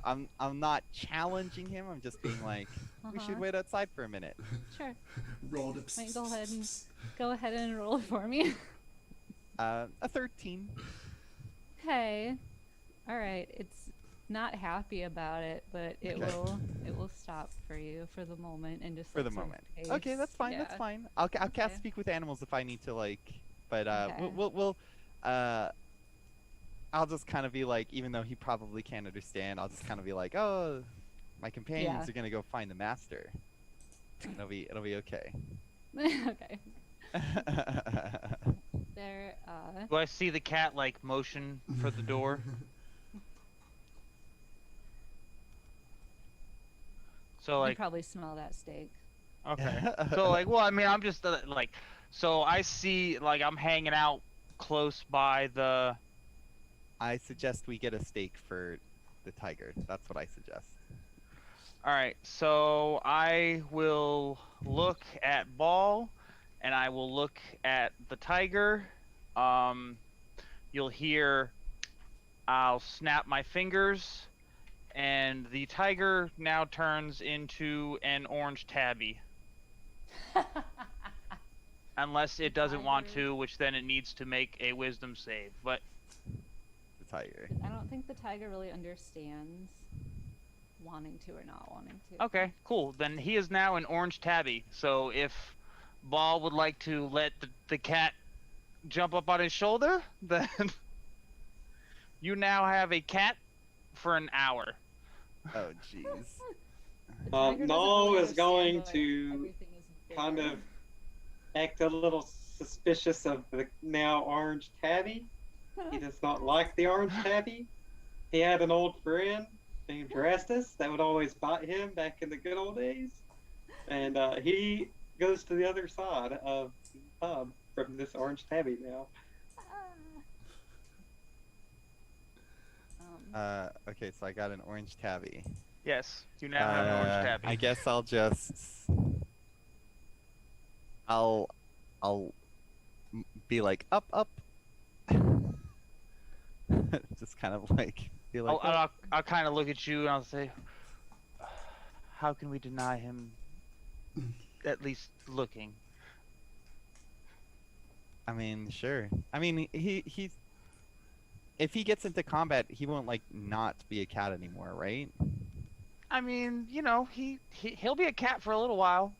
I'm not challenging him, I'm just being like, we should wait outside for a minute. Sure. Roll to Wait, go ahead and roll for me. A 13. Okay. All right. It's not happy about it, but it will stop for you for the moment and just For the like, sort of moment. pace. Okay, that's fine. Yeah. That's fine. I'll Okay. cast Speak with Animals if I need to, like. But Okay. we'll I'll just kind of be like, even though he probably can't understand, I'll just kind of be like, oh, my companions Yeah. are gonna go find the master. It'll be okay. Okay. There. Do I see the cat like motion for the door? So You like, probably smell that steak. okay. So like, well, I mean, I'm just like, so I see like I'm hanging out close by the. I suggest we get a steak for the tiger. That's what I suggest. All right, so I will look at Baul, and I will look at the tiger. You'll hear I'll snap my fingers, and the tiger now turns into an orange tabby. Unless it doesn't want to, which then it needs to make a wisdom save. But The tiger. I don't think the tiger really understands wanting to or not wanting to. okay, cool. Then he is now an orange tabby. So if Baul would like to let the cat jump up on his shoulder, then you now have a cat for an hour. Oh, jeez. The tiger doesn't Null really is going understand to why everything is kind bigger. of act a little suspicious of the now orange tabby. He does not like the orange tabby. He had an old friend named Drastus that would always bite him back in the good old days. And he goes to the other side of the pub from this orange tabby now. Okay, so I got an orange tabby. Yes, you now have an orange tabby. I guess I'll be like up. Just kind of like be like. I'll kind of look at you and I'll say, how can we deny him at least looking? I mean, sure. I mean, he's. If he gets into combat, he won't like not be a cat anymore, right? I mean, you know, he'll be a cat for a little while.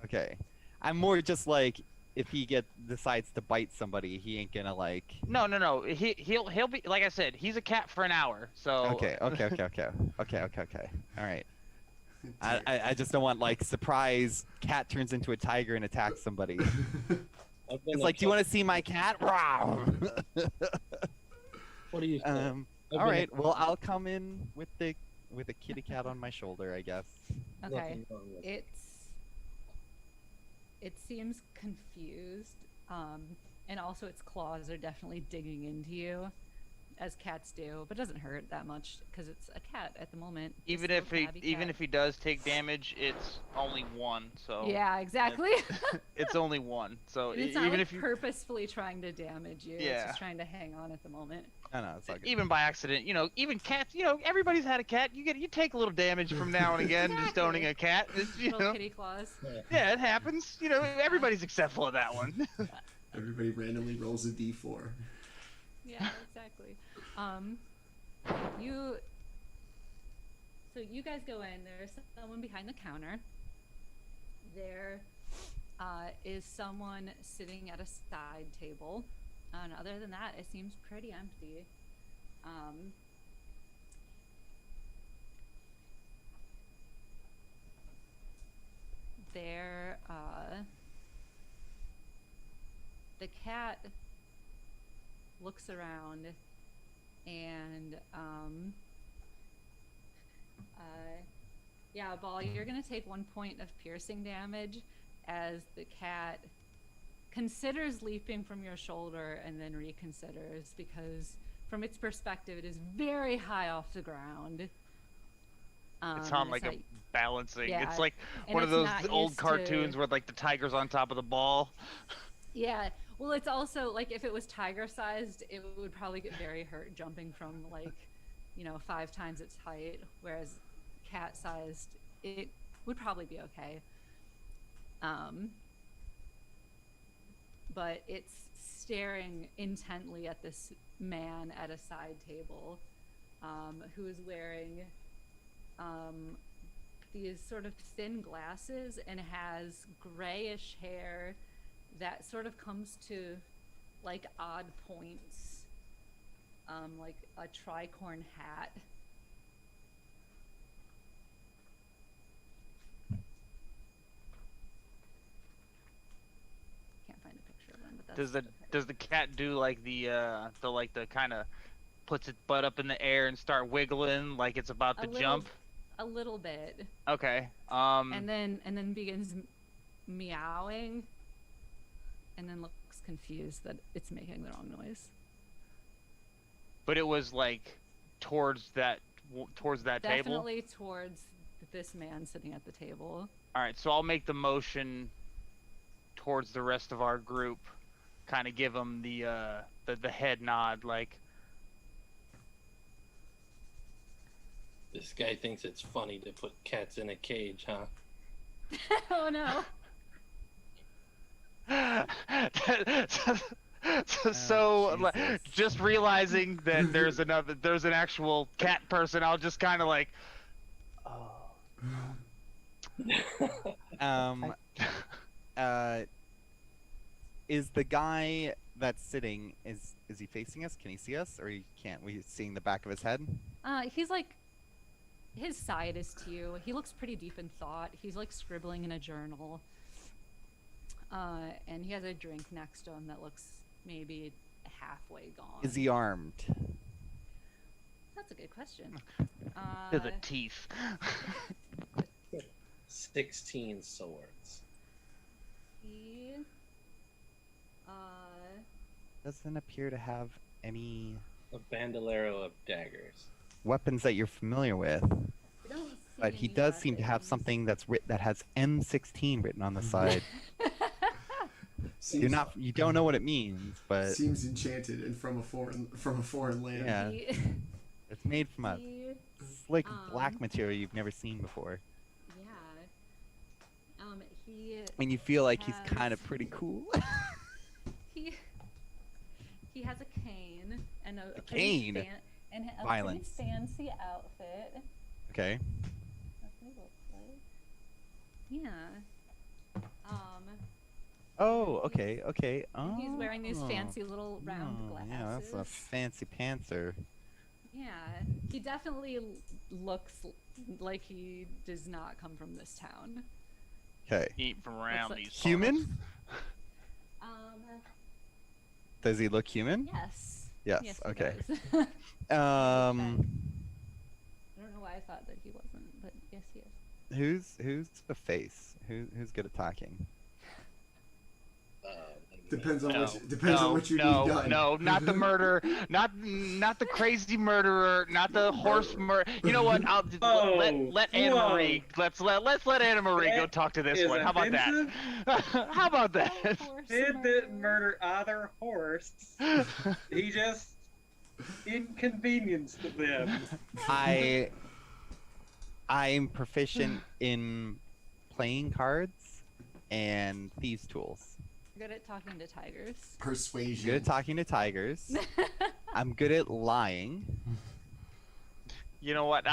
Okay. I'm more just like if he decides to bite somebody, he ain't gonna like. No. He'll be, like I said, he's a cat for an hour. So Okay. All right. I just don't want like surprise cat turns into a tiger and attacks somebody. It's like, do you want to see my cat? Wow. What do you say? All right. Well, I'll come in with a kitty cat on my shoulder, I guess. Okay. Nothing wrong with it. It seems confused, and also its claws are definitely digging into you, as cats do, but it doesn't hurt that much because it's a cat at the moment. even if he does take damage, it's only one. So Yeah, exactly. it's only one. So It's not even like if you purposefully trying to damage you. It's Yeah. just trying to hang on at the moment. No, it's all good. even by accident, you know, even cats, you know, everybody's had a cat. You take a little damage from now and again just owning a cat. It's, you Little know, kitty claws. yeah, it happens. You know, everybody's acceptable of that one. Everybody randomly rolls a d4. Yeah, exactly. So you guys go in. There's someone behind the counter. There is someone sitting at a side table, and other than that, it seems pretty empty. The cat looks around and yeah, Baul, you're gonna take 1 point of piercing damage as the cat considers leaping from your shoulder and then reconsiders, because from its perspective it is very high off the ground. It's on like a balancing. yeah, It's like and one of it's those not old used to- cartoons where like the tiger's on top of the ball. Yeah, well, it's also like if it was tiger-sized, it would probably get very hurt jumping from like, 5 times its height, whereas cat-sized, it would probably be okay. But it's staring intently at this man at a side table, who is wearing these sort of thin glasses and has grayish hair that sort of comes to like odd points, like a tricorn hat. Can't find a picture of him, but that's Does the cat do like the kind of puts its butt up in the air and start wiggling like it's about to jump? A little bit. Okay. And then begins meowing, and then looks confused that it's making the wrong noise. But it was like towards that table. Definitely towards this man sitting at the table. All right, so I'll make the motion towards the rest of our group, kind of give him the head nod, like. This guy thinks it's funny to put cats in a cage, huh? Oh no. Jesus. Just realizing that there's an actual cat person, I'll just kind of like, Is the guy that's sitting, is he facing us? Can he see us, or can't we seeing the back of his head? He's like, his side is to you. He looks pretty deep in thought. He's like scribbling in a journal. And he has a drink next to him that looks maybe halfway gone. Is he armed? That's a good question. to the teeth. 16 swords. He Doesn't appear to have any A bandolero of daggers. weapons that you're familiar with, we don't see but he any does seem to have weapons. something that has M16 written on the side. Seems, You don't know what it means, but seems enchanted and from a foreign land. yeah, He, it's made from a he, slick black material you've never seen before, yeah. He and you feel like he's has- kind of pretty cool. he has a cane and a cane? pretty and a Violence. pretty fancy outfit. Okay. That's what he looks like. Yeah. Oh, okay. Oh. He's wearing these fancy little round glasses. Yeah, that's a fancy pantser. Yeah, he definitely looks like he does not come from this town. Okay. Eat from around like- these. Human? Does he look human? Yes. Yes. Yes, he Okay. does. Um. I don't know why I thought that he wasn't, but yes, he is. Who's the face? Who's good at talking? Depends on No, what you need done. No, not the murder, not the crazy murderer, not the horse murder. You know what? I'll just let Anna whoa. Marie. Let's let Anna Marie go That talk to this is one. How about offensive. that? How about that? Sid didn't murder either horse. He just inconvenienced them. I'm proficient in playing cards and thieves' tools. Good at talking to tigers. Persuasion. Good at talking to tigers. I'm good at lying. You know what?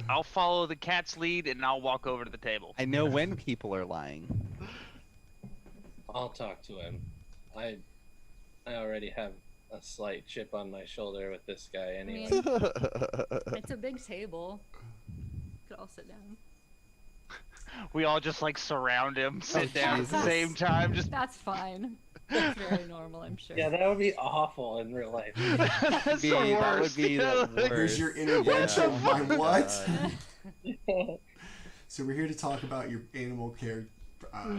I'll follow the cat's lead and I'll walk over to the table. I know when people are lying. I'll talk to him. I already have a slight chip on my shoulder with this guy anyway. mean- It's a big table. Could all sit down. We all just like surround him, sit down at the Jesus. same time. Just That's fine. That's very normal, I'm sure. Yeah, that would be awful in real life. that's the That would worst. be the worst. Here's your intervention. Yeah. My what? God. So we're here to talk about your animal care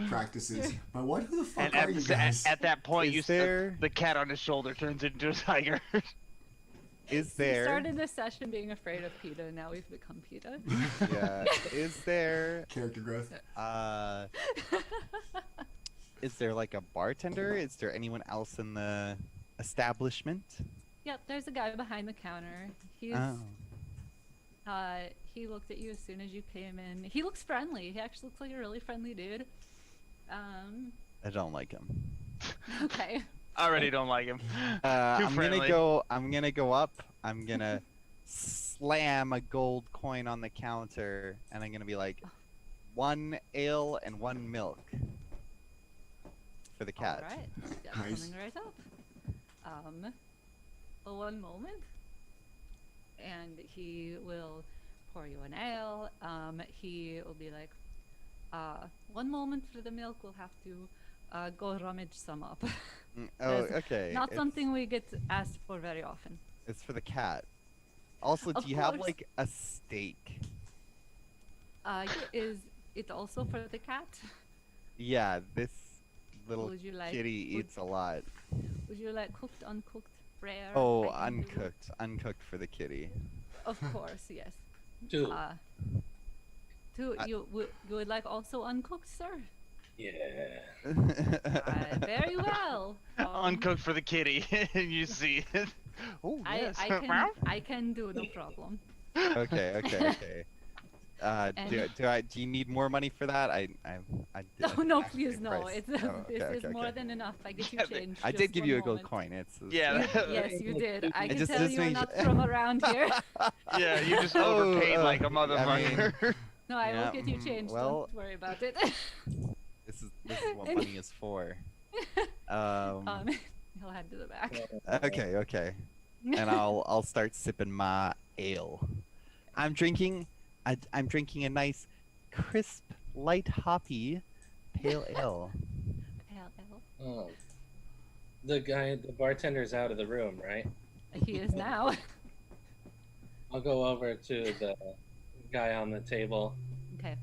practices. But what? Who the fuck And are you guys? at that point, Is there- the cat on his shoulder turns into a tiger. Is We there? started this session being afraid of PETA, and now we've become PETA. Yeah. Is there? Character growth. Is there like a bartender? Is there anyone else in the establishment? Yep, there's a guy behind the counter. He's Oh. he looked at you as soon as you came in. He looks friendly. He actually looks like a really friendly dude. I don't like him. Okay. I already don't like him. I'm friendly. gonna go up. I'm gonna slam a gold coin on the counter, and I'm gonna be like, 1 ale and 1 milk for the cat. All right. Yeah, Nice. coming right up. One moment. And he will pour you an ale. He will be like, 1 moment for the milk. We'll have to go rummage some up. Oh, There's okay. Not it's, something we get asked for very often. It's for the cat. Also, Of do you have course. like a steak? Is it also for the cat? Yeah, this little Would you like? kitty would- eats a lot. Would you like cooked, uncooked, rare? Oh, I can do- uncooked for the kitty. Of course, yes. Two. Two, you would like also uncooked, sir? Yeah. Very well. Uncooked for the kitty. You see it. Oh yes. I can do, no problem. Okay. Do you need more money for that? No, please, no. Price. It's Oh, this okay, is okay, more okay. than enough. I get you change. I just did give one you a gold moment. coin. Yeah. Yes, you did. I can just- tell just you're make not sure- from around here. Yeah, you just overpaid like a I motherfucker. No, I Yeah, will get you changed. well- Don't worry about it. This is what money is for. He'll head to the back. Okay. And I'll start sipping my ale. I'm drinking a nice, crisp, light hoppy, pale ale. Pale ale. Oh. The bartender's out of the room, right? He is now. I'll go over to the guy on the table Okay.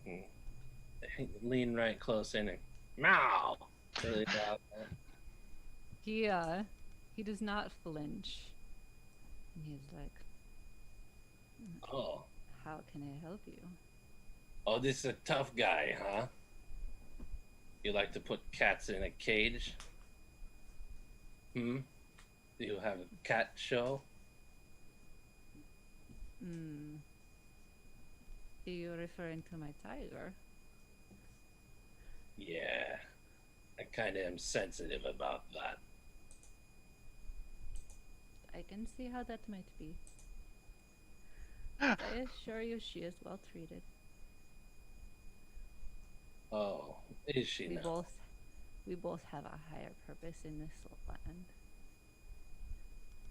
and lean right close in and meow really loud. He does not flinch. He's like, Oh. how can I help you? Oh, this is a tough guy, huh? You like to put cats in a cage? Do you have a cat show? Are you referring to my tiger? Yeah. I kinda am sensitive about that. I can see how that might be. I assure you she is well treated. Oh, is she now? We both have a higher purpose in this land.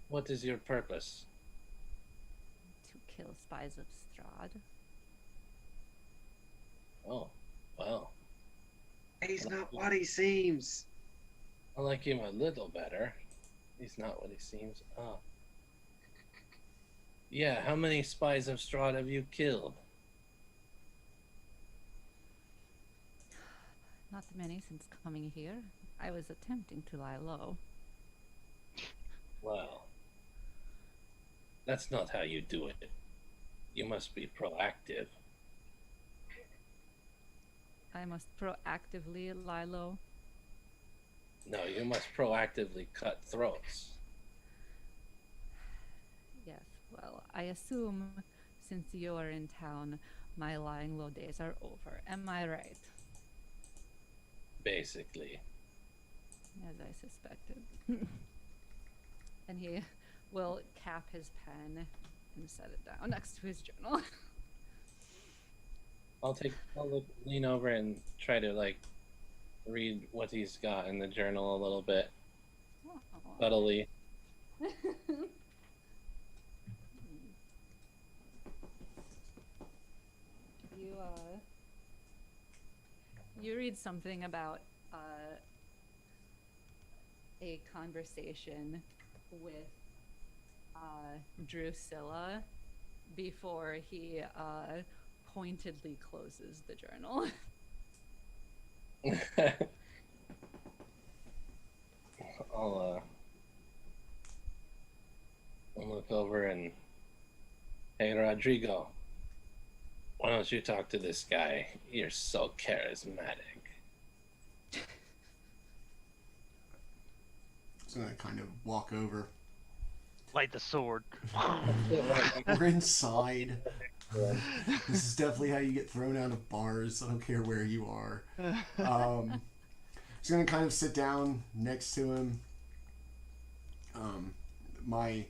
What is your purpose? To kill spies of Strahd. Oh, well. He's not what he seems. I like him a little better. He's not what he seems. Oh. Yeah, how many spies of Strahd have you killed? Not many since coming here. I was attempting to lie low. Well, that's not how you do it. You must be proactive. I must proactively lie low. No, you must proactively cut throats. Yes, well, I assume since you are in town, my lying low days are over. Am I right? Basically. As I suspected. And he will cap his pen and set it down next to his journal. I'll lean over and try to read what he's got in the journal a little bit. Subtly. You read something about a conversation with Drusilla before he pointedly closes the journal. I'll look over and, hey, Roderigo, why don't you talk to this guy? You're so charismatic. So I kind of walk over. Light the sword. We're inside. This is definitely how you get thrown out of bars. I don't care where you are. Just gonna kind of sit down next to him. My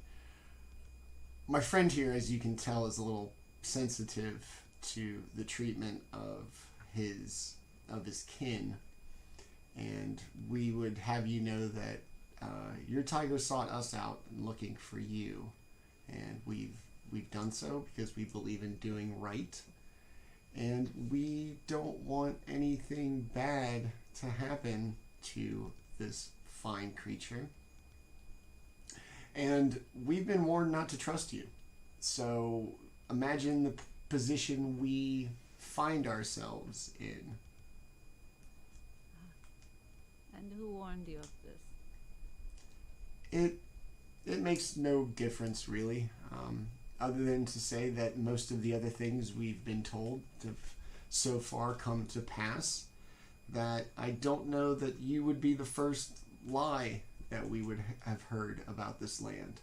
friend here, as you can tell, is a little sensitive to the treatment of his kin, and we would have you know that your tiger sought us out looking for you, and we've done so because we believe in doing right, and we don't want anything bad to happen to this fine creature. And we've been warned not to trust you. So imagine the position we find ourselves in. And who warned you of this? It makes no difference, really. other than to say that most of the other things we've been told have so far come to pass, that I don't know that you would be the first lie that we would have heard about this land.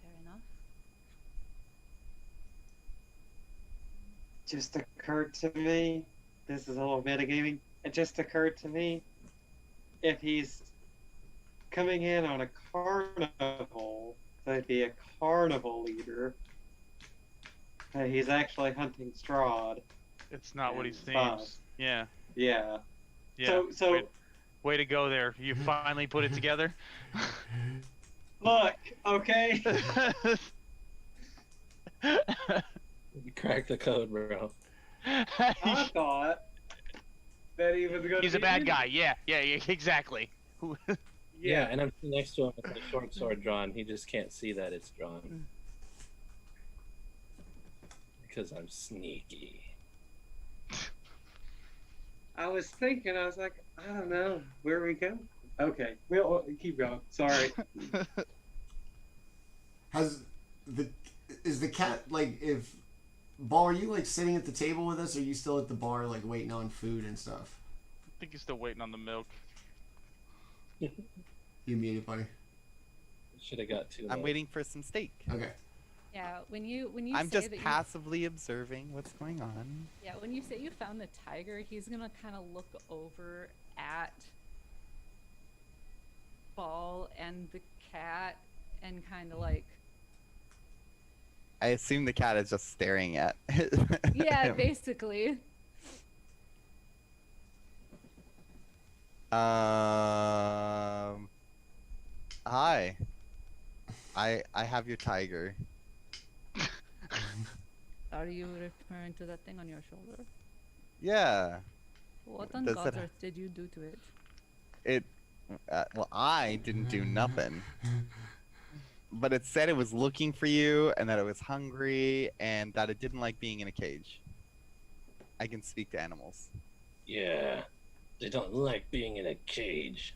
Fair enough. Just occurred to me, this is a little metagaming, it just occurred to me, if he's coming in on a carnival, so he'd be a carnival leader, he's actually hunting Strahd. It's not what he And seems. Boss. Yeah. Yeah. Yeah. So way to go there. You finally put it together. look, okay. You cracked the code, bro. I thought that he was gonna He's a be bad in- guy. Yeah, exactly. Yeah, and I'm next to him with my short sword drawn. He just can't see that it's drawn. Because I'm sneaky. I was thinking, I was like, I don't know, where we go? Okay, we'll keep going. Sorry. Is the cat, like, if Baul, are you like sitting at the table with us, or are you still at the bar like waiting on food and stuff? I think he's still waiting on the milk. You muted, buddy. Should have got 2. I'm waiting for some steak. Okay. Yeah, when you I'm say just that passively observing what's going on. when you say you found the tiger, he's gonna kind of look over at Baul and the cat and kind of like, I assume the cat is just staring at. yeah, him. basically. Hi. I have your tiger. Are you referring to that thing on your shoulder? Yeah. What on Does God's it- earth did you do to it? It. Well, I didn't do nothing. But it said it was looking for you, and that it was hungry, and that it didn't like being in a cage. I can speak to animals. Yeah, they don't like being in a cage.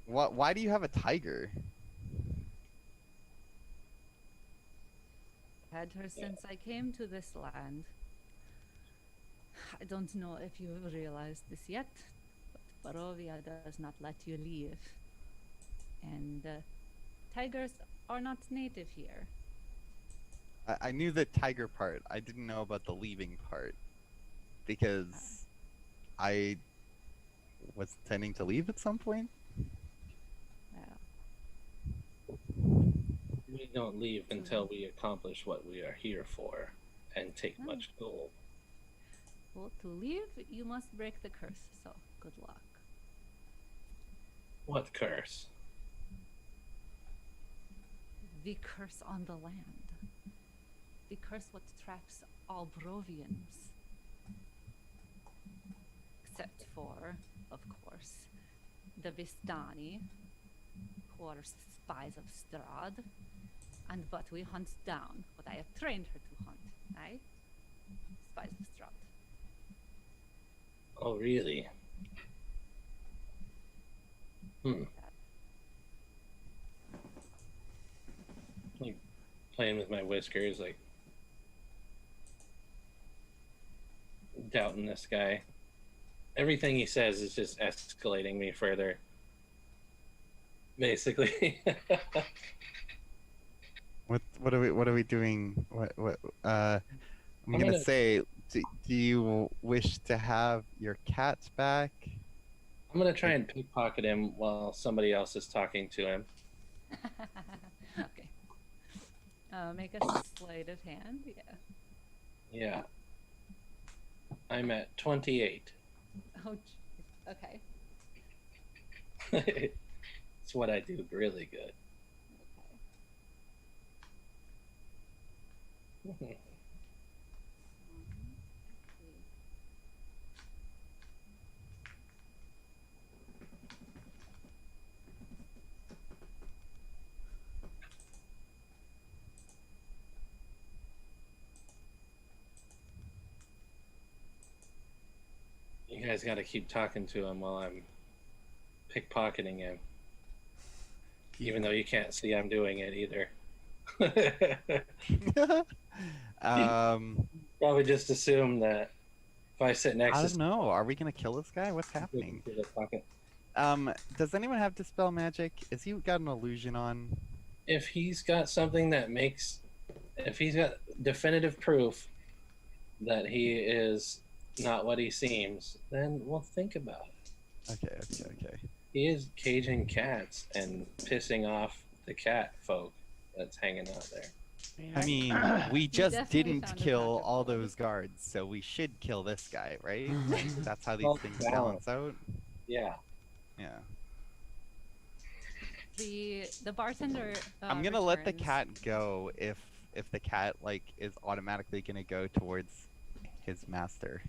What? Why do you have a tiger? Had her since I came to this land. I don't know if you have realized this yet, but Barovia does not let you leave. And tigers are not native here. I knew the tiger part. I didn't know about the leaving part. Because I was intending to leave at some point. We don't leave until we accomplish what we are here for and take much gold. Well, to leave, you must break the curse, so good luck. What curse? The curse on the land. The curse what traps all Barovians. Except for, of course, the Vistani, who are spies of Strahd, and what we hunt down, what I have trained her to hunt, aye? Spies of Strahd. Oh, really? Like, playing with my whiskers, like, doubting this guy. Everything he says is just escalating me further. Basically. What are we doing? I'm gonna say, do you wish to have your cats back? I'm gonna try and pickpocket him while somebody else is talking to him. Okay. Make a sleight of hand, yeah. Yeah. I'm at 28. Oh, jeez. Okay. It's what I do really good. Okay. You guys got to keep talking to him while I'm pickpocketing him. Even though you can't see I'm doing it either. Probably just assume that if I sit next I to don't know. Are we gonna kill this guy? What's happening? to the pocket, Does anyone have Dispel Magic? Is he got an illusion on? if he's got something that makes, if he's got definitive proof that he is not what he seems, then we'll think about it. Okay. He is caging cats and pissing off the cat folk that's hanging out there. I mean, we just definitely didn't found a kill pocket all full of those guards, so we should kill this guy, right? That's how these Well, things balance. balance out. Yeah. Yeah. The bartender. I'm gonna let the returns. cat go if the cat like is automatically gonna go towards his master.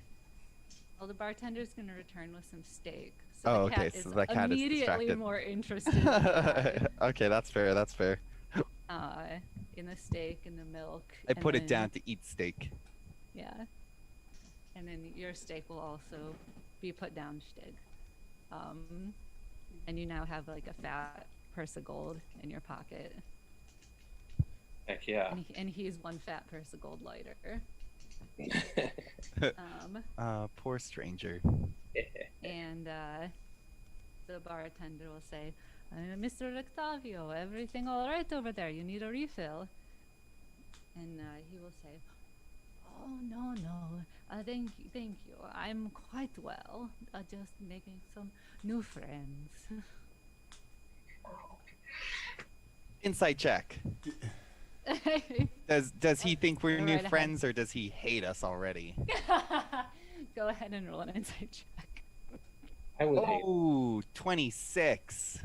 Well, the bartender's gonna return with some steak. Oh, the cat okay, so is the cat is immediately distracted. more interested in the, Okay, that's fair. That's fair. in the steak and the milk. I and put it then- down to eat steak. Yeah. And then your steak will also be put down, Shtigg. And you now have like a fat purse of gold in your pocket. Heck yeah. And he's one fat purse of gold lighter. Poor stranger. And the bartender will say, Mr. Octavio, everything all right over there? You need a refill? And he will say, oh, no. Thank you. I'm quite well. Just making some new friends. Insight check. Does he think we're Go new right ahead. friends or does he hate us already? Go ahead and roll an insight check. I would hate. Oh, 26.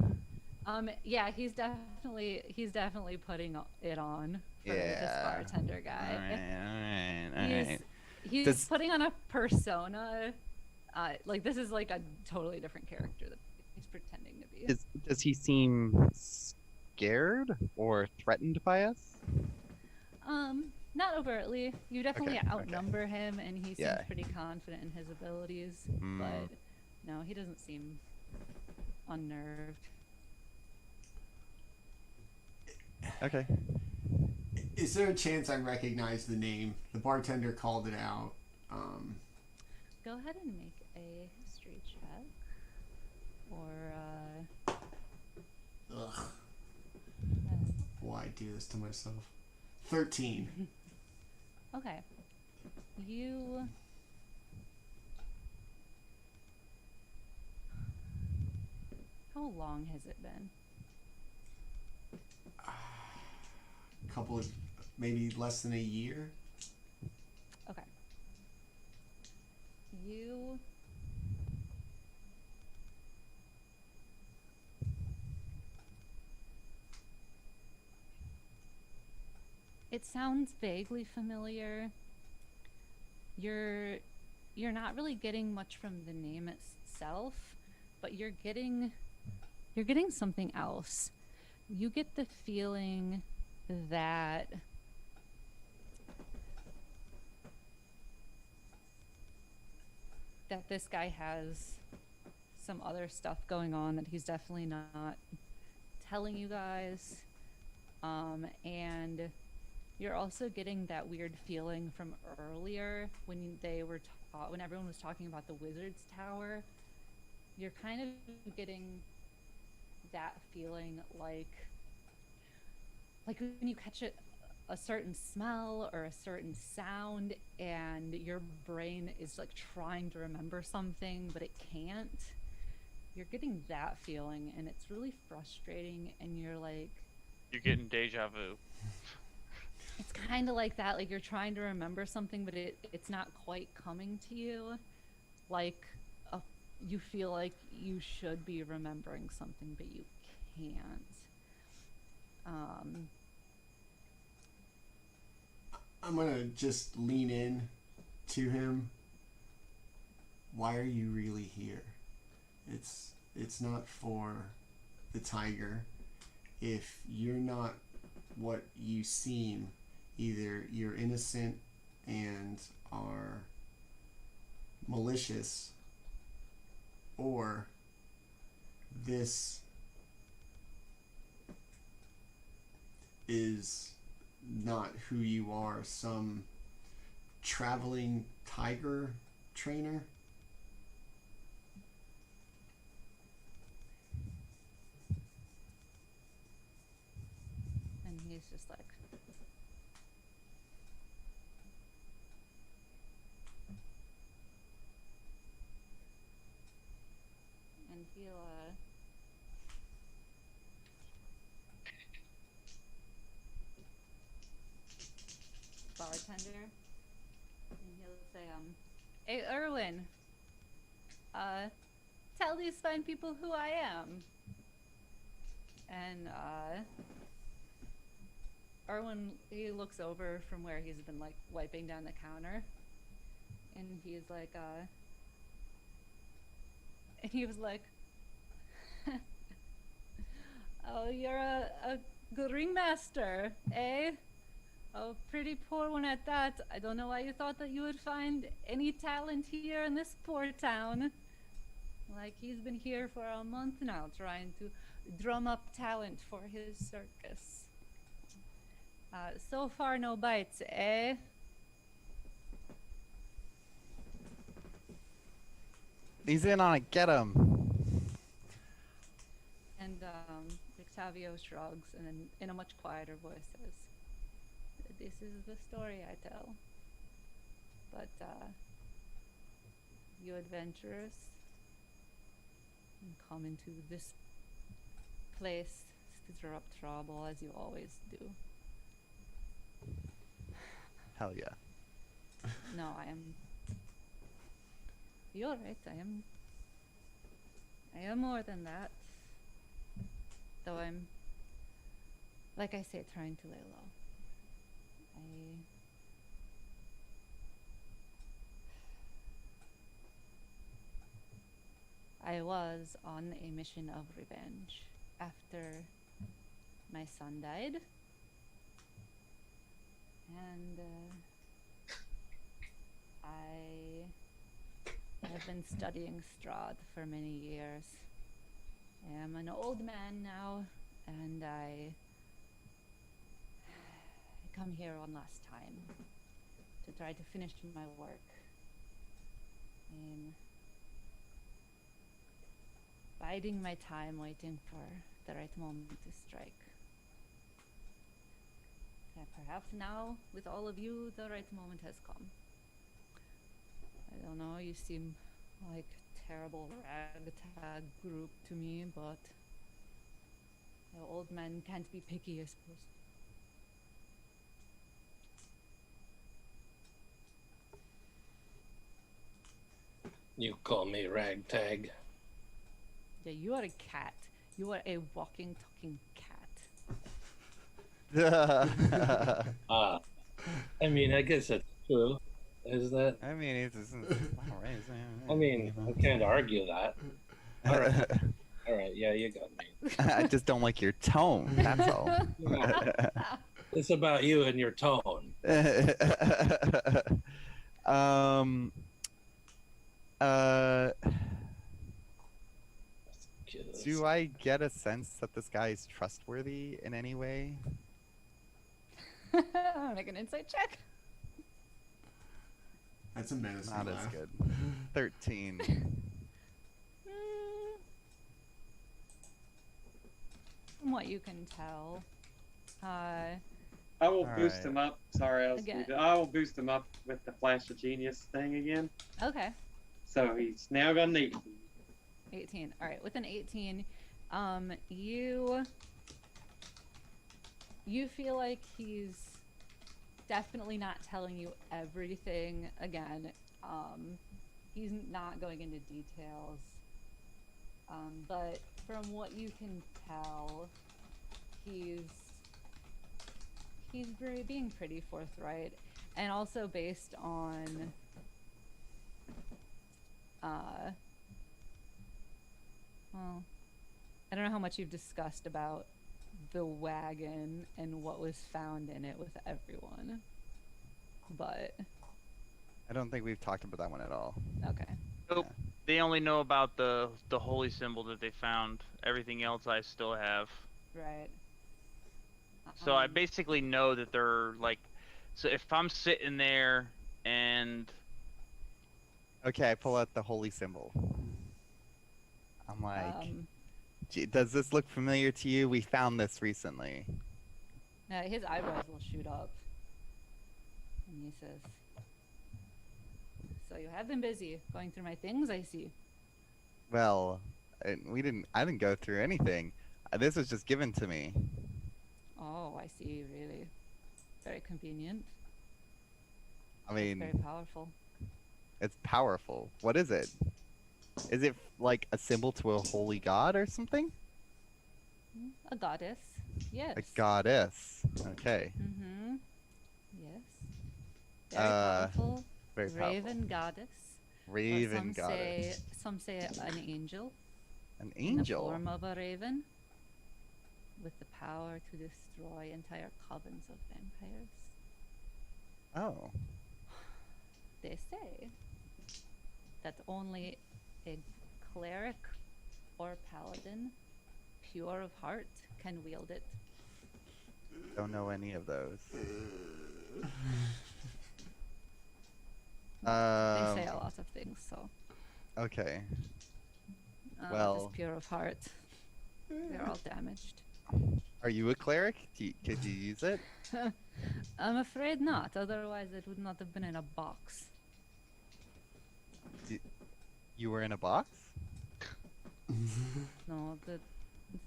Yeah, he's definitely putting it on for this Yeah. bartender guy. All right. He's Does- putting on a persona. Like this is like a totally different character that he's pretending to be. Does he seem scared or threatened by us? Not overtly. You definitely Okay. outnumber him, and he seems Yeah. pretty confident in his abilities. Hmm. But no, he doesn't seem unnerved. Okay. Is there a chance I recognize the name? The bartender called it out. Go ahead and make a history check. Or Ugh. Why do this to myself? 13. okay. You How long has it been? Couple of, maybe less than a year. Okay. You It sounds vaguely familiar. You're not really getting much from the name itself, but you're getting something else. You get the feeling that this guy has some other stuff going on that he's definitely not telling you guys. And you're also getting that weird feeling from earlier when they were when everyone was talking about the Wizard's Tower. You're kind of getting that feeling like when you catch a certain smell or a certain sound and your brain is like trying to remember something but it can't. You're getting that feeling and it's really frustrating, and you're getting deja vu. it's kind of like that, like you're trying to remember something but it's not quite coming to you. You feel like you should be remembering something but you can't. I'm gonna just lean in to him. Why are you really here? It's not for the tiger. If you're not what you seem, either you're innocent and are malicious, or this is not who you are, some traveling tiger trainer? And he's just like, and he'll bartender, and he'll say, hey Erwin, tell these fine people who I am. And Erwin, he looks over from where he's been like wiping down the counter, and he's like, and he was like, oh, you're a good ringmaster, eh? Oh, pretty poor one at that. I don't know why you thought that you would find any talent here in this poor town. Like, he's been here for a month now trying to drum up talent for his circus. So far, no bites, eh? He's in on it. Get him. And Octavio shrugs and then in a much quieter voice says, this is the story I tell. But you adventurers come into this place to stir up trouble as you always do. Hell yeah. No, I am. You're right. I am more than that. Though I'm, like I say, trying to lay low. I was on a mission of revenge after my son died. And I have been studying Strahd for many years. I am an old man now, and I come here one last time to try to finish my work. I'm biding my time, waiting for the right moment to strike. And perhaps now, with all of you, the right moment has come. I don't know, you seem like a terrible ragtag group to me, but old men can't be picky, I suppose. You call me ragtag. Yeah, you are a cat. You are a walking, talking cat. I mean, I guess that's true. Is that? I mean, it's alright. I mean, I can't argue that. All right. All right. Yeah, you got me. I just don't like your tone. That's all. It's about you and your tone. Do I get a sense that this guy is trustworthy in any way? I'll make an insight check. That's a menacing Not laugh. as good. 13. From what you can tell, I will boost Alright. him up. Sorry, I was Again. muted. I will boost him up with the Flash of Genius thing again. okay. So he's now got an 18. 18. All right, with an 18, you feel like he's definitely not telling you everything again. He's not going into details. But from what you can tell, he's being pretty forthright, and also based on well, I don't know how much you've discussed about the wagon and what was found in it with everyone, but I don't think we've talked about that one at all. okay. Nope. they only know about the holy symbol that they found. Everything else I still have. Right. So I basically know that they're like, so if I'm sitting there and Okay, I pull out the holy symbol. I'm like, Um, "Gee, does this look familiar to you? We found this recently. his eyebrows will shoot up. And he says, "So you have been busy going through my things, I see." Well, I didn't go through anything. This was just given to me. Oh, I see, really. Very convenient. I That's mean, very powerful. it's powerful. What is it? Is it like a symbol to a holy god or something? A goddess. Yes. A goddess. Okay. Mm-hmm. Yes. Very Uh, powerful. Very powerful. Raven goddess. Or Raven goddess. Some say an angel. An In the angel. form of a raven. With the power to destroy entire covens of vampires. Oh. They say that only a cleric or paladin, pure of heart, can wield it. Don't know any of those. They say a lot of things, so. Okay. Just Well- pure of heart. They're all damaged. Are you a cleric? Could you use it? I'm afraid not, otherwise it would not have been in a box. You were in a box? No,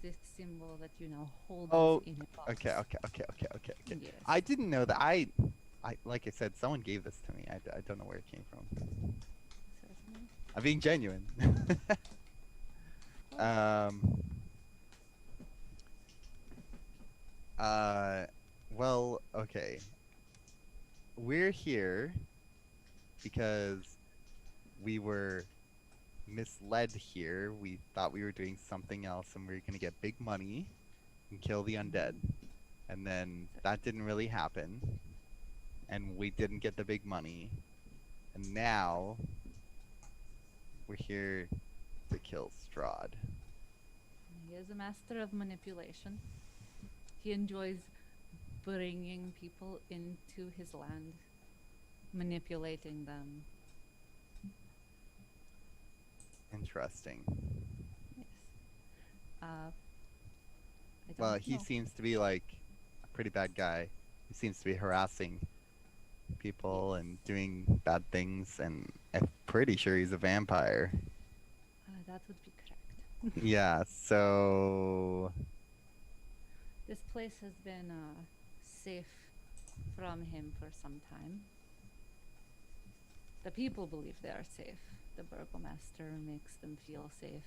this symbol that you now hold Oh, is in a box. Okay. Yes. I didn't know that. I like I said, someone gave this to me. I don't know where it came from. Certainly. I'm being genuine. Well, okay. We're here because we were misled here. We thought we were doing something else and we were gonna get big money and kill the undead. And then that didn't really happen. And we didn't get the big money. And now we're here to kill Strahd. He is a master of manipulation. He enjoys bringing people into his land, manipulating them. Interesting. Yes. I don't Well, he know. seems to be like a pretty bad guy. He seems to be harassing people and doing bad things, and I'm pretty sure he's a vampire. That would be correct. Yeah, so This place has been safe from him for some time. The people believe they are safe. The burgomaster makes them feel safe.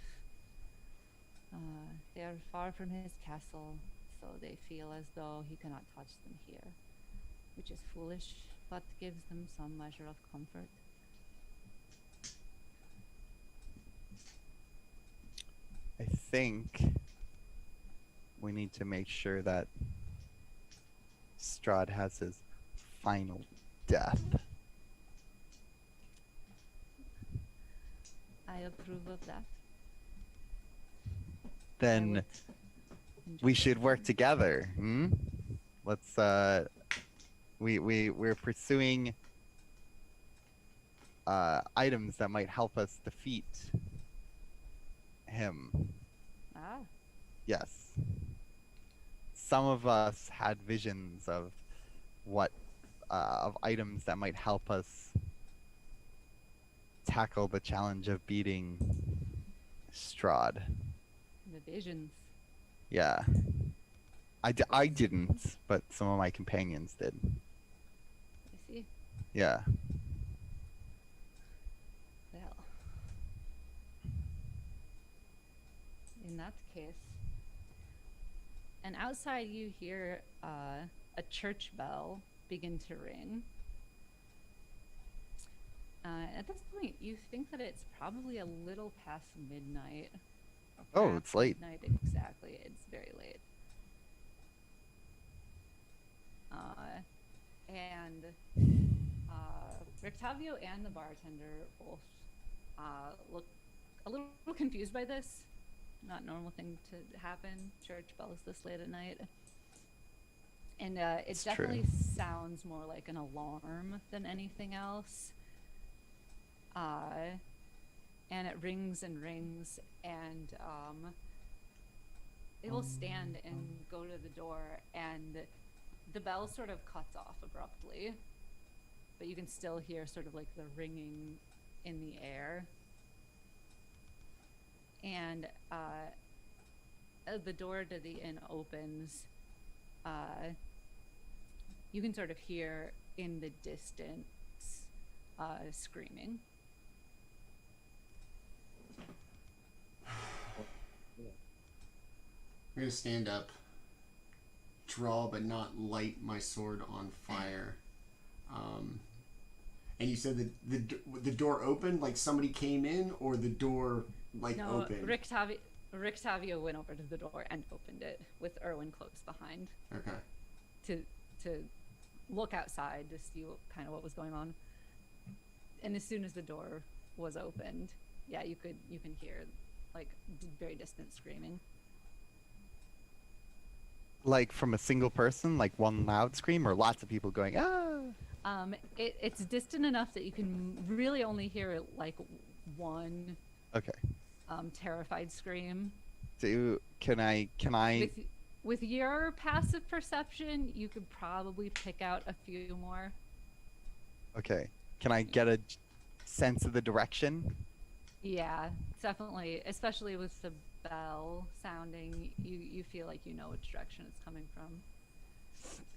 They are far from his castle, so they feel as though he cannot touch them here, which is foolish, but gives them some measure of comfort. I think we need to make sure that Strahd has his final death. I approve of that. Then would we enjoy should that. work together. Hmm? Let's we're pursuing items that might help us defeat him. Ah, Yes. Some of us had visions of what of items that might help us tackle the challenge of beating Strahd. the visions. Yeah. I didn't, but some of my companions did. I see. Yeah. Well, in that case, and outside you hear a church bell begin to ring. At this point, you think that it's probably a little past midnight. Oh, Perhaps it's late. Midnight exactly. It's very late. And Rictavio and the bartender both look a little confused by this. Not normal thing to happen. Church bells this late at night. And it It's definitely true. sounds more like an alarm than anything else. And it rings and rings, and they will stand and go to the door, and the bell sort of cuts off abruptly, but you can still hear sort of like the ringing in the air. And the door to the inn opens. You can sort of hear in the distance screaming. I'm gonna stand up, draw but not light my sword on fire. And you said the door opened, like somebody came in, or the door opened? Rictavio went over to the door and opened it with Erwin close behind. Okay. To look outside to see kind of what was going on. And as soon as the door was opened, yeah, you can hear like very distant screaming. Like from a single person, like one loud scream, or lots of people going, ah? It's distant enough that you can really only hear like one Okay. terrified scream. Can I With your passive perception, you could probably pick out a few more. Okay. Can I get a sense of the direction? Yeah, definitely, especially with the bell sounding, you feel like you know which direction it's coming from.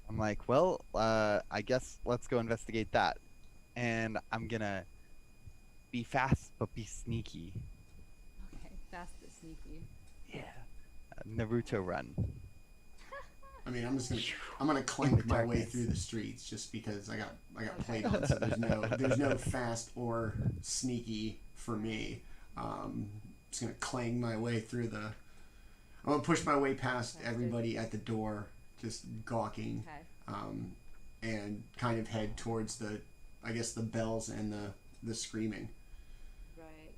I'm like, well, I guess let's go investigate that. And I'm gonna be fast but be sneaky. Okay, fast but sneaky. Yeah. Naruto run. I mean, I'm gonna clank my way through the streets just because I got played on, so there's no fast or sneaky for me. Just gonna clang my way through I'm gonna push my way past everybody at the door, just gawking, and kind of head towards the bells and the screaming. Right.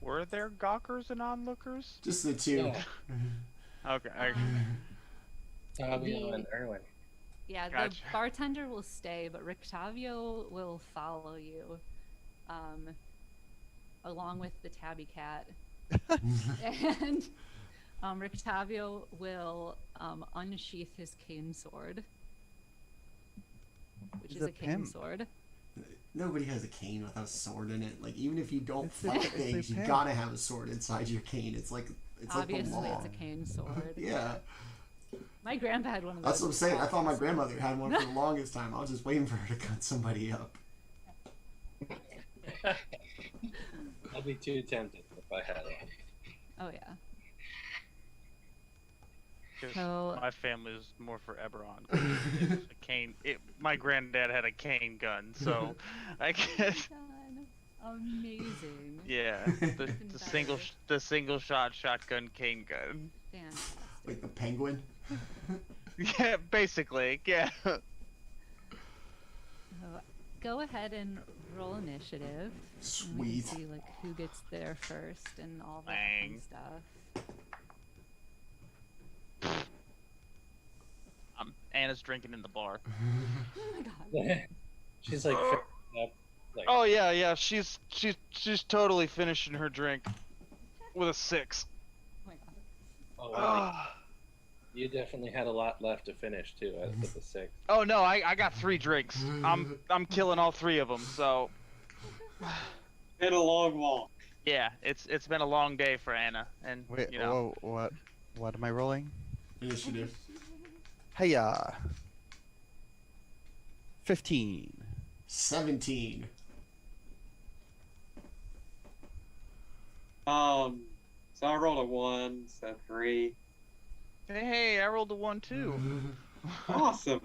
Were there gawkers and onlookers? Just the two. Yeah. Okay. Tavio and Erwin. Yeah, Gotcha. the bartender will stay, but Rictavio will follow you, along with the tabby cat. And Rictavio will unsheath his cane sword, which He's is a a cane pimp. sword. Nobody has a cane without a sword in it. Like, even if you don't It's fight a things, you pimp. gotta have a sword inside your cane. It's like the Obviously, law. it's a cane sword. Yeah, My grandpa had one of those. that's what I'm saying. I thought my also. grandmother had one for the longest time. I was just waiting for her to cut somebody up. I'd be too tempted if I had one. Oh yeah. 'Cause So- my family is more for Eberron. It was a cane. My granddad had a cane gun, so I guess. God, amazing. Yeah, the single shot shotgun cane gun. Fantastic. Like the penguin. Yeah, basically. Yeah. So, go ahead and roll initiative. And we Sweet. can see like who gets there first and all that Bang. fun stuff. Anna's drinking in the bar. Oh my god. She's like finishing up. Like, Oh yeah. She's totally finishing her drink with a 6. Oh my god. oh, wow. You definitely had a lot left to finish too. With the 6. Oh no, I got 3 drinks. I'm killing all 3 of them. So Been a long walk. yeah, it's been a long day for Anna, and Wait, you know. whoa, what am I rolling? Initiative. Hiya. 15. 17. So I rolled a 1, so 3. Hey, I rolled a 1 too. Awesome.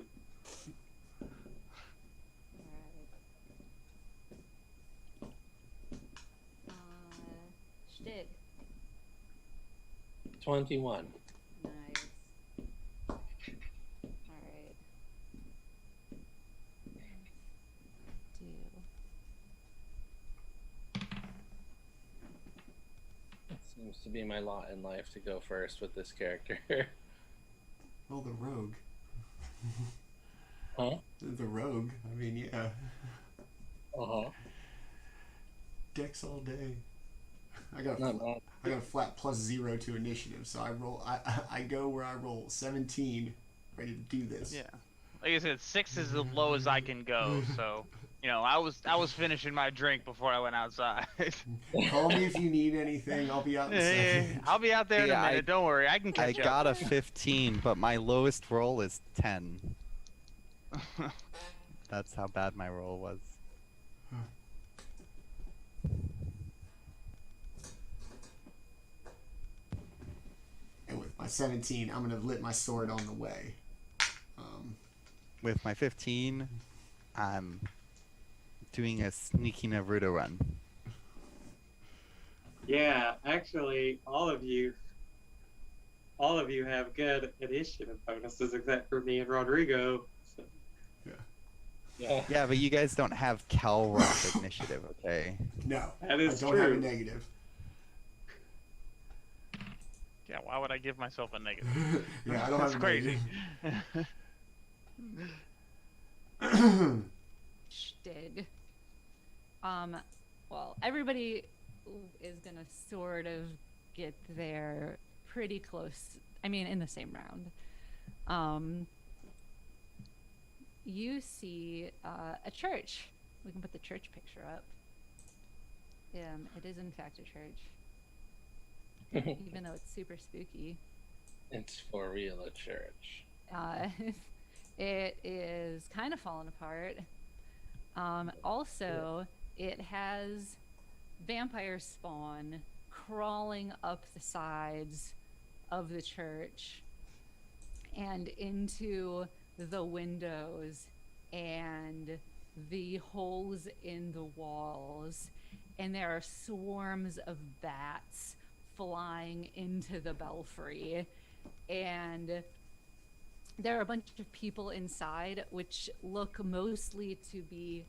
Alright. Shtigg. 21. Nice. Alright. to be my lot in life to go first with this character. Well, the rogue. Huh? The rogue. I mean, yeah. Uh-huh. Dex all day. I got Not bad. a flat +0 to initiative, so I go where I roll. 17, ready to do this. Yeah. Like I said, 6 is the lowest I can go. So, you know, I was finishing my drink before I went outside. Call me if you need anything. I'll be out in a second. I'll be out there in a Yeah, minute. Don't worry, I can I catch up. got a 15, but my lowest roll is 10. That's how bad my roll was. And with my 17, I'm gonna lit my sword on the way. With my 15, I'm doing a sneaky Naruto run. Yeah, actually, all of you have good initiative bonuses except for me and Roderigo. So. Yeah. Yeah, but you guys don't have Calrock initiative, okay? No, That is I don't have a true. negative. Yeah, why would I give myself a negative? Yeah, I don't That's have a crazy. negative. Shtigg. Well, everybody is gonna sort of get there pretty close. I mean, in the same round. You see a church. We can put the church picture up. It is in fact a church, even though it's super spooky. It's for real a church. It is kind of fallen apart. Also, it has vampire spawn crawling up the sides of the church and into the windows and the holes in the walls. And there are swarms of bats flying into the belfry. And there are a bunch of people inside, which look mostly to be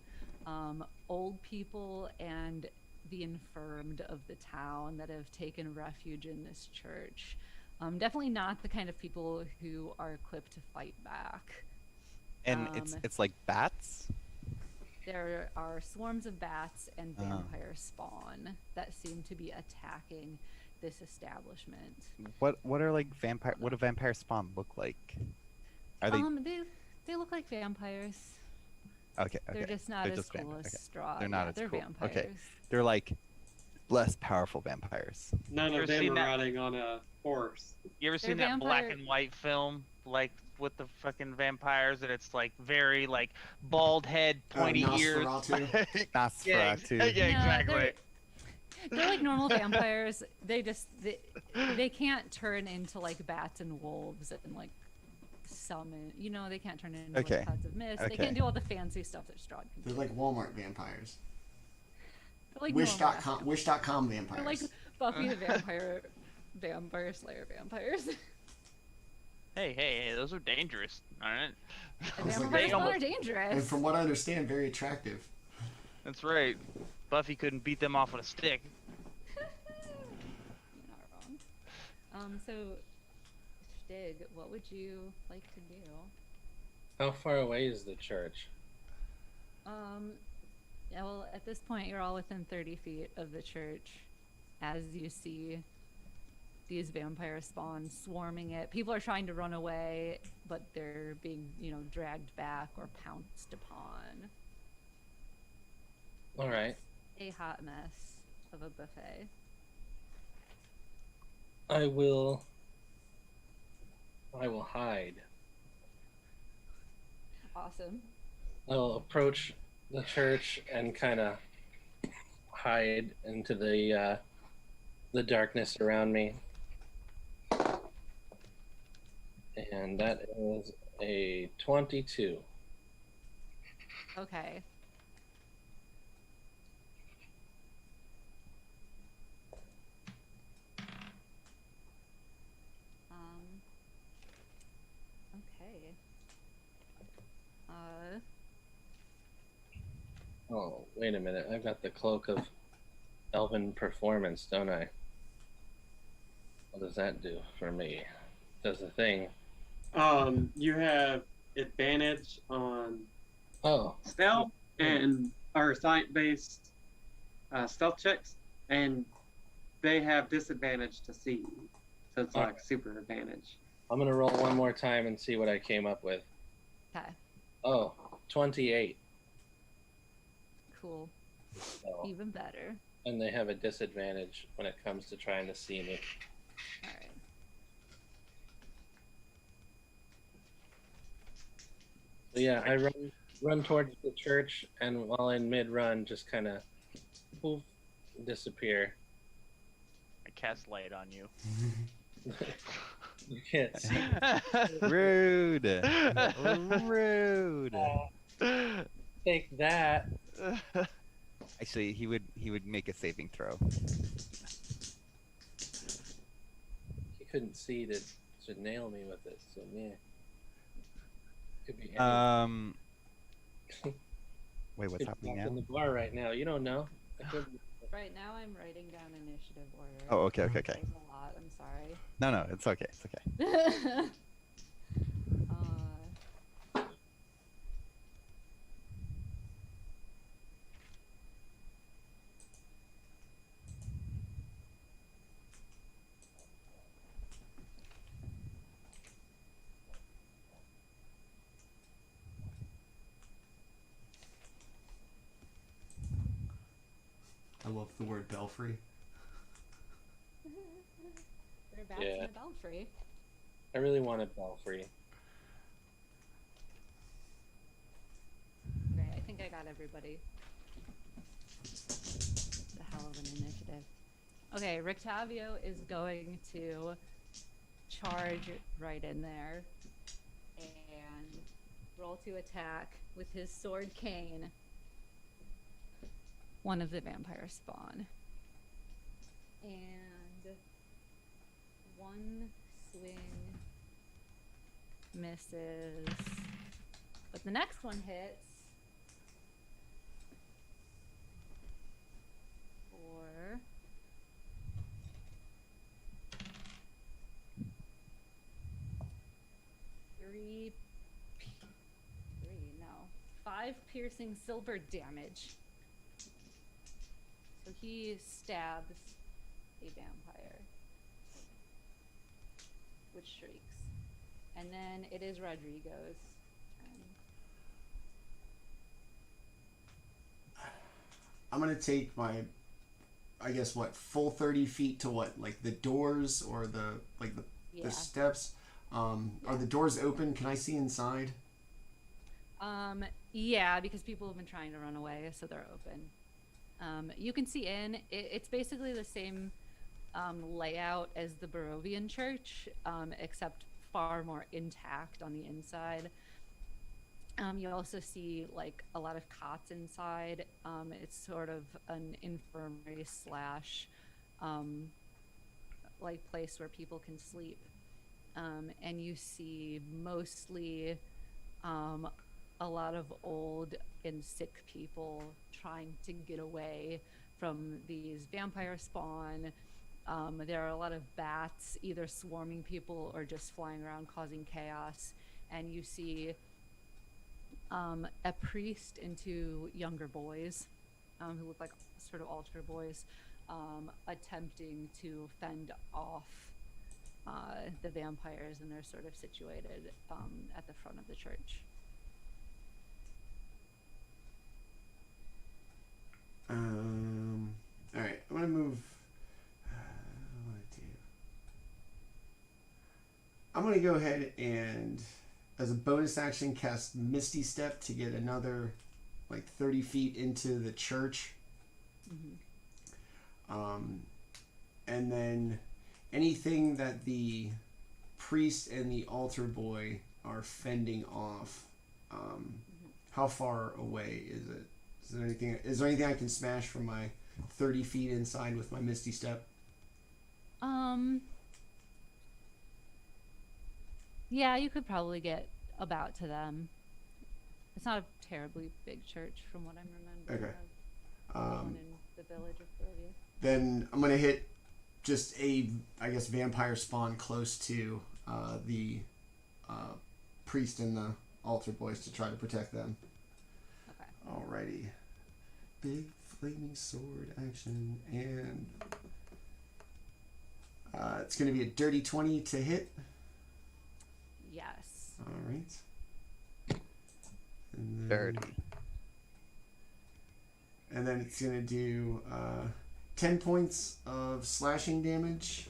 old people and the infirmed of the town that have taken refuge in this church. Definitely not the kind of people who are equipped to fight back. And it's like bats? There are swarms of bats and vampire spawn that seem to be attacking this establishment. What are like vampire? What do vampire spawn look like? Are they? They look like vampires. Okay. They're just not They're as just cool vampires. as Okay. Strahd. They're not Yeah, as they're cool. vampires. Okay. They're like less powerful vampires. None You of ever them seen are that- riding on a horse. You ever They're seen that black vampire- and white film, like with the fucking vampires, and it's like very like bald head, pointy ears. Nosferatu. Nosferatu. Yeah, exactly. They're like normal vampires. They can't turn into like bats and wolves and like summon. You know, they can't turn into Okay. like clouds of mist. They Okay. can't do all the fancy stuff that Strahd can They're do. like Walmart vampires. They're like normal Wish.com, Wish.com vampires. They're like Buffy the Vampire Slayer vampires. Hey, those are dangerous. All right. And was like, vampires they almost- are dangerous. and from what I understand, very attractive. That's right. Buffy couldn't beat them off with a stick. You're not wrong. So, Shtigg, what would you like to do? How far away is the church? Yeah, well, at this point, you're all within 30 feet of the church as you see these vampire spawns swarming it. People are trying to run away, but they're being, dragged back or pounced upon. All right. A hot mess of a buffet. I will hide. Awesome. I will approach the church and kind of hide into the darkness around me. And that is a 22. Okay. Okay. Oh, wait a minute. I've got the cloak of elven performance, don't I? does that do for me? Does the thing? You have advantage on Oh, stealth and or science-based stealth checks, and they have disadvantage to see you. So it's like super advantage. I'm gonna roll one more time and see what I came up with. Okay. Oh, 28. Cool. So, Even better. and they have a disadvantage when it comes to trying to see me. All right. So yeah, I run towards the church, and while in mid-run, just kind of poof, disappear. I cast light on you. You can't see. Rude. Rude. Take that. Actually, he would make a saving throw. He couldn't see to nail me with it, so yeah. Could be Wait, what's happening now? in the bar right now. You don't know. I couldn't. Right now, I'm writing down initiative order. Oh, okay. There's a lot. I'm sorry. No, it's okay. It's okay. I love the word belfry. They're back Yeah. in the belfry. I really wanted Belfry. Great. I think I got everybody. The hell of an initiative. Okay, Rictavio is going to charge right in there and roll to attack with his sword cane one of the vampire spawn. And one swing misses, but the next one hits for 5 piercing silver damage. So he stabs a vampire, which shrieks. And then it is Roderigo's turn. I'm gonna take my, I guess, what, full 30 feet to what, like the doors or the Yeah. the steps. Are the doors open? Can I see inside? Yeah, because people have been trying to run away, so they're open. You can see in. It's basically the same layout as the Barovian church, except far more intact on the inside. You also see like a lot of cots inside. It's sort of an infirmary slash like place where people can sleep. And you see mostly a lot of old and sick people trying to get away from these vampire spawn. There are a lot of bats either swarming people or just flying around causing chaos. And you see a priest and 2 younger boys who look like sort of altar boys attempting to fend off the vampires, and they're sort of situated at the front of the church. All right, I'm gonna move. I'm gonna go ahead and, as a bonus action, cast Misty Step to get another, like 30 feet into the church. Mm-hmm. And then anything that the priest and the altar boy are fending off, how far away is it? Is there anything I can smash from my 30 feet inside with my Misty Step? Yeah, you could probably get about to them. It's not a terribly big church from what I'm remembering. Okay. Of the one in the village of Barovia. Then I'm gonna hit just a, I guess, vampire spawn close to the priest and the altar boys to try to protect them. Okay. Alrighty. Big flaming sword action, and it's going to be a dirty 20 to hit. Yes. Alright. Dirty. And then it's going to do 10 points of slashing damage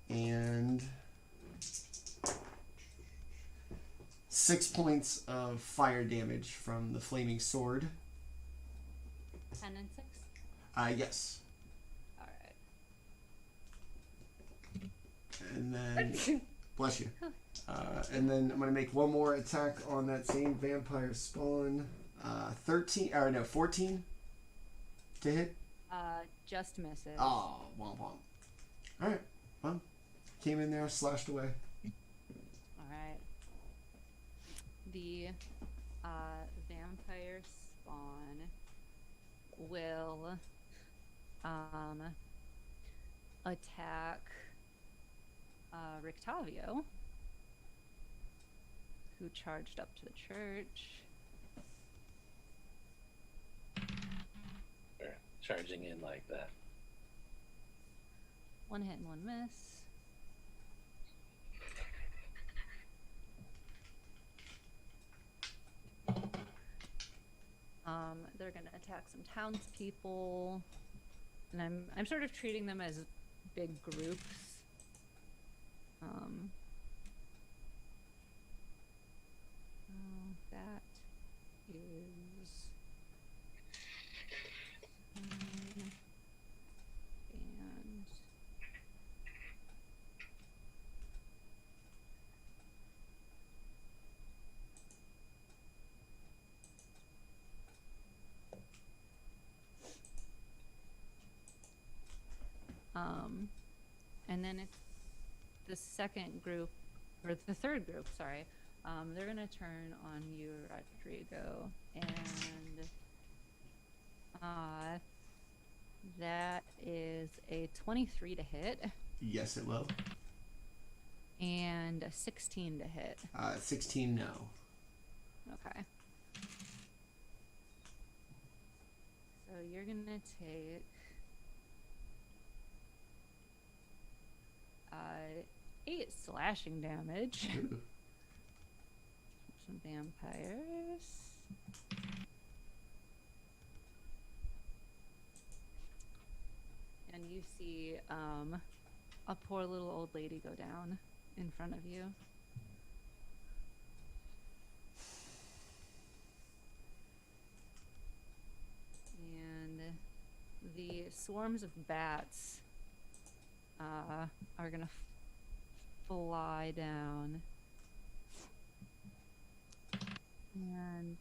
and 6 points of fire damage from the flaming sword. 10 and 6? Yes. Alright. And then, bless you. And then I'm going to make one more attack on that same vampire spawn. 14 to hit. Just misses. Oh, womp womp. Alright, well, came in there, slashed away. Alright. The vampire spawn will attack Rictavio, who charged up to the church. Or charging in like that. One hit and one miss. They're gonna attack some townspeople, and I'm sort of treating them as big groups. That is and and then it's the second group, or the third group, sorry. They're gonna turn on you, Roderigo, and that is a 23 to hit Yes, it will. and a 16 to hit. 16, no. Okay. So you're gonna take 8 slashing damage. Ooh. Some vampires. And you see a poor little old lady go down in front of you. And the swarms of bats are gonna fly down and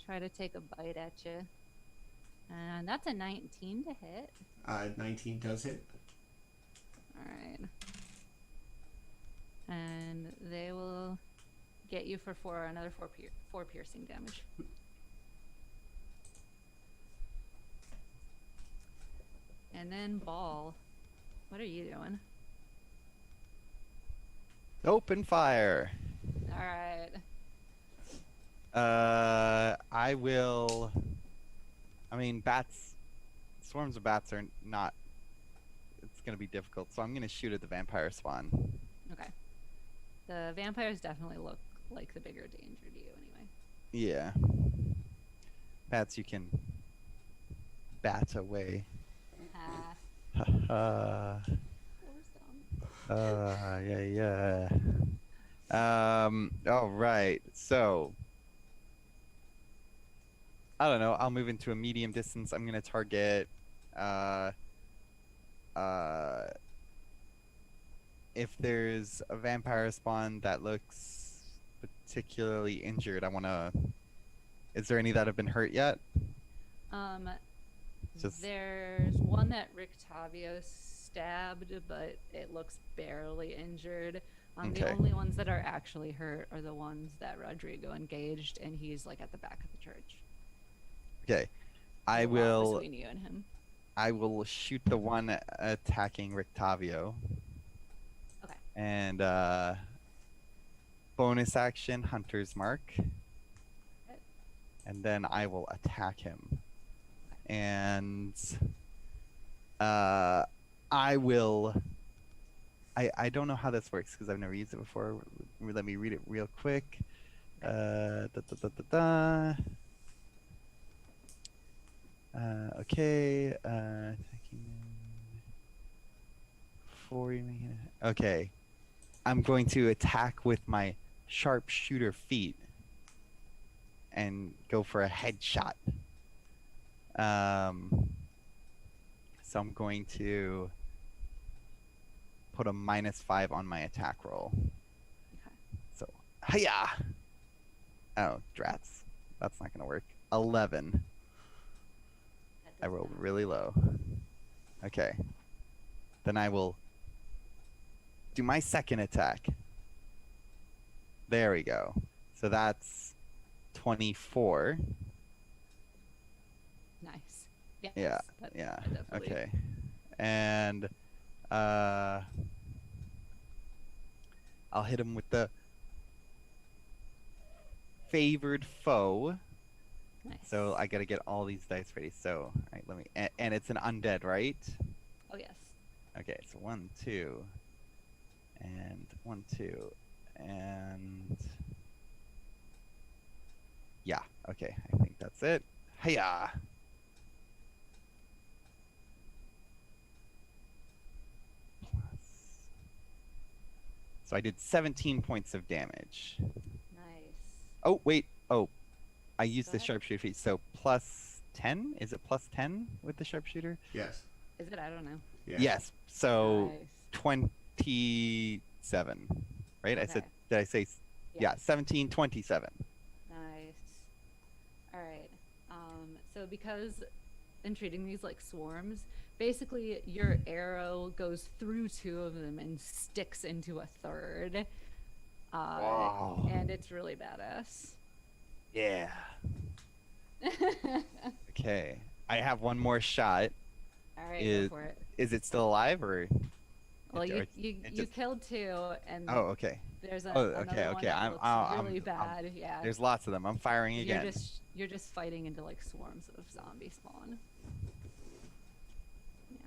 try to take a bite at you. And that's a 19 to hit. 19 does hit. Alright. And they will get you for another 4 piercing damage. And then Baul, what are you doing? Open fire. Alright. I will. I mean, bats. Swarms of bats are not. It's gonna be difficult, so I'm gonna shoot at the vampire spawn. Okay. The vampires definitely look like the bigger danger to you anyway. Yeah. Bats, you can bat away. Ah. Yeah. All right. So, I don't know. I'll move into a medium distance. I'm gonna target. If there's a vampire spawn that looks particularly injured, I wanna. Is there any that have been hurt yet? There's one that Rictavio stabbed, but it looks barely injured. Okay. The only ones that are actually hurt are the ones that Roderigo engaged, and he's like at the back of the church. Okay. I A lot will. between you and him. I will shoot the one attacking Rictavio. Okay. And bonus action, Hunter's Mark. Okay. And then I will attack him. And I will. I don't know how this works because I've never used it before. Let me read it real quick. Okay. Attacking. Okay. I'm going to attack with my sharpshooter feet and go for a headshot. So I'm going to put a -5 on my attack roll. Okay. So, hiya! Oh, drats. That's not going to work. 11. That I does rolled not. really low. Okay. Then I will do my second attack. There we go. So that's 24. Nice. Yes, Yeah, that- yeah. that definitely- Okay. And I'll hit him with the favored foe. Nice. So I gotta get all these dice ready. So, all right, let me. And it's an undead, right? Oh yes. Okay, so 1, 2, and 1, 2, and yeah. Okay, I think that's it. Hiya! So I did 17 points of damage. Nice. Oh wait. Oh, I used Go the ahead. sharpshooter feat. So plus 10? Is it plus 10 with the sharpshooter? Yes. Is it? I don't know. Yeah. Yes. So Nice. 27. Right? I said. Okay. Did I say? Yeah. 17, 27. Nice. All right. So because in treating these like swarms, basically your arrow goes through 2 of them and sticks into a third. Wow. And it's really badass. Yeah. Okay. I have one more shot. All right, Is- go for it. Is it still alive or? Well, or you it you just- killed 2, and Oh, okay. there's Oh, another okay, one okay. that I'm- looks I'm- really I'm- bad. Yeah. There's lots of them. I'm firing again. You're just fighting into like swarms of zombie spawn. Yeah.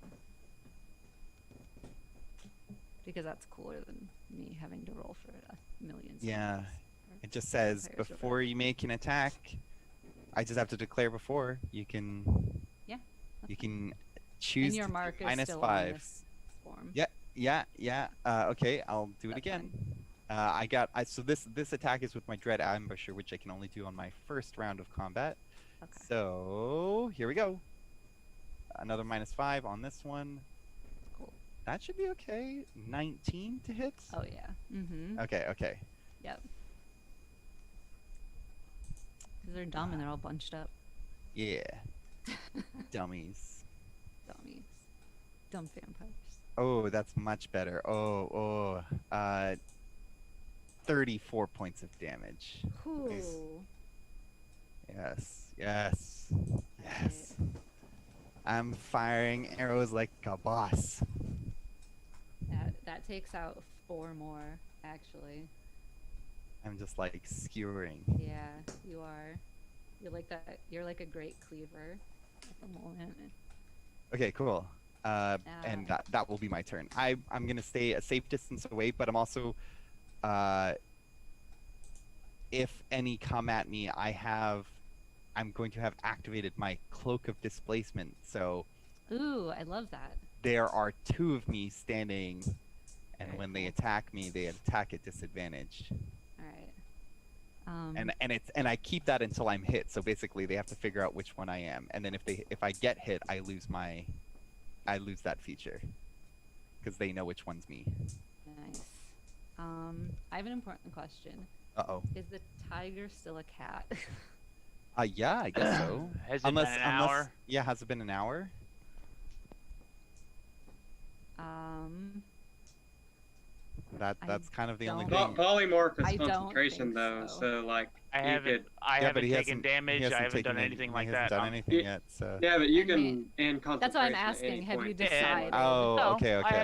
Because that's cooler than me having to roll for a million. Yeah. zombies or It just says vampires or before whatever. you make an attack, I just have to declare before. You can. Yeah, You can choose And your to do mark is minus still 5. on this swarm. Yeah, yeah. Okay, I'll do it That's again. fine. So this attack is with my Dread Ambusher, which I can only do on my first round of combat. Okay. So here we go. Another -5 on this one. Cool. That should be okay. 19 to hit. Oh yeah. Mm-hmm. Okay. Yep. Because they're dumb and they're all bunched up. Yeah. Dummies. Dummies. Dumb vampires. Oh, that's much better. 34 points of damage. Cool. Yes. I'm firing arrows like a boss. That takes out 4 more, actually. I'm just like skewering. Yeah, you are. You're like that. You're like a great cleaver at the moment. Okay, cool. And that will be my turn. I'm gonna stay a safe distance away, but I'm also, if any come at me, I'm going to have activated my Cloak of Displacement. So Ooh, I love that. there are 2 of me standing, and Very when they cool. attack me, they attack at disadvantage. All right. And I keep that until I'm hit. So basically, they have to figure out which one I am, and then if I get hit, I lose that feature because they know which one's me. Nice. I have an important question. Uh-oh. Is the tiger still a cat? Yeah, I guess so. Has it been an hour? Yeah, has it been an hour? That's kind of the only don't- thing. Polymorph is I don't concentration think though, so. so like I you haven't could- I Yeah, haven't but he taken hasn't- damage. he I hasn't haven't done taken anything he like hasn't that. done anything Yeah. yet. So. Yeah, but you I can mean, end concentration. that's why I'm at asking, any have you point. decided? Oh, No,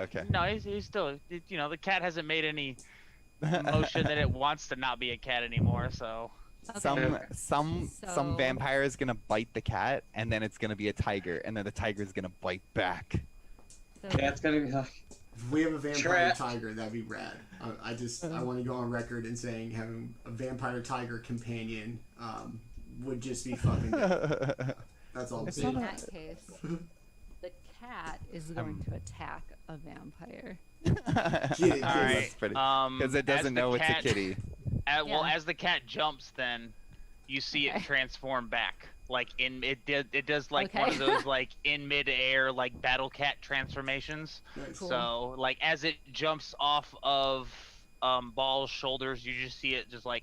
okay. No, he's still. You know, the cat hasn't made any motion that it wants to not be a cat anymore. So Okay. Some So- vampire is gonna bite the cat, and then it's gonna be a tiger, and then the tiger is gonna bite back. So, Yeah, it's gonna be like If we have a vampire Trap. tiger, that'd be rad. I want to go on record and saying having a vampire tiger companion would just be fucking good. That's all I'm It's saying. in that case, the cat is going to attack a vampire. Kitty, all right. That's pretty. Because Because it doesn't know it's a kitty. Well, Yeah. as the cat jumps, then you see it Okay. transform back. Like it does like one Okay. of those like in midair like battle cat transformations. Nice. Cool. So like as it jumps off of Baul's shoulders, you just see it just like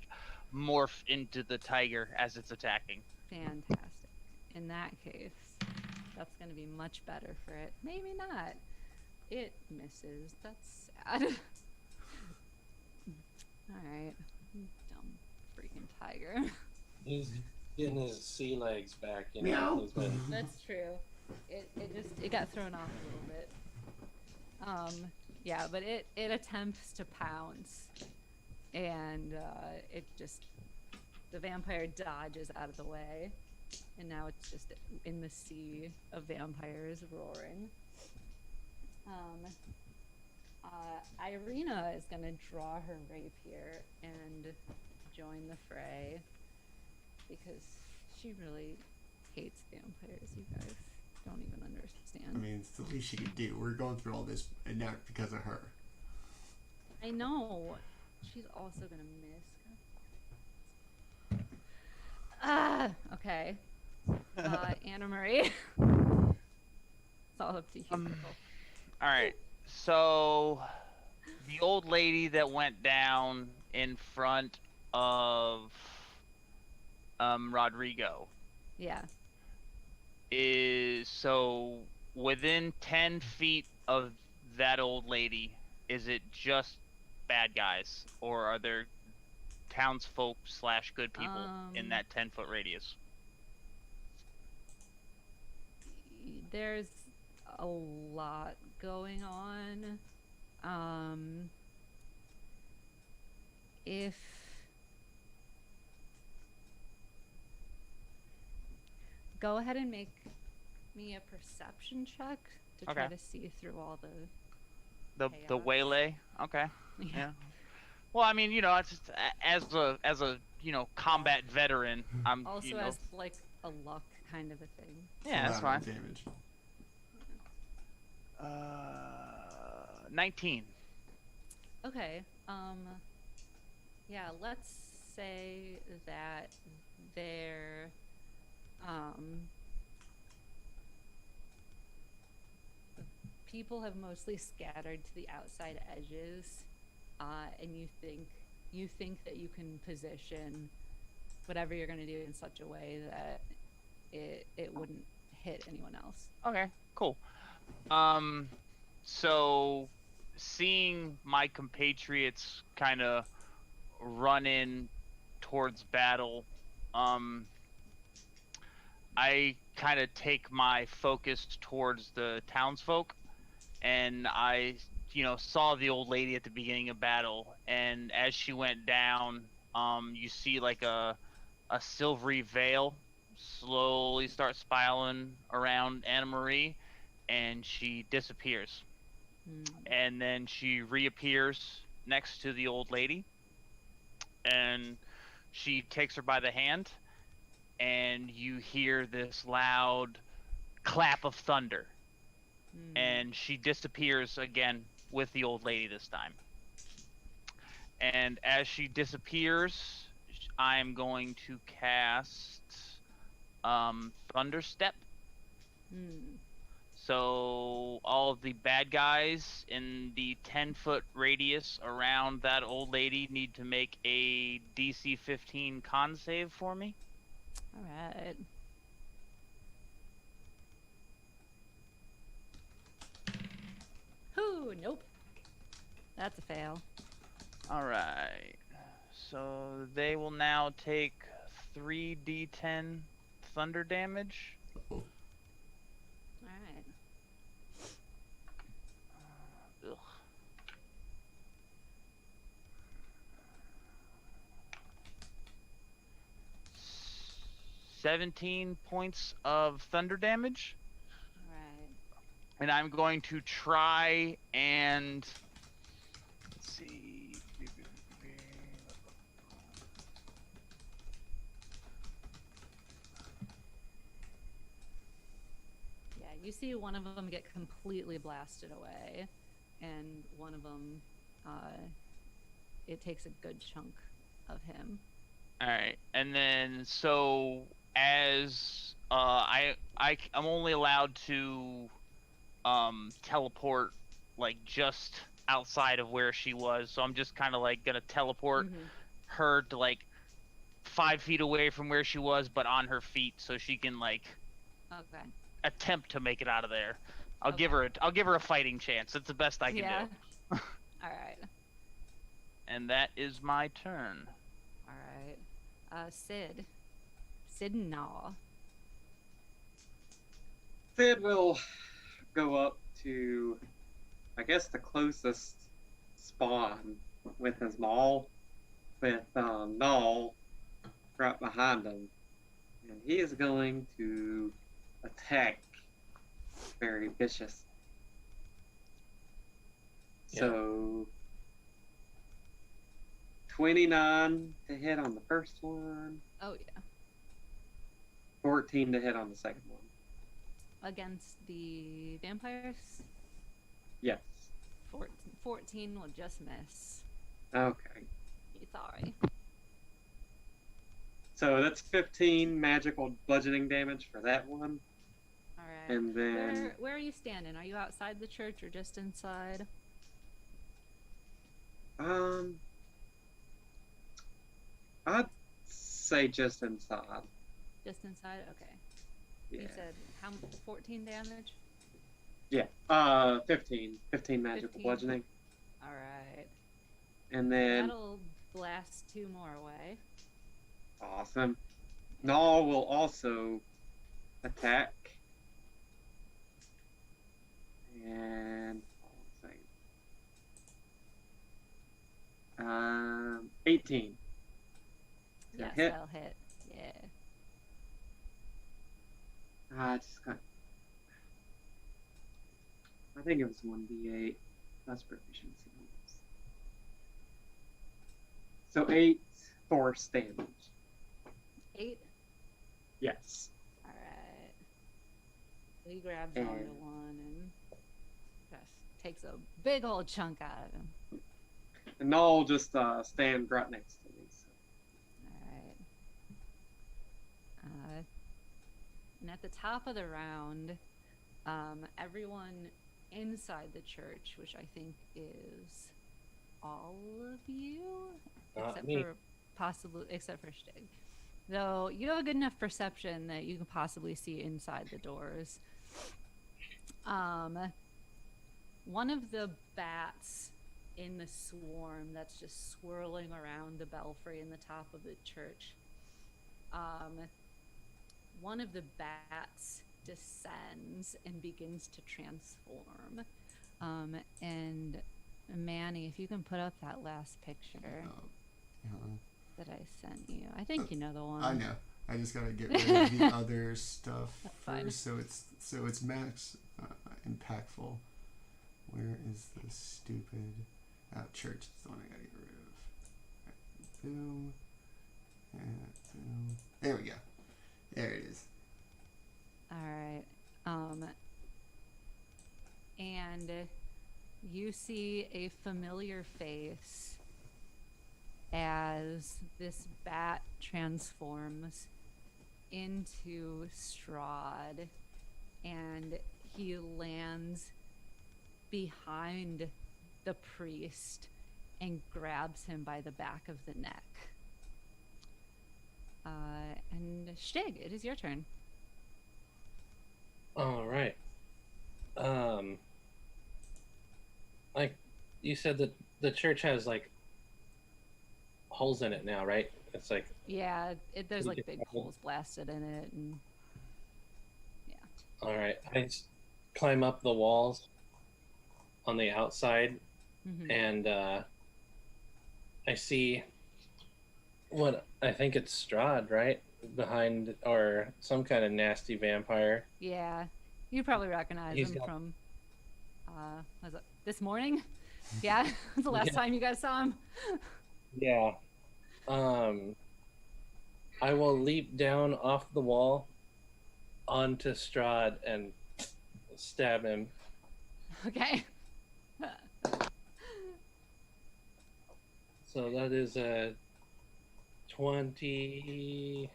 morph into the tiger as it's attacking. Fantastic. In that case, that's going to be much better for it. Maybe not. It misses. That's sad. Alright. Dumb freaking tiger. He's getting his sea legs back. You know, Meow. he's been That's true. It got thrown off a little bit. Yeah, but it attempts to pounce, and the vampire dodges out of the way, and now it's just in the sea of vampires roaring. Irina is gonna draw her rapier and join the fray because she really hates vampires. You guys don't even understand. I mean, it's the least she could do. We're going through all this, and not because of her. I know. She's also gonna miss. Okay. Anna Marie. It's all up to you. All right. So the old lady that went down in front of Roderigo Yeah. is so within 10 feet of that old lady. Is it just bad guys, or are there townsfolk / good people in that 10-foot radius? There's a lot going on. If go ahead and make me a perception check to try Okay. to see through all the The chaos. waylay. Okay. yeah. Yeah. Well, I mean, it's just as a combat veteran, I'm Also as like a luck kind of a thing. yeah, that's fine. Damage. 19. Okay. Yeah, let's say that they're people have mostly scattered to the outside edges, and you think that you can position whatever you're going to do in such a way that it wouldn't hit anyone else. Okay, cool. So seeing my compatriots kind of run in towards battle, I kind of take my focus towards the townsfolk, and I, saw the old lady at the beginning of battle, and as she went down, you see like a silvery veil slowly start spiraling around Anna Marie, and she disappears. And then she reappears next to the old lady, and she takes her by the hand, and you hear this loud clap of thunder, and she disappears again with the old lady this time. And as she disappears, I'm going to cast Thunderstep. So all of the bad guys in the 10-foot radius around that old lady need to make a DC 15 con save for me. All right. Whoo, nope. That's a fail. All right. So they will now take 3d10 thunder damage. Oh. All right. Ugh. $17 points of thunder damage. All right. And I'm going to try and let's see. Yeah, you see one of them get completely blasted away, and one of them, it takes a good chunk of him. All right, and then so as I'm only allowed to teleport like just outside of where she was, so I'm just kind of like gonna teleport her to like 5 feet away from where she was, but on her feet, so she can like Okay. attempt to make it out of there. I'll Okay. give her a fighting chance. That's the best I can do. All right. And that is my turn. All right. Sid. Sid Gnaw. Sid will go up to, I guess, the closest spawn with his maul, with Null right behind him. And he is going to attack very vicious. Yeah. So 29 to hit on the first one, Oh yeah. 14 to hit on the second one. Against the vampires, Yes. 14 will just miss. Okay. Sorry. So that's 15 magical bludgeoning damage for that one. All right. And then Where are you standing? Are you outside the church or just inside? I'd say just inside. Just inside? Okay. Yeah. You said how 14 damage? Yeah. 15 magical 15. bludgeoning. All right. And then That'll blast 2 more away. awesome. Null will also attack. And hold on a second. 18. Does that Yes, hit? that'll hit. Yeah. I just got. I think it was 1d8. That's proficiency. So 8 force damage. 8? Yes. All right. So he grabs And- onto one and just takes a big old chunk out of him. And Null just stand right next to me. So. All right. And at the top of the round, everyone inside the church, which I think is all of you, Not me. except for Shtigg. Though you have a good enough perception that you can possibly see inside the doors. One of the bats in the swarm that's just swirling around the belfry in the top of the church. One of the bats descends and begins to transform. And Manny, if you can put up that last picture that I sent you. I think you know the one. I know. I just gotta get rid of the other stuff Fine. first, so it's max impactful. Where is the stupid church? It's the one I gotta get rid of. Right. Boom. And boom. There we go. There it is. All right. And you see a familiar face as this bat transforms into Strahd, and he lands behind the priest and grabs him by the back of the neck. And Shtigg, it is your turn. All right. Like you said, that the church has like holes in it now, right? It's like Yeah, there's You like get big that one? holes blasted in it, and all right. Climb up the walls on the outside, Mhm. and I see what I think it's Strahd, right? Behind, or some kind of nasty vampire. yeah, you probably recognize He's him got- from was it this morning? Yeah, the last Yeah. time you guys saw him. Yeah. I will leap down off the wall onto Strahd and stab him. Okay. So that is a 20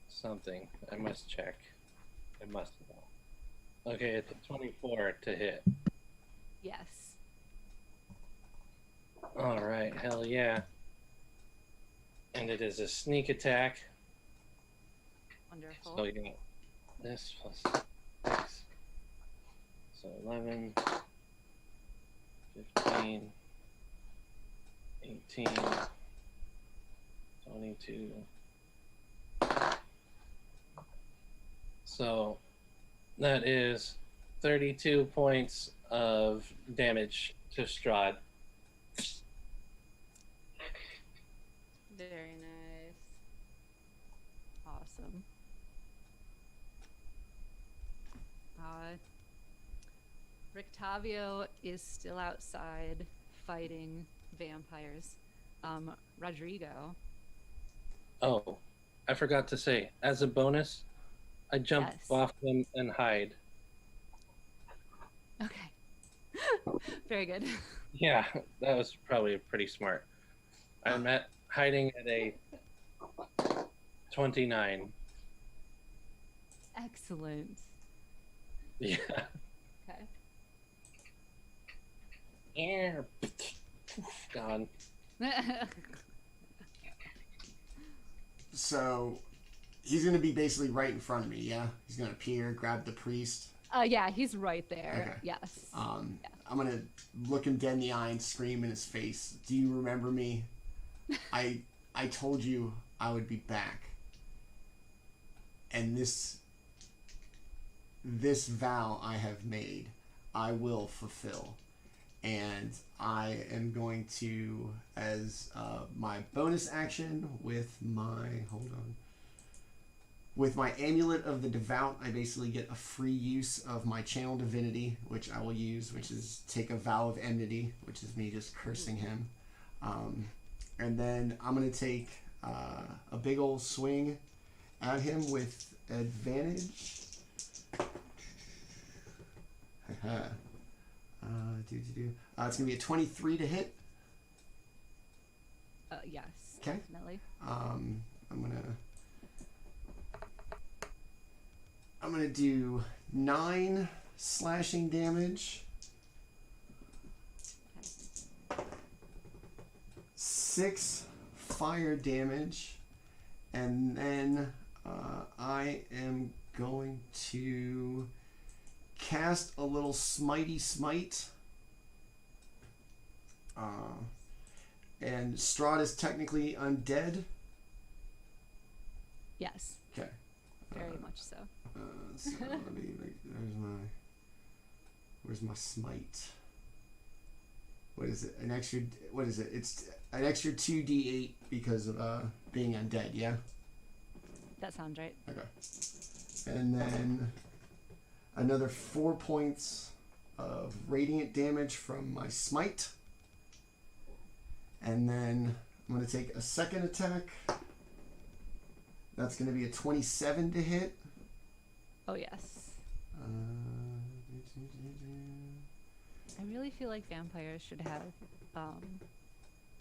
something. I must check. I must know. Okay, it's a 24 to hit. Yes. All right, hell yeah. And it is a sneak attack. Wonderful. So you got this plus 6. So 11, 15, 18, 22. So that is 32 points of damage to Strahd. Very nice. Awesome. Rictavio is still outside fighting vampires. Roderigo. Oh, I forgot to say, as a bonus, I jump Yes. off them and hide. Okay. Very good. Yeah, that was probably pretty smart. I'm hiding at a 29. Excellent. Yeah. Okay. Air. Gone. So he's gonna be basically right in front of me. Yeah, he's gonna appear, grab the priest. Yeah, he's right there. Okay. Yes. I'm gonna look him dead in the eye and scream in his face. Do you remember me? I told you I would be back. And this vow I have made, I will fulfill. And I am going to, as my bonus action with my, with my Amulet of the Devout, I basically get a free use of my Channel Divinity, which I will use, which is take a vow of enmity, which is me just cursing him. And then I'm going to take a big old swing at him with advantage. It's going to be a 23 to hit. Yes. Okay. Definitely. I'm gonna do 9 slashing damage, 6 fire damage, and then I am going to cast a little smitey smite. And Strahd is technically undead. Yes. Okay. Very much so. So let me where's my smite? What is it? What is it? It's an extra 2d8 because of being undead, yeah? That sounds right. Okay. And then another 4 points of radiant damage from my smite. And then I'm going to take a second attack. That's going to be a 27 to hit. Oh, yes. I really feel like vampires should have,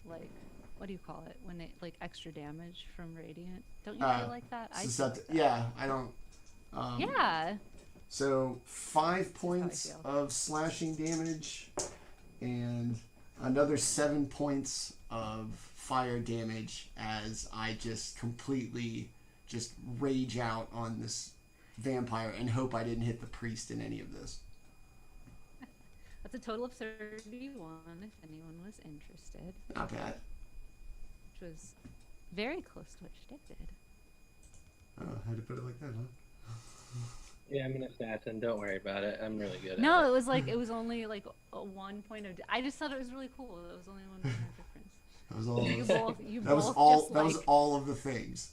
like, what do you call it? When they, like, extra damage from radiant. Don't you feel like that? I feel like that. Yeah, I don't. Yeah. So 5 points feel. of slashing damage and another 7 points of fire damage as I just completely just rage out on this vampire and hope I didn't hit the priest in any of this. That's a total of 31, if anyone was interested. Not bad. was very close to what Shtigg did. Oh, I had to put it like that, huh? Yeah, I'm an assassin. Don't worry about it. I'm really good No, at it was like it was only like a 1 point of. I just thought it was really cool. It was only 1 point of difference. That was all. You That was both all. just, That like, was all of the things.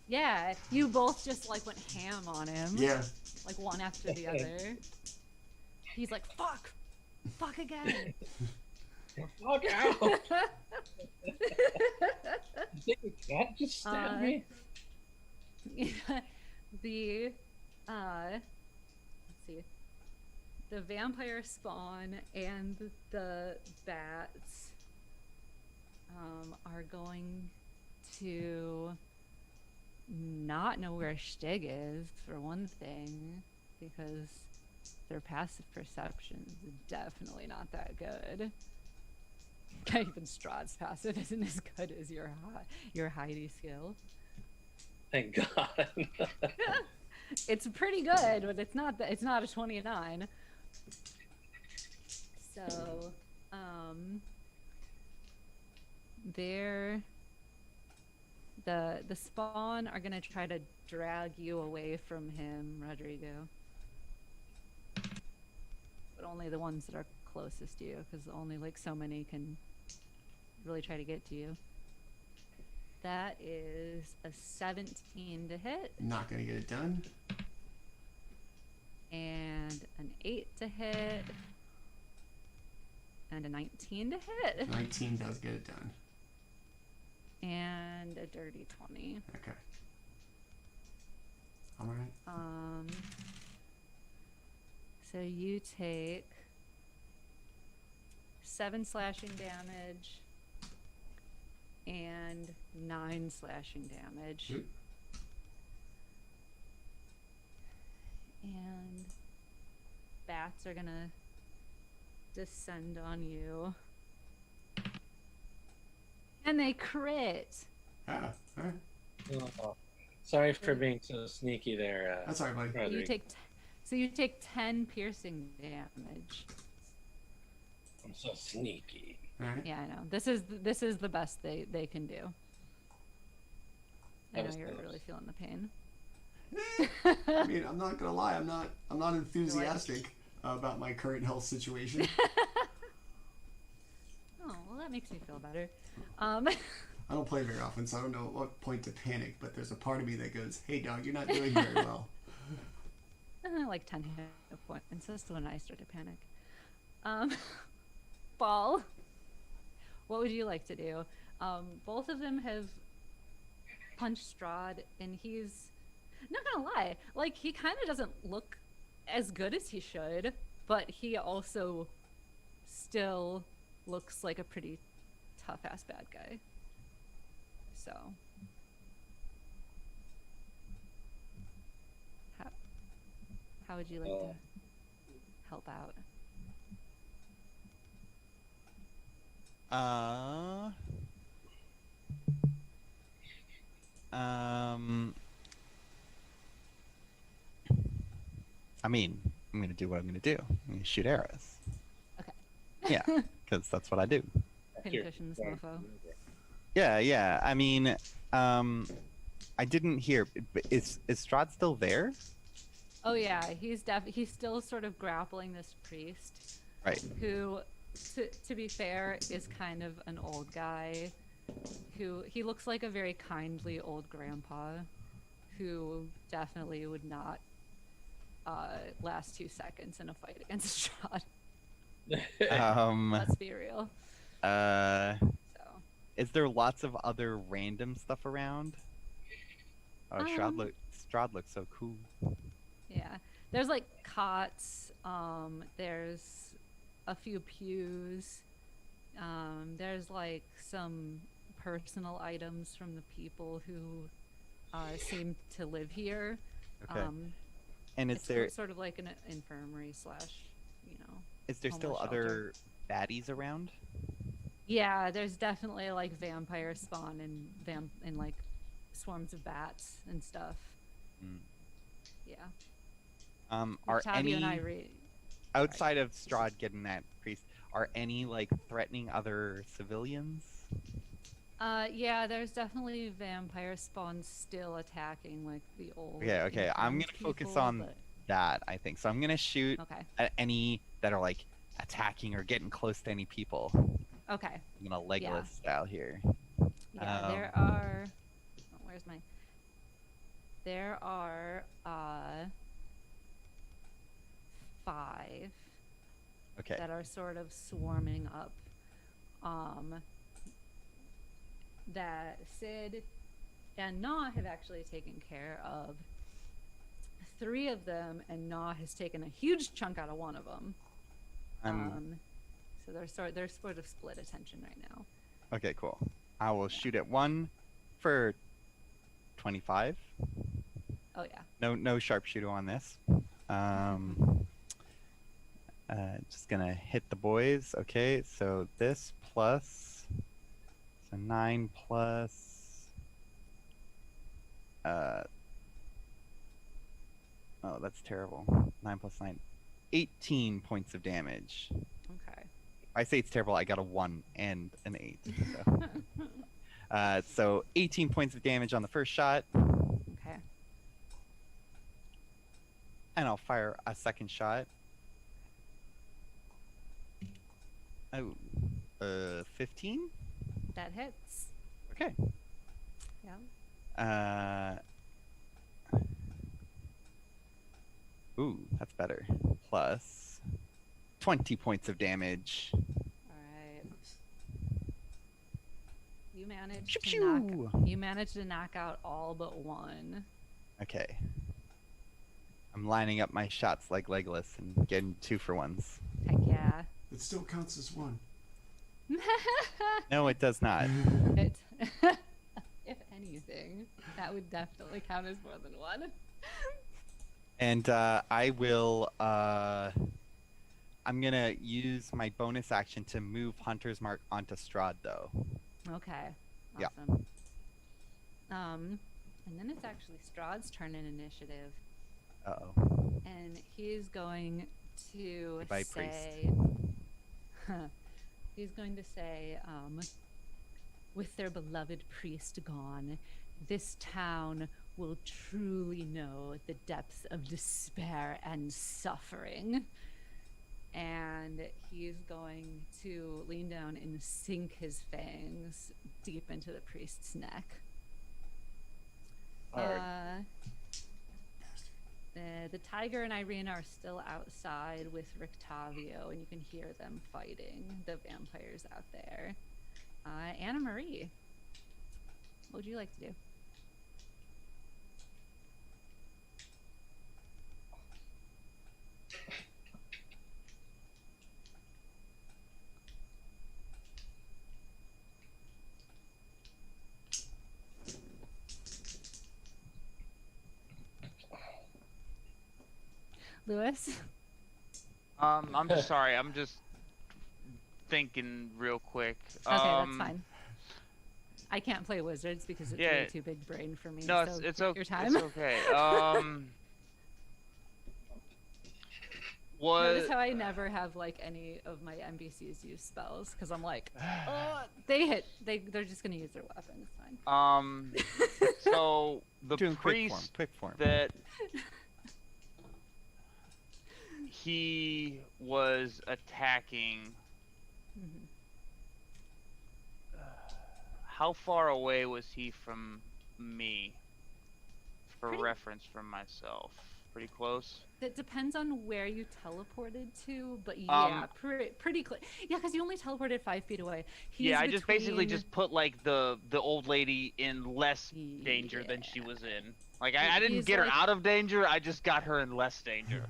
Yeah, you both just like went ham on him. Yeah. Like one after the other. He's like, fuck! Fuck again! Fuck out! You think the cat just stabbed me? The let's see. The vampire spawn and the bats are going to not know where Shtigg is, for one thing, because their passive perception is definitely not that good. Even Strahd's passive isn't as good as your Heidi skill. Thank God. It's pretty good, but it's not a 29. So, the spawn are gonna try to drag you away from him, Roderigo. But only the ones that are closest to you, because only like so many can really try to get to you. That is a 17 to hit. Not gonna get it done. And an 8 to hit. And a 19 to hit. 19 does get it done. And a dirty 20. Okay. All right. So you take 7 slashing damage and 9 slashing damage. Shoot. And bats are gonna descend on you. And they crit. Ah, all right. Oh, sorry for being so sneaky there. That's all right, buddy. You take so you take 10 piercing damage. I'm so sneaky. All right. Yeah, I know. This is the best they can do. I That know was you're close. really feeling the pain. I mean, I'm not gonna lie. I'm not enthusiastic about my current health situation. Oh, well, that makes me feel better. I don't play very often, so I don't know at what point to panic. But there's a part of me that goes, "Hey, dog, you're not doing very well." Like 10 hit points. That's when I start to panic. Baul, what would you like to do? Both of them have punched Strahd, and he's not gonna lie. Like, he kind of doesn't look as good as he should, but he also still looks like a pretty tough-ass bad guy. So, how would you like to help out? I mean, I'm gonna do what I'm gonna do. I'm gonna shoot arrows. Okay. Yeah, because that's what I do. Pincushions, mofo. Yeah. I mean, I didn't hear. But is Strahd still there? Oh yeah, he's still sort of grappling this priest, Right. who, to be fair, is kind of an old guy. He looks like a very kindly old grandpa, who definitely would not last 2 seconds in a fight against Strahd. Let's be real. So. Is there lots of other random stuff around? Oh, Strahd looks so cool. Yeah, there's like cots. There's a few pews. There's like some personal items from the people who seem to live here. Okay. And is it's there sort of like an infirmary / is there still homeless other baddies around? Yeah, there's definitely like vampire spawn and like swarms of bats and stuff. Mm. Yeah. Are Tabby any and I outside of Strahd getting that priest? Are any like threatening other civilians? Yeah, there's definitely vampire spawns still attacking like the old. Okay. I'm infirmed gonna focus people, on but- that. I think so. I'm gonna shoot Okay. at any that are like attacking or getting close to any people. Okay. I'm gonna Legolas style here. Yeah, there are. Oh, where's my? There are 5 Okay. that are sort of swarming up. That Sid and Nah have actually taken care of 3 of them, and Nah has taken a huge chunk out of one of them. So they're sort of split attention right now. Okay, cool. I will shoot at one for 25. Oh yeah. No sharpshooter on this. Just gonna hit the boys. Okay, so this plus, so 9 plus. Oh, that's terrible. 9 plus 9, 18 points of damage. Okay. I say it's terrible. I got a 1 and an 8. So, so 18 points of damage on the first shot. Okay. And I'll fire a second shot. Oh, 15? That hits. Okay. Yeah. Ooh, that's better. Plus 20 points of damage. All right. You managed to Shoo-shoo! you managed to knock out all but one. Okay. I'm lining up my shots like Legolas and getting 2 for 1s. Heck yeah. It still counts as 1. No, it does not. It, if anything, that would definitely count as more than 1. And I will. I'm gonna use my bonus action to move Hunter's Mark onto Strahd, though. Okay. Yeah. Awesome. And then it's actually Strahd's turn in initiative, Uh-oh. and he's going to Goodbye, say. He's going to say, with their beloved priest gone, this town will truly know the depths of despair and suffering. And he's going to lean down and sink his fangs deep into the priest's neck. The tiger and Irina are still outside with Rictavio, and you can hear them fighting the vampires out there. Anna Marie, what would you like to do? Lewis? I'm just sorry. I'm just thinking real quick. Okay, that's fine. I can't play wizards because it's way too big brain for me. No, so it's take okay. your time. It's okay. Notice how I never have like any of my NPCs use spells because I'm like, oh, they're just gonna use their weapon. It's fine. So the Doing priest quick form. that he was attacking. Mhm. How far away was he from me? For reference from myself. Pretty close? It depends on where you teleported to, but yeah, pretty close. Yeah, because you only teleported 5 feet away. I just basically just put like the old lady in less danger than she was in. Like I didn't get her out of danger, I just got her in less danger.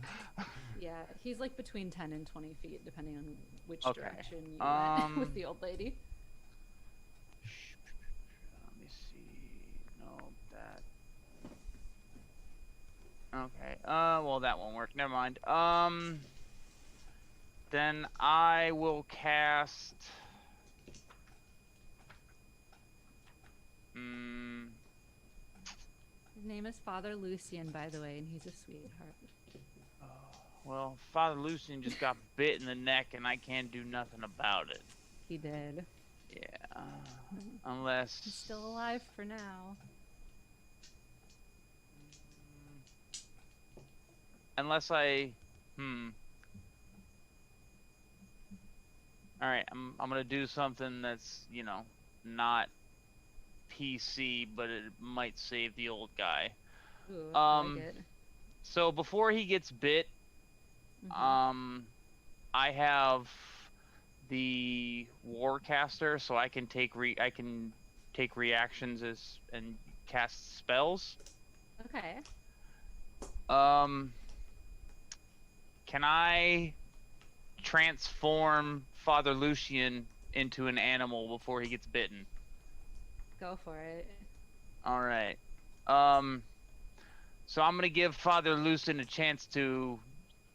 Yeah, he's like between 10 and 20 feet, depending on which Okay. direction you went with the old lady. Let me see. No, that. Okay. Well, that won't work. Never mind. Then I will cast. His name is Father Lucian, by the way, and he's a sweetheart. Well, Father Lucian just got bit in the neck, and I can't do nothing about it. He did. Yeah. Unless. He's still alive for now. Unless I. All right, I'm gonna do something that's not PC, but it might save the old guy. Ooh, I like it. So before he gets bit, I have the Warcaster, so I can take reactions and cast spells. Okay. Can I transform Father Lucian into an animal before he gets bitten? Go for it. All right. So I'm gonna give Father Lucian a chance to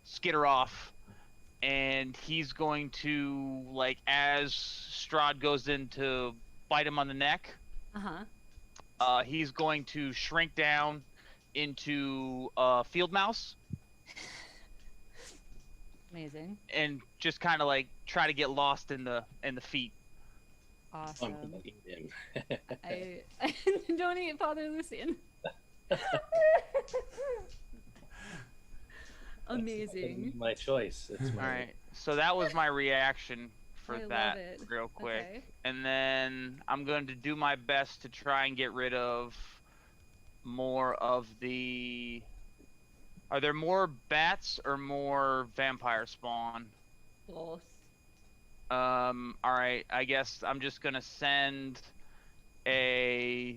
skitter off, and he's going to, like, as Strahd goes in to bite him on the neck, he's going to shrink down into a field mouse. Amazing. And just kind of like try to get lost in the feet. Awesome. I'm gonna eat him. I don't eat Father Lucian. Amazing. My choice. It's my... All right. So that was my reaction for I love that it. real quick. Okay. And then I'm going to do my best to try and get rid of more of the... Are there more bats or more vampire spawn? Both. All right. I guess I'm just going to send a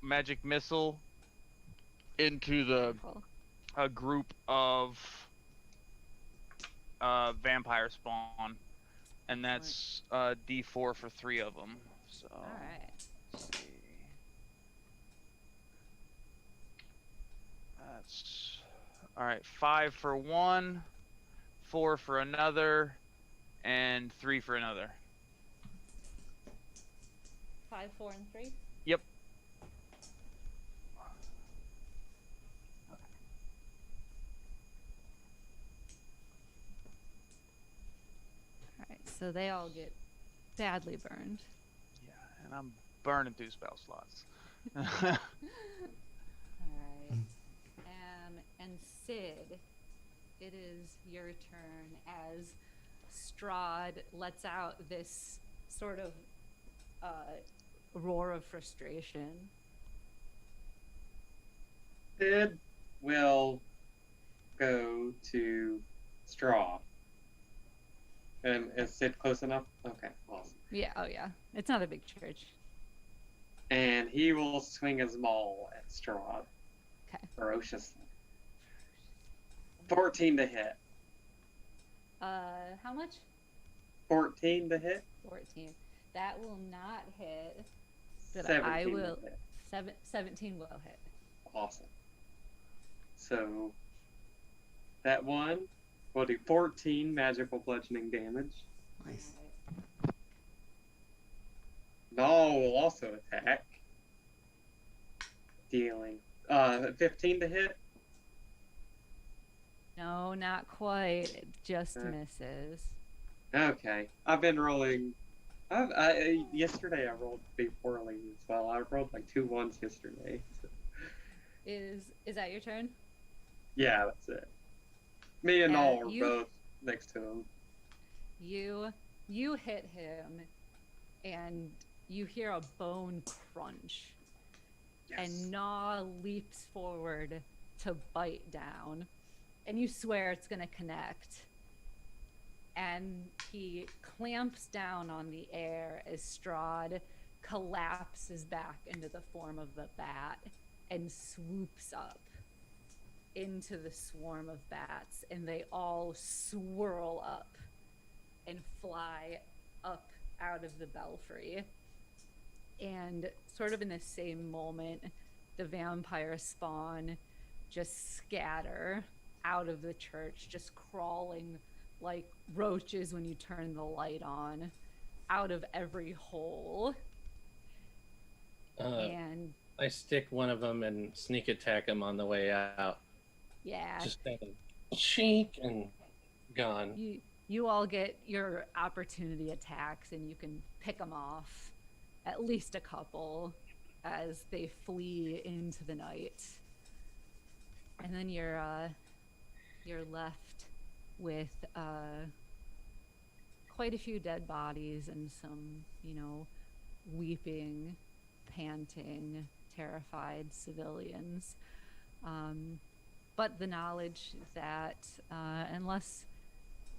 magic missile into a group of vampire spawn, and that's D4 for 3 of them. So. All right. Let's see. That's all right. 5 for one, 4 for another, and 3 for another. 5, 4, and 3. Yep. All right. So they all get badly burned. Yeah, and I'm burning through spell slots. All right. And Sid, it is your turn as Strahd lets out this sort of roar of frustration. Sid will go to Straw. And is Sid close enough? Okay, awesome. Yeah, oh yeah. It's not a big church. And he will swing his maul at Strahd. Okay. Ferociously. 14 to hit. How much? 14 to hit. 14. That will not hit. But 17 I will. to hit. 17 will hit. Awesome. So that one will do 14 magical bludgeoning damage. Nice. Null will also attack, dealing 15 to hit. No, not quite. It just misses. Okay, I've been rolling. Yesterday I rolled pretty poorly as well. I rolled like 2 1s yesterday. So. Is that your turn? Yeah, that's it. Me and Null are you- both next to him. You hit him, and you hear a bone crunch, Yes. and Gnaw leaps forward to bite down, and you swear it's gonna connect. And he clamps down on the air as Strahd collapses back into the form of the bat and swoops up into the swarm of bats, and they all swirl up and fly up out of the belfry. And sort of in the same moment, the vampire spawn just scatter out of the church, just crawling like roaches when you turn the light on, out of every hole. And I stick one of them and sneak attack him on the way out. yeah, Just kind of cheek and gone. you all get your opportunity attacks, and you can pick them off, at least a couple, as they flee into the night. And then you're left with quite a few dead bodies and some, weeping, panting, terrified civilians. But the knowledge that unless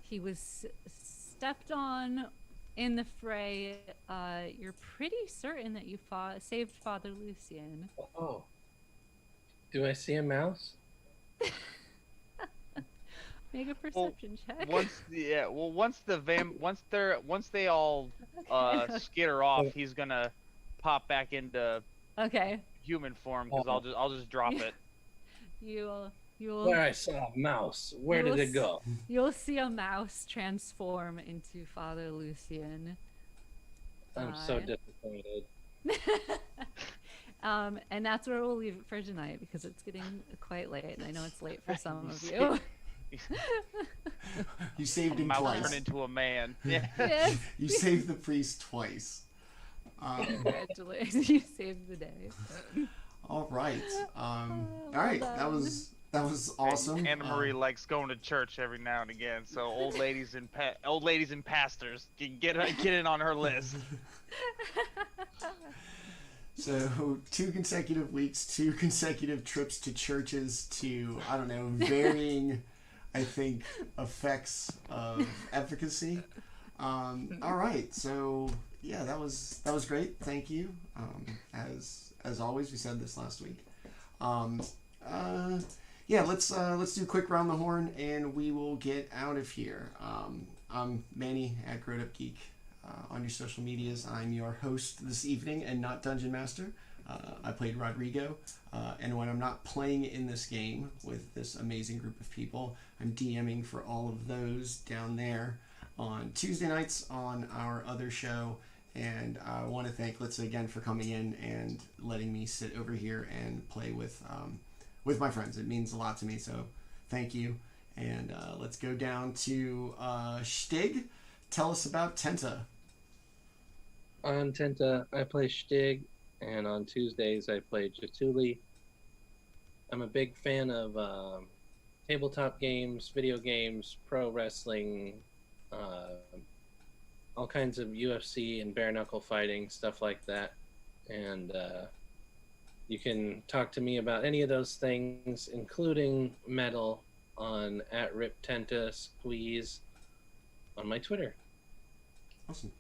he was stepped on in the fray, you're pretty certain that you saved Father Lucien. Oh. Do I see a mouse? Make a perception check. Once they all skitter off, he's gonna pop back into Okay. human form because I'll just drop it. You'll Where I saw a mouse. Where did it go? You'll see a mouse transform into Father Lucien. I'm so disappointed. And that's where we'll leave it for tonight because it's getting quite late, and I know it's late for some of you. You saved him Mouse twice. turned into a man. Yeah. Yes. You saved the priest twice. Congratulations, you saved the day. All right. All right. That was awesome. Anna Marie likes going to church every now and again, so old ladies and pastors can get in on her list. So 2 consecutive weeks, 2 consecutive trips to churches to, I don't know, varying, I think, effects of efficacy. All right. So yeah, that was great. Thank you. As always, we said this last week. Yeah, let's do a quick round the horn and we will get out of here. I'm Manny at GrowedUpGeek. On your social medias, I'm your host this evening and not Dungeon Master. I played Roderigo, and when I'm not playing in this game with this amazing group of people, I'm DMing for all of those down there on Tuesday nights on our other show. And I want to thank Litza again for coming in and letting me sit over here and play with my friends. It means a lot to me, so thank you. And let's go down to Shtigg. Tell us about Tenta. On Tenta, I play Shtigg, and on Tuesdays, I play Jatuli. I'm a big fan of tabletop games, video games, pro wrestling, all kinds of UFC and bare knuckle fighting, stuff like that. And you can talk to me about any of those things, including metal, on @RipTentaSqueeze on my Twitter. Awesome.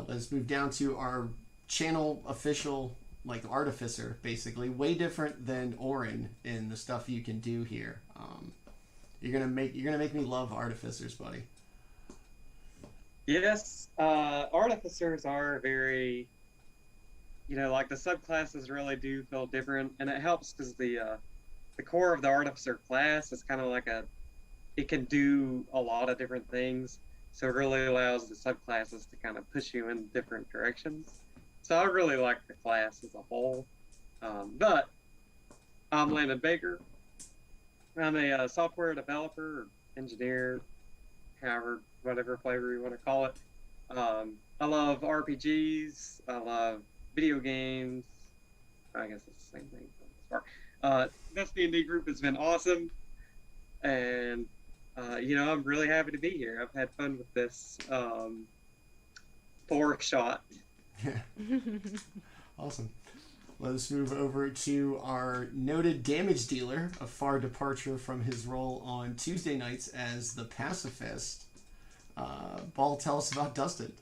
Let's move down to our channel official, like artificer, basically. Way different than Orin in the stuff you can do here. You're gonna make me love artificers, buddy. Yes, artificers are very, like the subclasses really do feel different, and it helps because the core of the artificer class is kind of like it can do a lot of different things. So it really allows the subclasses to kind of push you in different directions. So I really like the class as a whole. But I'm Landon Baker. I'm a software developer or engineer, whatever flavor you want to call it. I love RPGs. I love video games. I guess it's the same thing for the most part. This D&D group has been awesome. And I'm really happy to be here. I've had fun with this fork shot. Awesome. Let's move over to our noted damage dealer, a far departure from his role on Tuesday nights as the pacifist. Baul, tell us about Dustin.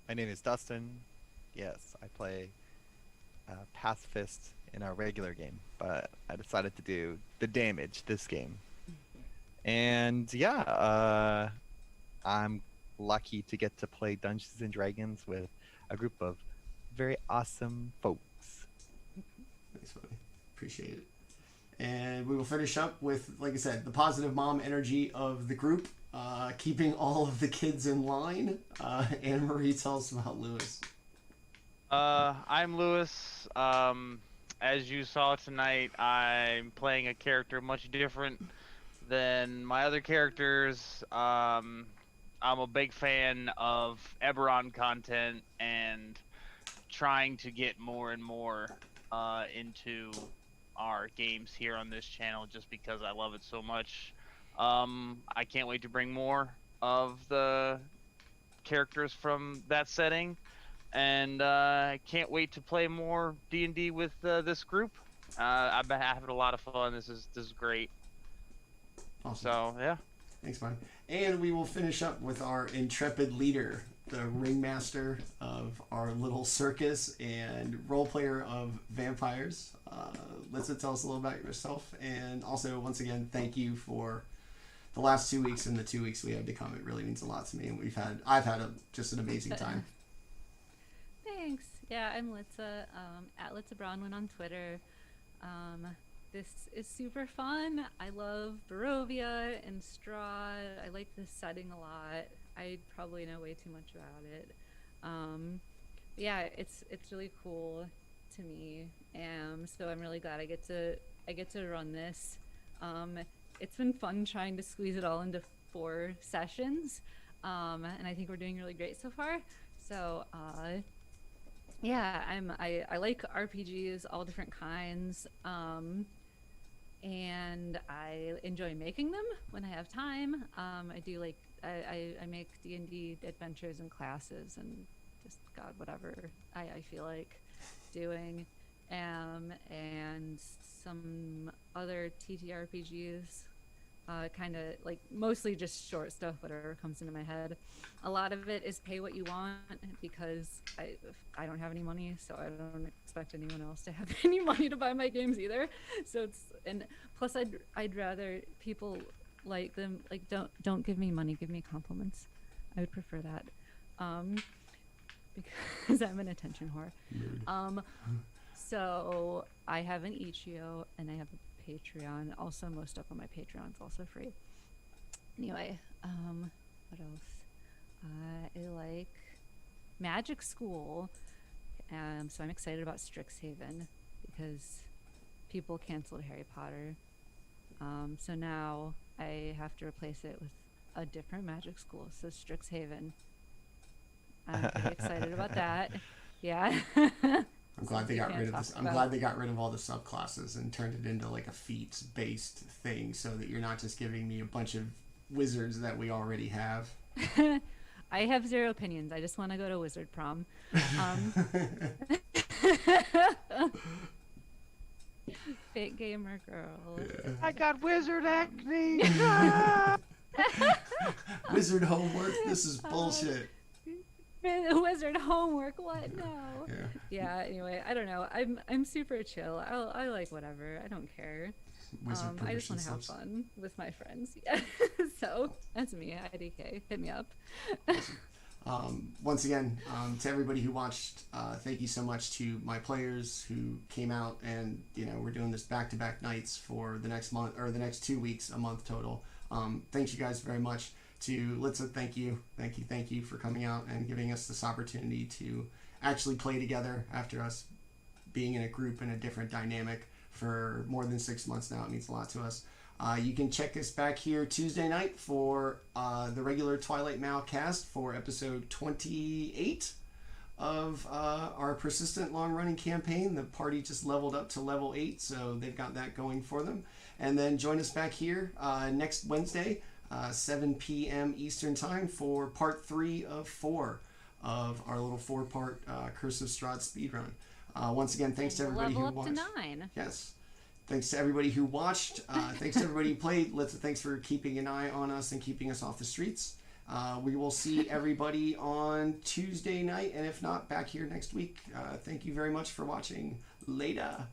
My name is Dustin. Yes, I play pacifist in our regular game, but I decided to do the damage this game. And yeah, I'm lucky to get to play Dungeons and Dragons with a group of very awesome folks. Thanks, buddy. Appreciate it. And we will finish up with, like I said, the positive mom energy of the group, keeping all of the kids in line. Anna Marie, tell us about Lewis. I'm Lewis. As you saw tonight, I'm playing a character much different Then my other characters, I'm a big fan of Eberron content and trying to get more and more into our games here on this channel just because I love it so much. I can't wait to bring more of the characters from that setting, and I can't wait to play more D&D with this group. I've been having a lot of fun. This is great. Awesome. So yeah. Thanks, man. And we will finish up with our intrepid leader, the ringmaster of our little circus and role player of vampires. Litza, tell us a little about yourself, and also once again, thank you for the last 2 weeks and the 2 weeks we had to come. It really means a lot to me, and I've had just an amazing time. Thanks. Yeah, I'm Litza, at Litza Bronwyn on Twitter. This is super fun. I love Barovia and Strahd. I like this setting a lot. I probably know way too much about it. Yeah, it's really cool to me. So I'm really glad I get to run this. It's been fun trying to squeeze it all into 4 sessions, and I think we're doing really great so far. So yeah, I like RPGs, all different kinds, and I enjoy making them when I have time. I do like I make D&D adventures and classes and just whatever I feel like doing, and some other TTRPGs. Kind of like mostly just short stuff, whatever comes into my head. A lot of it is pay what you want because I don't have any money, so I don't expect anyone else to have any money to buy my games either. So and plus I'd rather people like them like don't give me money, give me compliments. I would prefer that, because I'm an attention whore. So I have an Ichio and I have a Patreon. Also, most stuff on my Patreon is also free. Anyway, what else? I like Magic School, so I'm excited about Strixhaven because people canceled Harry Potter. So now I have to replace it with a different Magic School. So Strixhaven. I'm pretty excited about that. Yeah. I'm glad they got rid of this. I'm glad they got rid of all the subclasses and turned it into like a feats-based thing, so that you're not just giving me a bunch of wizards that we already have. I have 0 opinions. I just want to go to wizard prom. Fake gamer girl. Yeah. I got wizard acne. Wizard homework. This is bullshit. Wizard homework. What? No. Yeah. Yeah. Anyway, I don't know. I'm super chill. I like whatever. I don't care. I just want to have fun with my friends. Yeah. So that's me. IDK. Hit me up. Once again, to everybody who watched, thank you so much to my players who came out, and we're doing this back-to-back nights for the next month, or the next 2 weeks, a month total. Thanks you guys very much. To Litza, thank you for coming out and giving us this opportunity to actually play together after us being in a group in a different dynamic for more than 6 months now. It means a lot to us. You can check us back here Tuesday night for the regular Twilight Mal cast for episode 28 of our persistent long-running campaign. The party just leveled up to level 8, so they've got that going for them. And then join us back here next Wednesday, 7 p.m. Eastern Time for part 3 of 4 of our little 4-part Curse of Strahd speedrun. Once again, thanks to everybody who watched. Level up to 9. Yes. Thanks to everybody who watched. Thanks to everybody who played. Thanks for keeping an eye on us and keeping us off the streets. We will see everybody on Tuesday night, and if not, back here next week. Thank you very much for watching. Later.